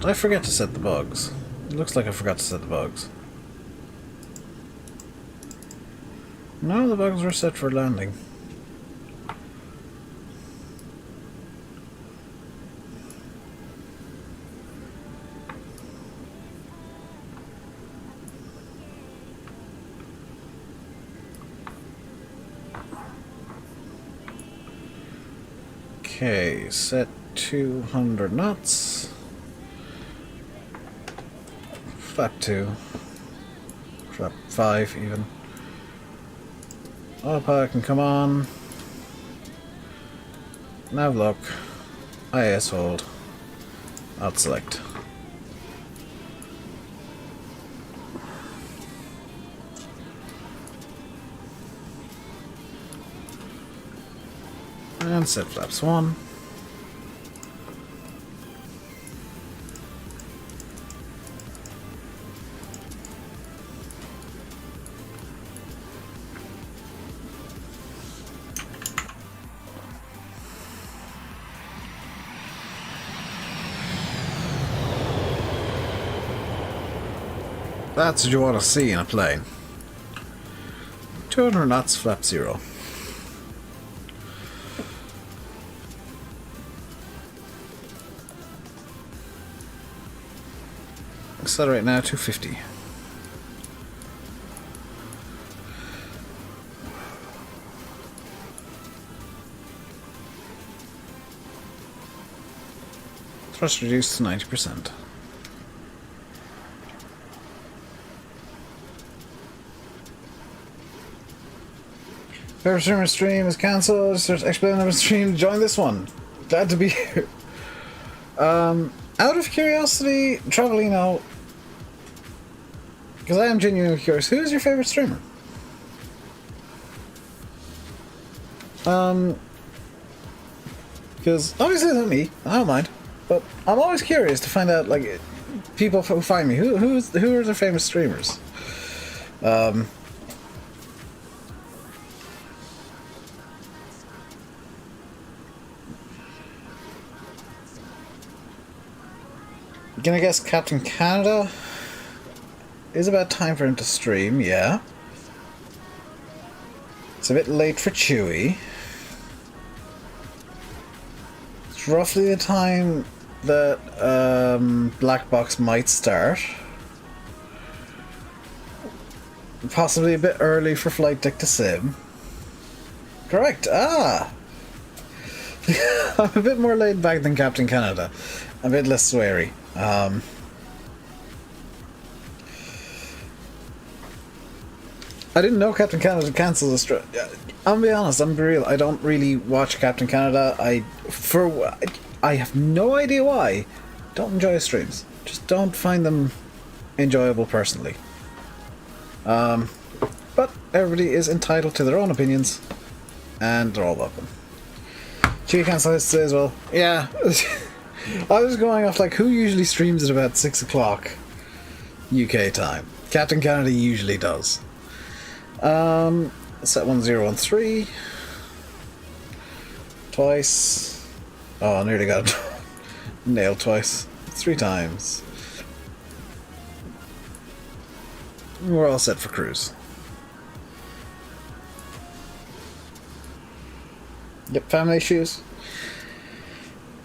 Did I forget to set the bugs? It looks like I forgot to set the bugs. No, the bugs were set for landing. Okay, set 200 knots. Flap 2. Flap 5 even. Autopilot can come on. Nav lock. IS hold. Out select. And set flaps 1. That's what you want to see in a plane. 200 knots, flap 0. Accelerate now, 250. Thrust reduced to 90%. Favorite streamer stream is cancelled. Explain the stream. Join this one. Glad to be here. Out of curiosity, Travelino, because I am genuinely curious, who is your favorite streamer? Because obviously it's not me, I don't mind. But I'm always curious to find out, like, people who find me. Who are the famous streamers? Gonna guess Captain Canada is about time for him to stream, yeah. It's a bit late for Chewy. It's roughly the time that Black Box might start. Possibly a bit early for Flight Deck to Sim. Correct, ah! I'm a bit more laid back than Captain Canada. A bit less sweary. I didn't know Captain Canada cancelled the stream. I'll be honest, I'm real. I don't really watch Captain Canada. I have no idea why. Don't enjoy his streams. Just don't find them enjoyable personally. But everybody is entitled to their own opinions, and they're all welcome. Chewy cancelled this today as well. Yeah. I was going off like who usually streams at about 6 o'clock UK time. Captain Canada usually does. Set 1013 twice. Oh, I nearly got nailed twice. 3 times. We're all set for cruise. Yep, family issues.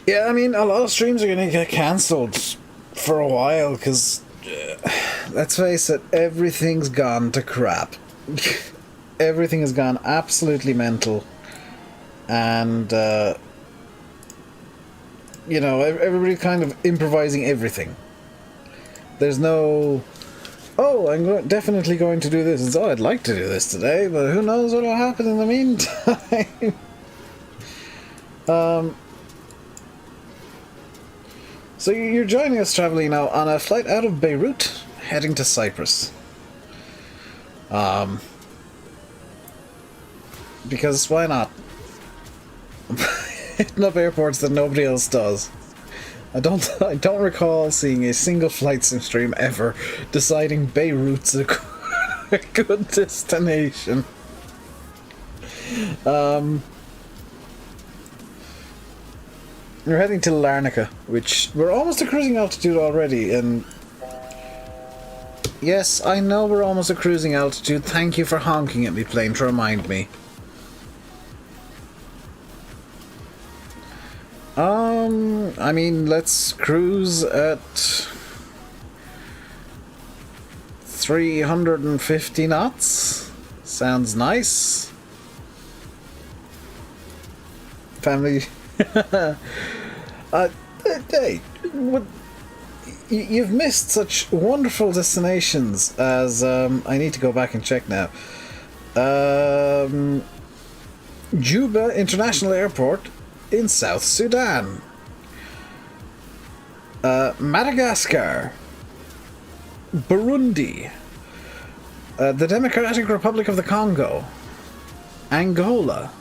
Yeah, I mean, a lot of streams are going to get cancelled for a while because, let's face it, everything's gone to crap. Everything has gone absolutely mental. And, you know, everybody's kind of improvising everything. There's no, oh, I'm definitely going to do this. It's, oh, I'd like to do this today, but who knows what will happen in the meantime. So you're joining us, Travelino, on a flight out of Beirut, heading to Cyprus. Because why not? Hitting up airports that nobody else does. I don't recall seeing a single flight sim stream ever deciding Beirut's a good destination. We're heading to Larnaca, which we're almost at cruising altitude already, and yes, I know we're almost at cruising altitude. Thank you for honking at me, plane, to remind me. I mean, let's cruise at 350 knots. Sounds nice. Family. Hey, you've missed such wonderful destinations as, I need to go back and check now. Juba International Airport in South Sudan. Madagascar. Burundi. The Democratic Republic of the Congo. Angola.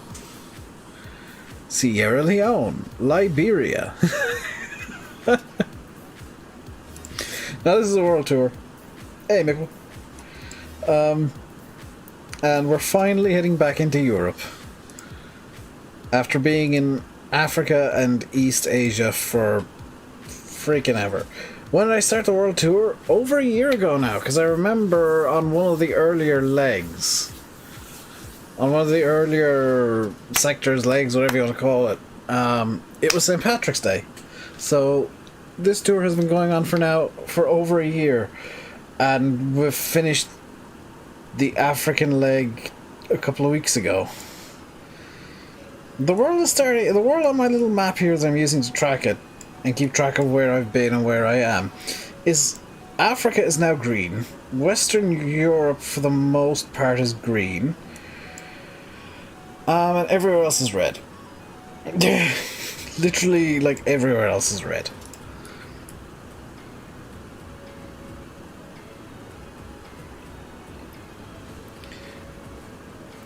Sierra Leone, Liberia. Now this is a world tour. Hey, Mickle. And we're finally heading back into Europe. After being in Africa and East Asia for freaking ever. When did I start the world tour? Over a year ago now, because I remember on one of the earlier legs. On one of the earlier sectors, legs, whatever you want to call it, it was St. Patrick's Day. So this tour has been going on for over a year, and we've finished the African leg a couple of weeks ago. The world is starting. The world on my little map here that I'm using to track it and keep track of where I've been and where I am is Africa is now green. Western Europe, for the most part, is green. And everywhere else is red. Literally, like, everywhere else is red.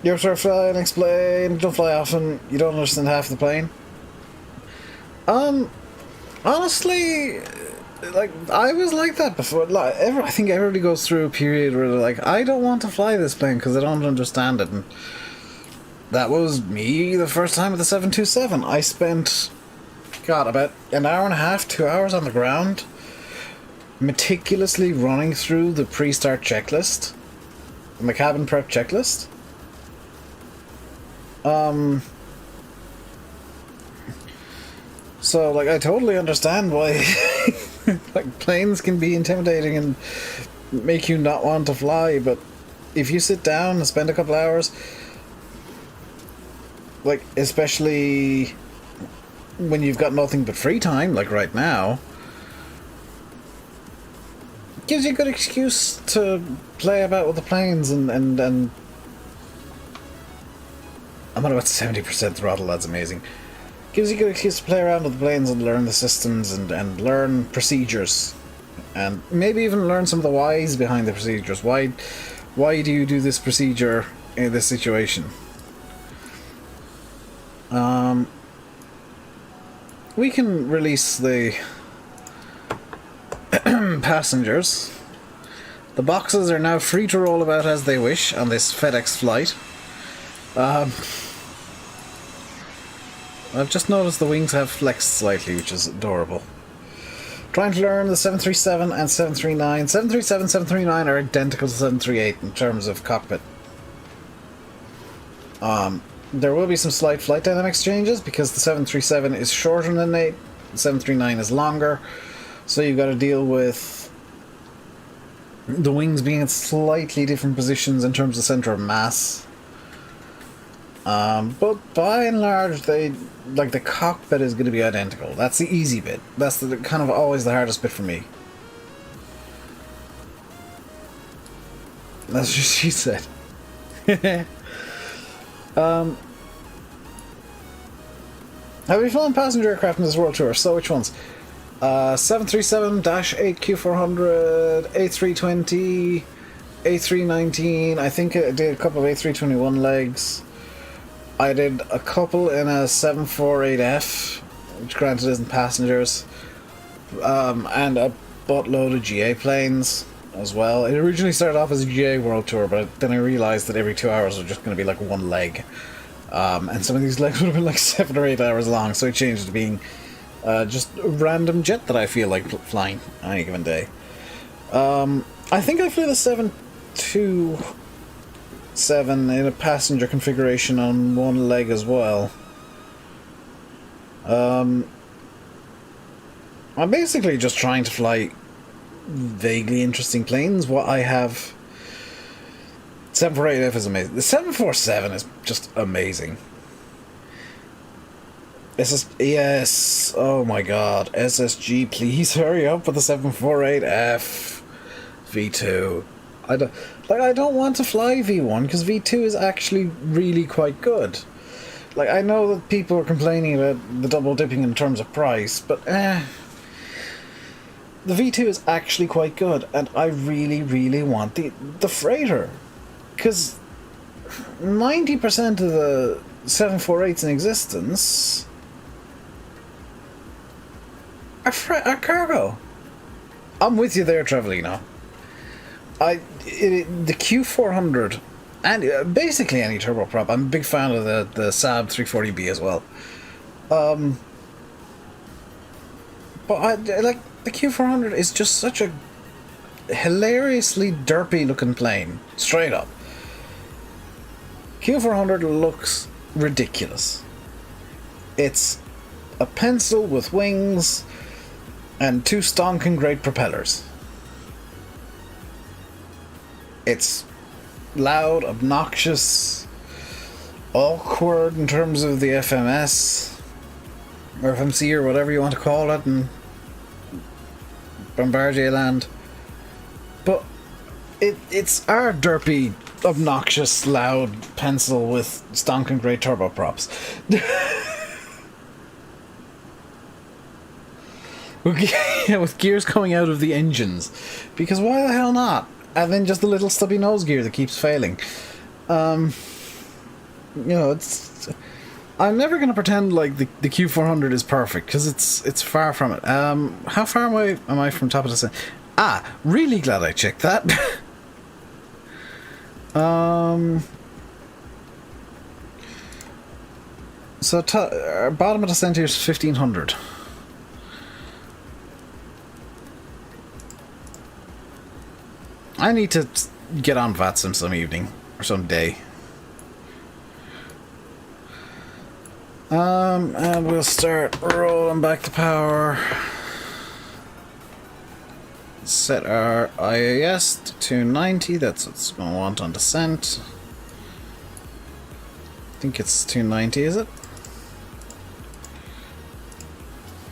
You ever try to fly and explain, don't fly often, you don't understand half the plane? Honestly, like, I was like that before. Like, I think everybody goes through a period where they're like, I don't want to fly this plane because I don't understand it. And that was me the first time with the 727. I spent, God, about an hour and a half, 2 hours on the ground, meticulously running through the pre-start checklist, the cabin prep checklist. So, like, I totally understand why, like, planes can be intimidating and make you not want to fly, but if you sit down and spend a couple hours, like, especially when you've got nothing but free time, like right now, gives you a good excuse to play about with the planes and I'm at about 70% throttle, that's amazing. Gives you a good excuse to play around with the planes and learn the systems and learn procedures. And maybe even learn some of the whys behind the procedures. Why do you do this procedure in this situation? We can release the passengers. The boxes are now free to roll about as they wish on this FedEx flight. I've just noticed the wings have flexed slightly, which is adorable. Trying to learn the 737 and 739. 737 739 are identical to 738 in terms of cockpit. There will be some slight flight dynamics changes because the 737 is shorter than 8, the 739 is longer, so you've got to deal with the wings being in slightly different positions in terms of center of mass. But by and large, the cockpit is going to be identical. That's the easy bit. That's the kind of always the hardest bit for me. That's what she said. Have you flown passenger aircraft in this world tour? So which ones? 737-8Q400, A320, A319. I think I did a couple of A321 legs. I did a couple in a 748F, which granted isn't passengers, and a buttload of GA planes as well. It originally started off as a GA World Tour, but then I realised that every 2 hours was just going to be like one leg. And some of these legs would have been like 7 or 8 hours long, so I changed it to being just a random jet that I feel like flying on any given day. I think I flew the 727 in a passenger configuration on one leg as well. I'm basically just trying to fly vaguely interesting planes. What I have... 748F is amazing. The 747 is just amazing. Yes, oh my god. SSG, please hurry up with the 748F V2. I don't want to fly V1 because V2 is actually really quite good. Like, I know that people are complaining about the double dipping in terms of price, but the V2 is actually quite good, and I really, really want the freighter. Because 90% of the 748s in existence are cargo. I'm with you there, Travelino. The Q400 and basically any turboprop. I'm a big fan of the Saab 340B as well. But the Q400 is just such a hilariously derpy looking plane, straight up. Q400 looks ridiculous. It's a pencil with wings and two stonking great propellers. It's loud, obnoxious, awkward in terms of the FMS or FMC or whatever you want to call it in Bombardier land. But it's our derpy, obnoxious, loud pencil with stonking great turboprops. With gears coming out of the engines. Because why the hell not? And then just the little stubby nose gear that keeps failing. It's... I'm never going to pretend like the Q400 is perfect, because it's far from it. How far away am I from top of the sun? Ah, really glad I checked that. So bottom of the center is 1500. I need to get on VATSIM some evening or some day. And we'll start rolling back the power. Set our IAS to 290, that's what it's going to want on descent. I think it's 290, is it?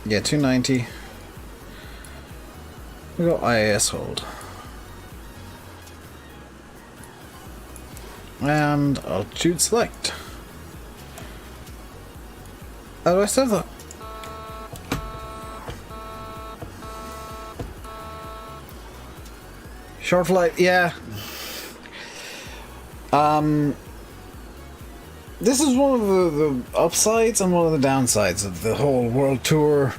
Yeah, 290. We go IAS hold. And altitude select. How do I still that? Short flight, yeah. This is one of the upsides and one of the downsides of the whole world tour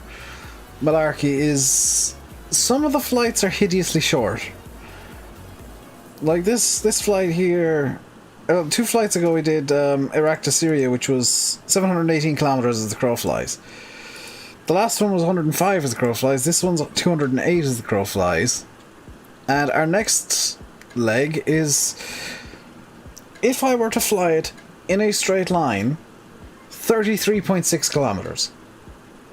malarkey is some of the flights are hideously short. Like this flight here, 2 flights ago we did Iraq to Syria, which was 718 kilometers as the crow flies. The last one was 105 as the crow flies. This one's 208 as the crow flies. And our next leg is, if I were to fly it in a straight line, 33.6 kilometers.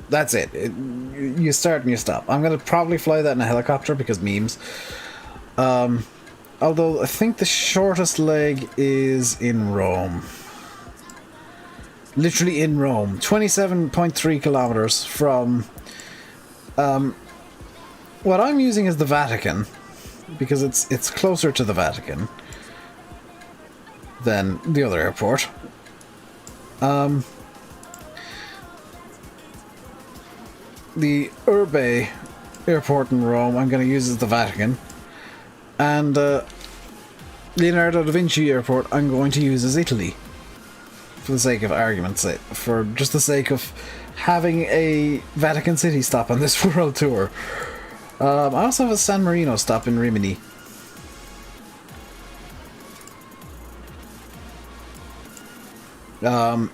That's it. You start and you stop. I'm going to probably fly that in a helicopter because memes. Although I think the shortest leg is in Rome. Literally in Rome. 27.3 kilometers from... what I'm using is the Vatican, because it's closer to the Vatican than the other airport. The Urbe airport in Rome I'm going to use as the Vatican, and Leonardo da Vinci airport I'm going to use as Italy, for the sake of argument's sake, for just the sake of having a Vatican City stop on this world tour. I also have a San Marino stop in Rimini. Oh,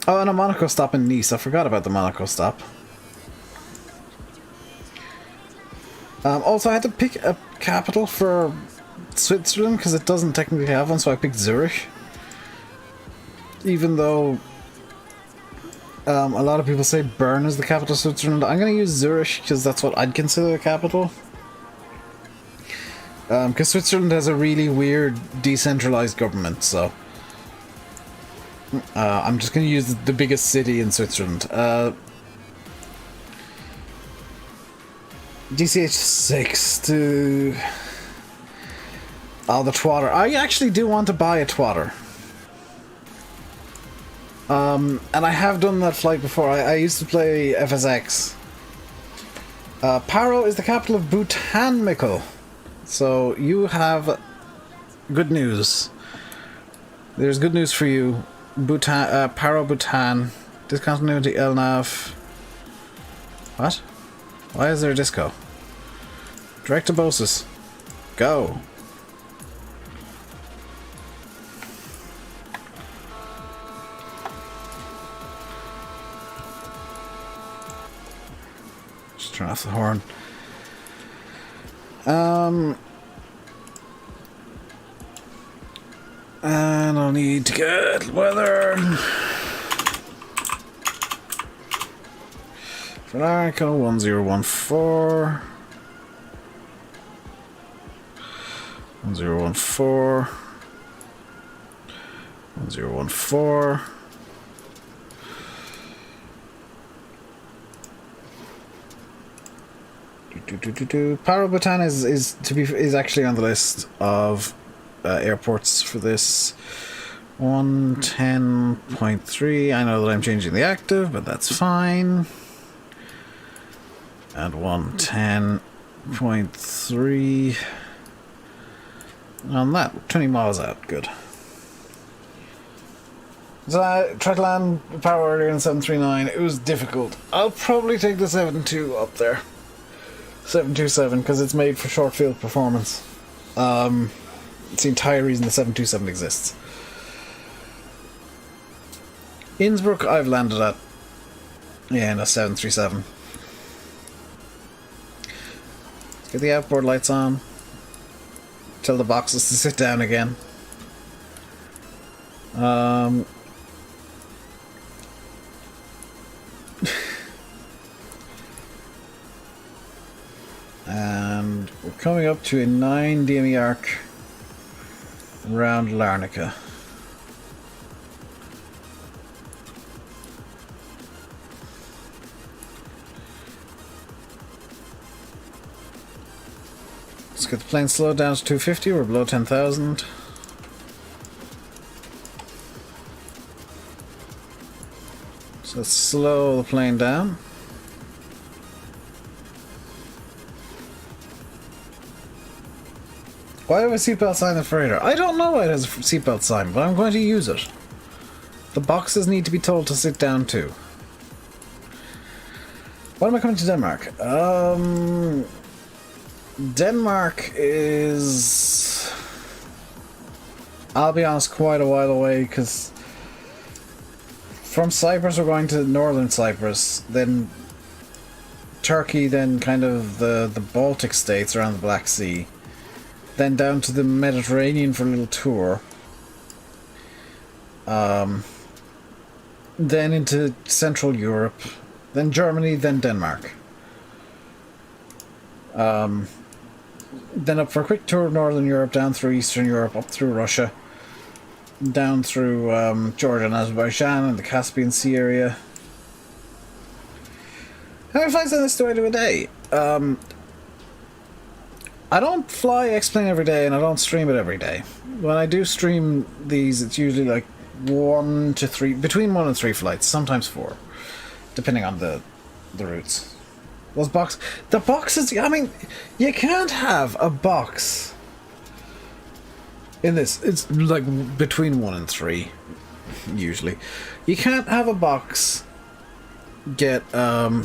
and a Monaco stop in Nice. I forgot about the Monaco stop. Also, I had to pick a capital for Switzerland because it doesn't technically have one, so I picked Zurich. Even though a lot of people say Bern is the capital of Switzerland, I'm going to use Zurich because that's what I'd consider the capital. Because Switzerland has a really weird decentralized government, so I'm just going to use the biggest city in Switzerland. DCH6 to... Oh, the twatter. I actually do want to buy a twatter. And I have done that flight before. I used to play FSX. Paro is the capital of Bhutan, Mikkel. So you have good news. There's good news for you. Bhutan, Paro, Bhutan. Discontinuity LNAV. What? Why is there a disco? Direct to Bosus. Go. Just turn off the horn. And I'll need to get weather. Franco 1014. 1014. 1014. Paro Bhutan is actually on the list of airports for this. 110.3. I know that I'm changing the active, but that's fine. And 110.3 on that. 20 miles out. Good. So I tried to land power earlier in 739. It was difficult. I'll probably take the 72 up there. 727, because it's made for short field performance. It's the entire reason the 727 exists. Innsbruck I've landed at. Yeah, in a 737. Let's get the outboard lights on. Tell the boxes to sit down again. And we're coming up to a 9 DME arc around Larnaca. Let's get the plane slowed down to 250, we're below 10,000. So let's slow the plane down. Why do I have a seatbelt sign in the freighter? I don't know why it has a seatbelt sign, but I'm going to use it. The boxes need to be told to sit down too. Why am I coming to Denmark? Denmark is... I'll be honest, quite a while away, because from Cyprus we're going to northern Cyprus, then Turkey, then kind of the Baltic states around the Black Sea. Then down to the Mediterranean for a little tour. Then into Central Europe. Then Germany, then Denmark. Then up for a quick tour of Northern Europe, down through Eastern Europe, up through Russia. Down through Georgia and Azerbaijan and the Caspian Sea area. How many flights on this do I do a day? I don't fly X-Plane every day, and I don't stream it every day. When I do stream these, it's usually like 1 to 3, between 1 and 3 flights, sometimes 4, depending on the routes. Those the boxes, I mean, you can't have a box in this. It's like between 1 and 3, usually. You can't have a box get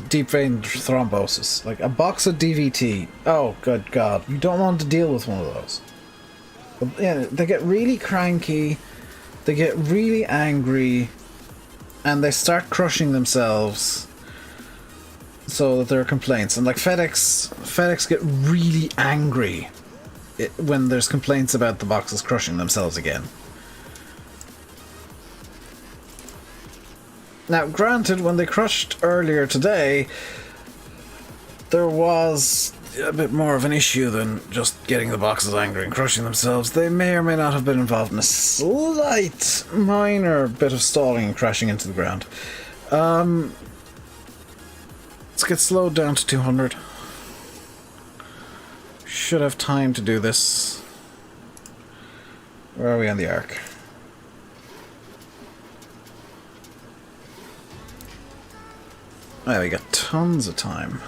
deep vein thrombosis. Like a box of DVT. Oh, good God. You don't want to deal with one of those. But, yeah, they get really cranky, they get really angry, and they start crushing themselves so that there are complaints. And like FedEx get really angry when there's complaints about the boxes crushing themselves again. Now, granted, when they crushed earlier today, there was a bit more of an issue than just getting the boxes angry and crushing themselves. They may or may not have been involved in a slight, minor bit of stalling and crashing into the ground. Let's get slowed down to 200. Should have time to do this. Where are we on the arc? Oh, we got tons of time.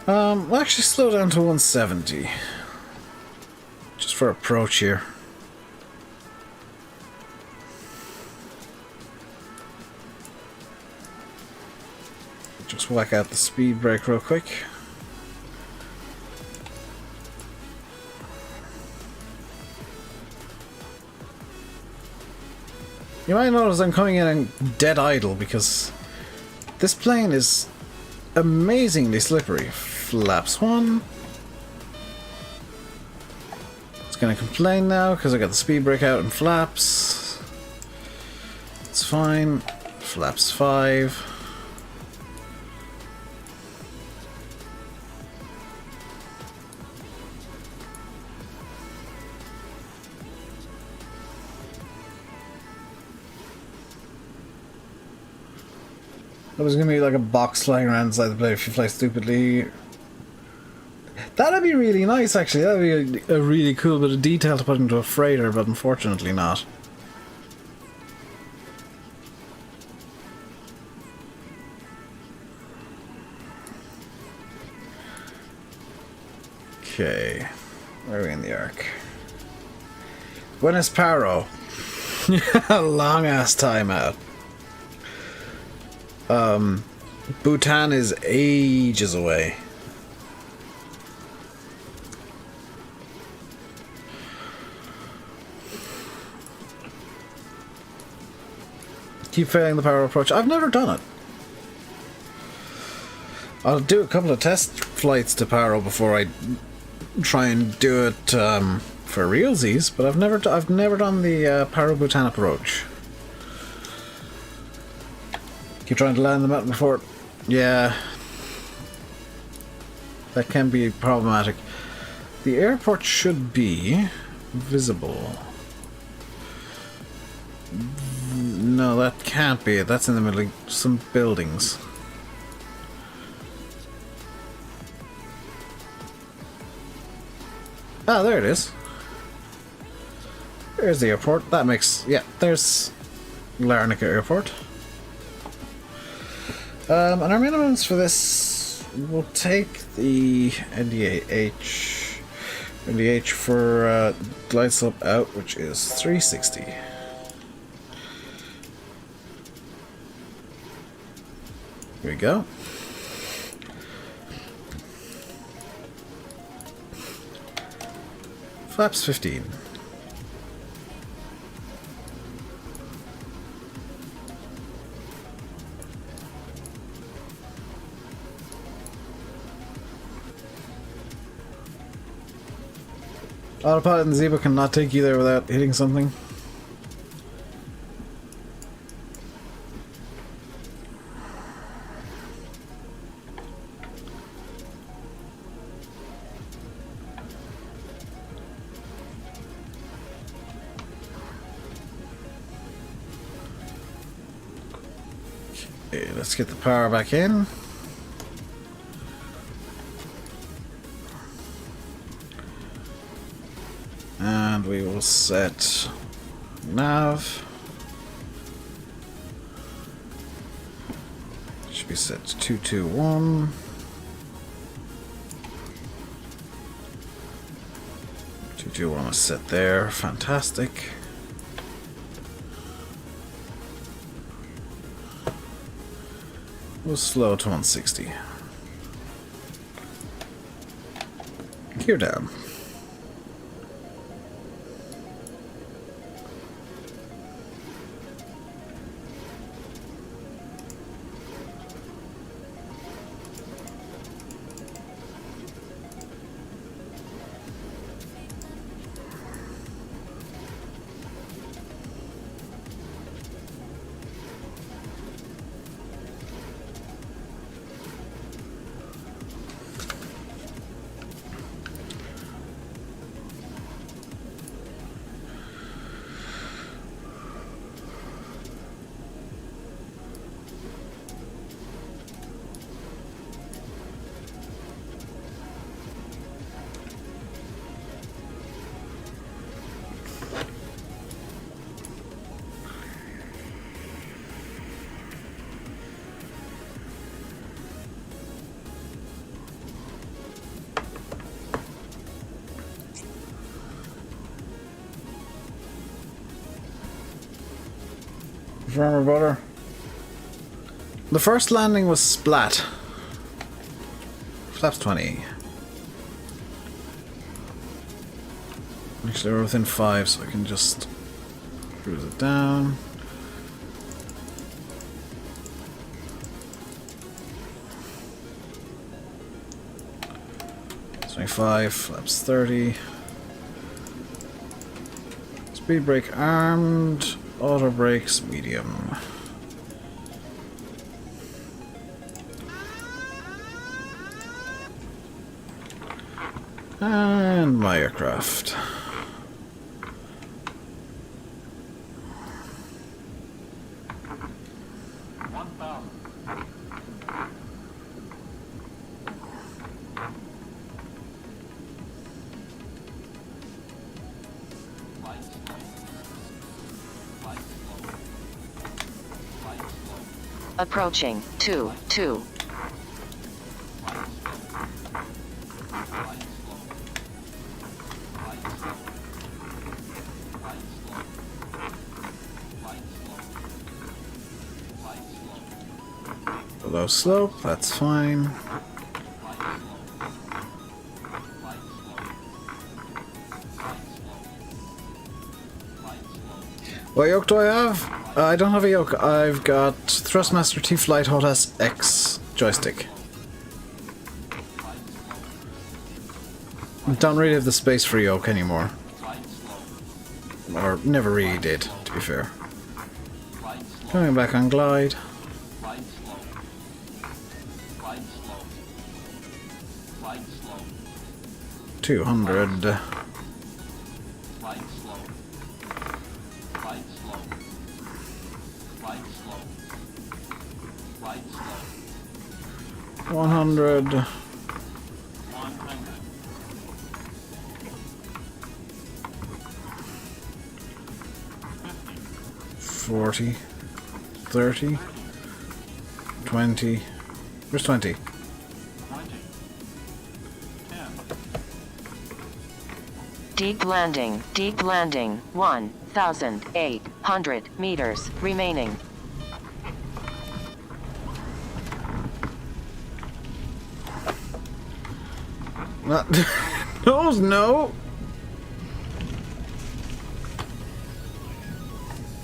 We'll actually slow down to 170. Just for approach here. Just whack out the speed brake real quick. You might notice I'm coming in dead idle because this plane is amazingly slippery. Flaps 1. It's gonna complain now because I got the speed brake out and flaps. It's fine. Flaps 5. There's gonna be like a box flying around inside the plane if you fly stupidly. That'd be really nice, actually. That'd be a really cool bit of detail to put into a freighter, but unfortunately not. Okay. Where are we in the arc? When is Paro? Long ass time out. Bhutan is ages away. Keep failing the Paro approach. I've never done it. I'll do a couple of test flights to Paro before I try and do it for realsies, but I've never done the Paro Bhutan approach. Keep trying to land the mountain before. Yeah, that can be problematic. The airport should be visible. No, that can't be it. That's in the middle of some buildings. Ah, there it is. There's the airport. That makes... yeah, there's Larnaca Airport. And our minimums for this will take the NDH for glide slope out, which is 360. Here we go. Flaps 15. Autopilot and Zebra cannot take you there without hitting something. Okay, let's get the power back in. And we will set nav. Should be set to 221. 221 is set there. Fantastic. We'll slow to 160. Gear down. Farmer butter. The first landing was splat. Flaps 20. Actually, we're within 5, so I can just cruise it down. It's 25, flaps 30. Speed brake armed. Auto brakes medium. And my aircraft. Approaching 2-2. low slope, that's fine. What yoke do I have? I don't have a yoke. I've got Thrustmaster T-Flight Hot X joystick. Don't really have the space for a yoke anymore. Or never really did, to be fair. Coming back on glide. 200. Slow. 100. 40, 30, 20. Where's 20? 20. 10. Deep landing. Deep landing. 1,800 meters remaining. Not nose, no.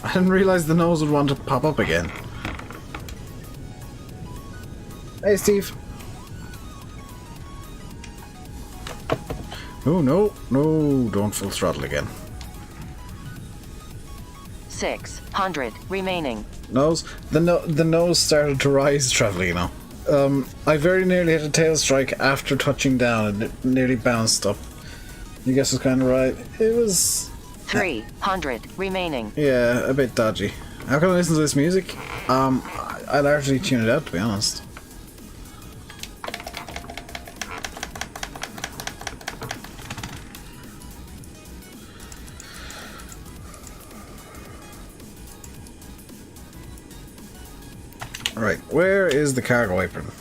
I didn't realize the nose would want to pop up again. Hey, Steve. Oh, no. No, don't full throttle again. 600 remaining. Nose? The nose started to rise, Traveller, you know. I very nearly hit a tail strike after touching down and it nearly bounced up. You guess it's kind of right. It was... 300 remaining. Yeah, a bit dodgy. How can I listen to this music? I largely tune it out, to be honest. Right, where is the cargo apron?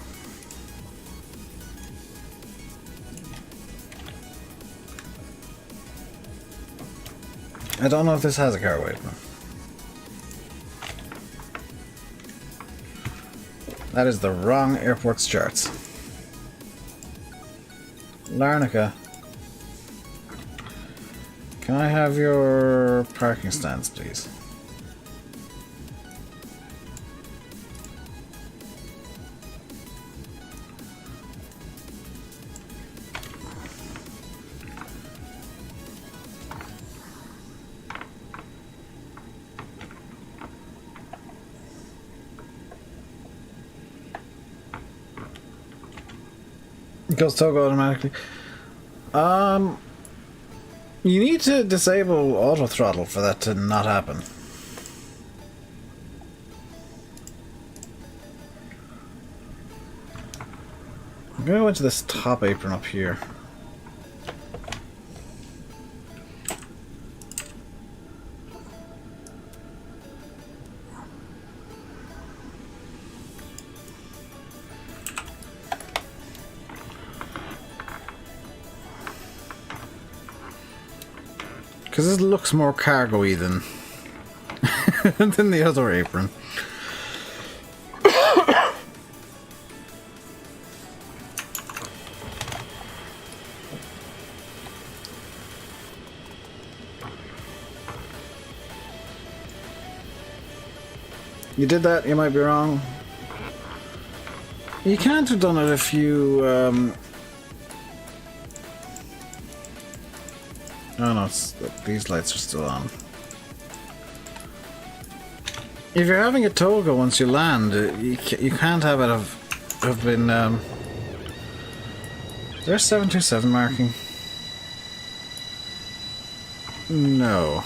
I don't know if this has a cargo apron. That is the wrong airport's charts. Larnaca. Can I have your parking stands, please? It goes toggle automatically. You need to disable auto throttle for that to not happen. I'm gonna go into this top apron up here. Because this looks more cargo-y than, than the other apron. You did that, you might be wrong. You can't have done it if you... Oh no, these lights are still on. If you're having a toga once you land, you can't have it have been... There's 727 marking. No.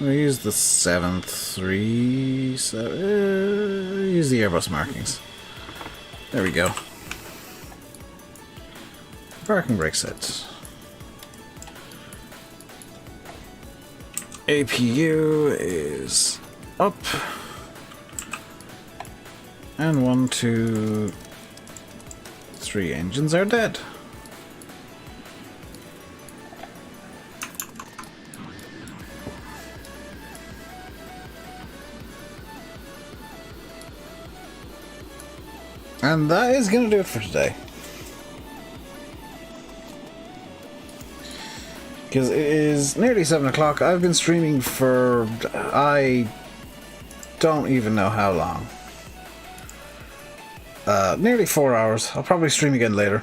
We'll use the 737. Use the Airbus markings. There we go. Parking brake set. APU is up. And 1, 2, 3 engines are dead. And that is going to do it for today. Because it is nearly 7 o'clock. I've been streaming for... I don't even know how long. Nearly 4 hours. I'll probably stream again later.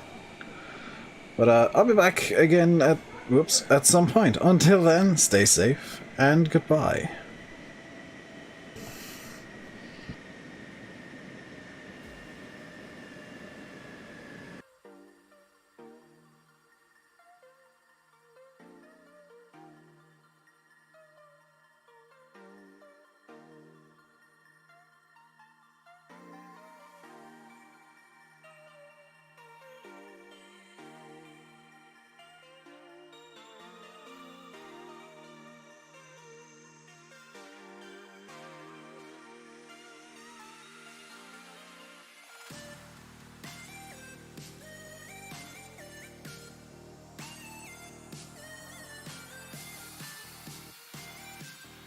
But I'll be back again at some point. Until then, stay safe and goodbye.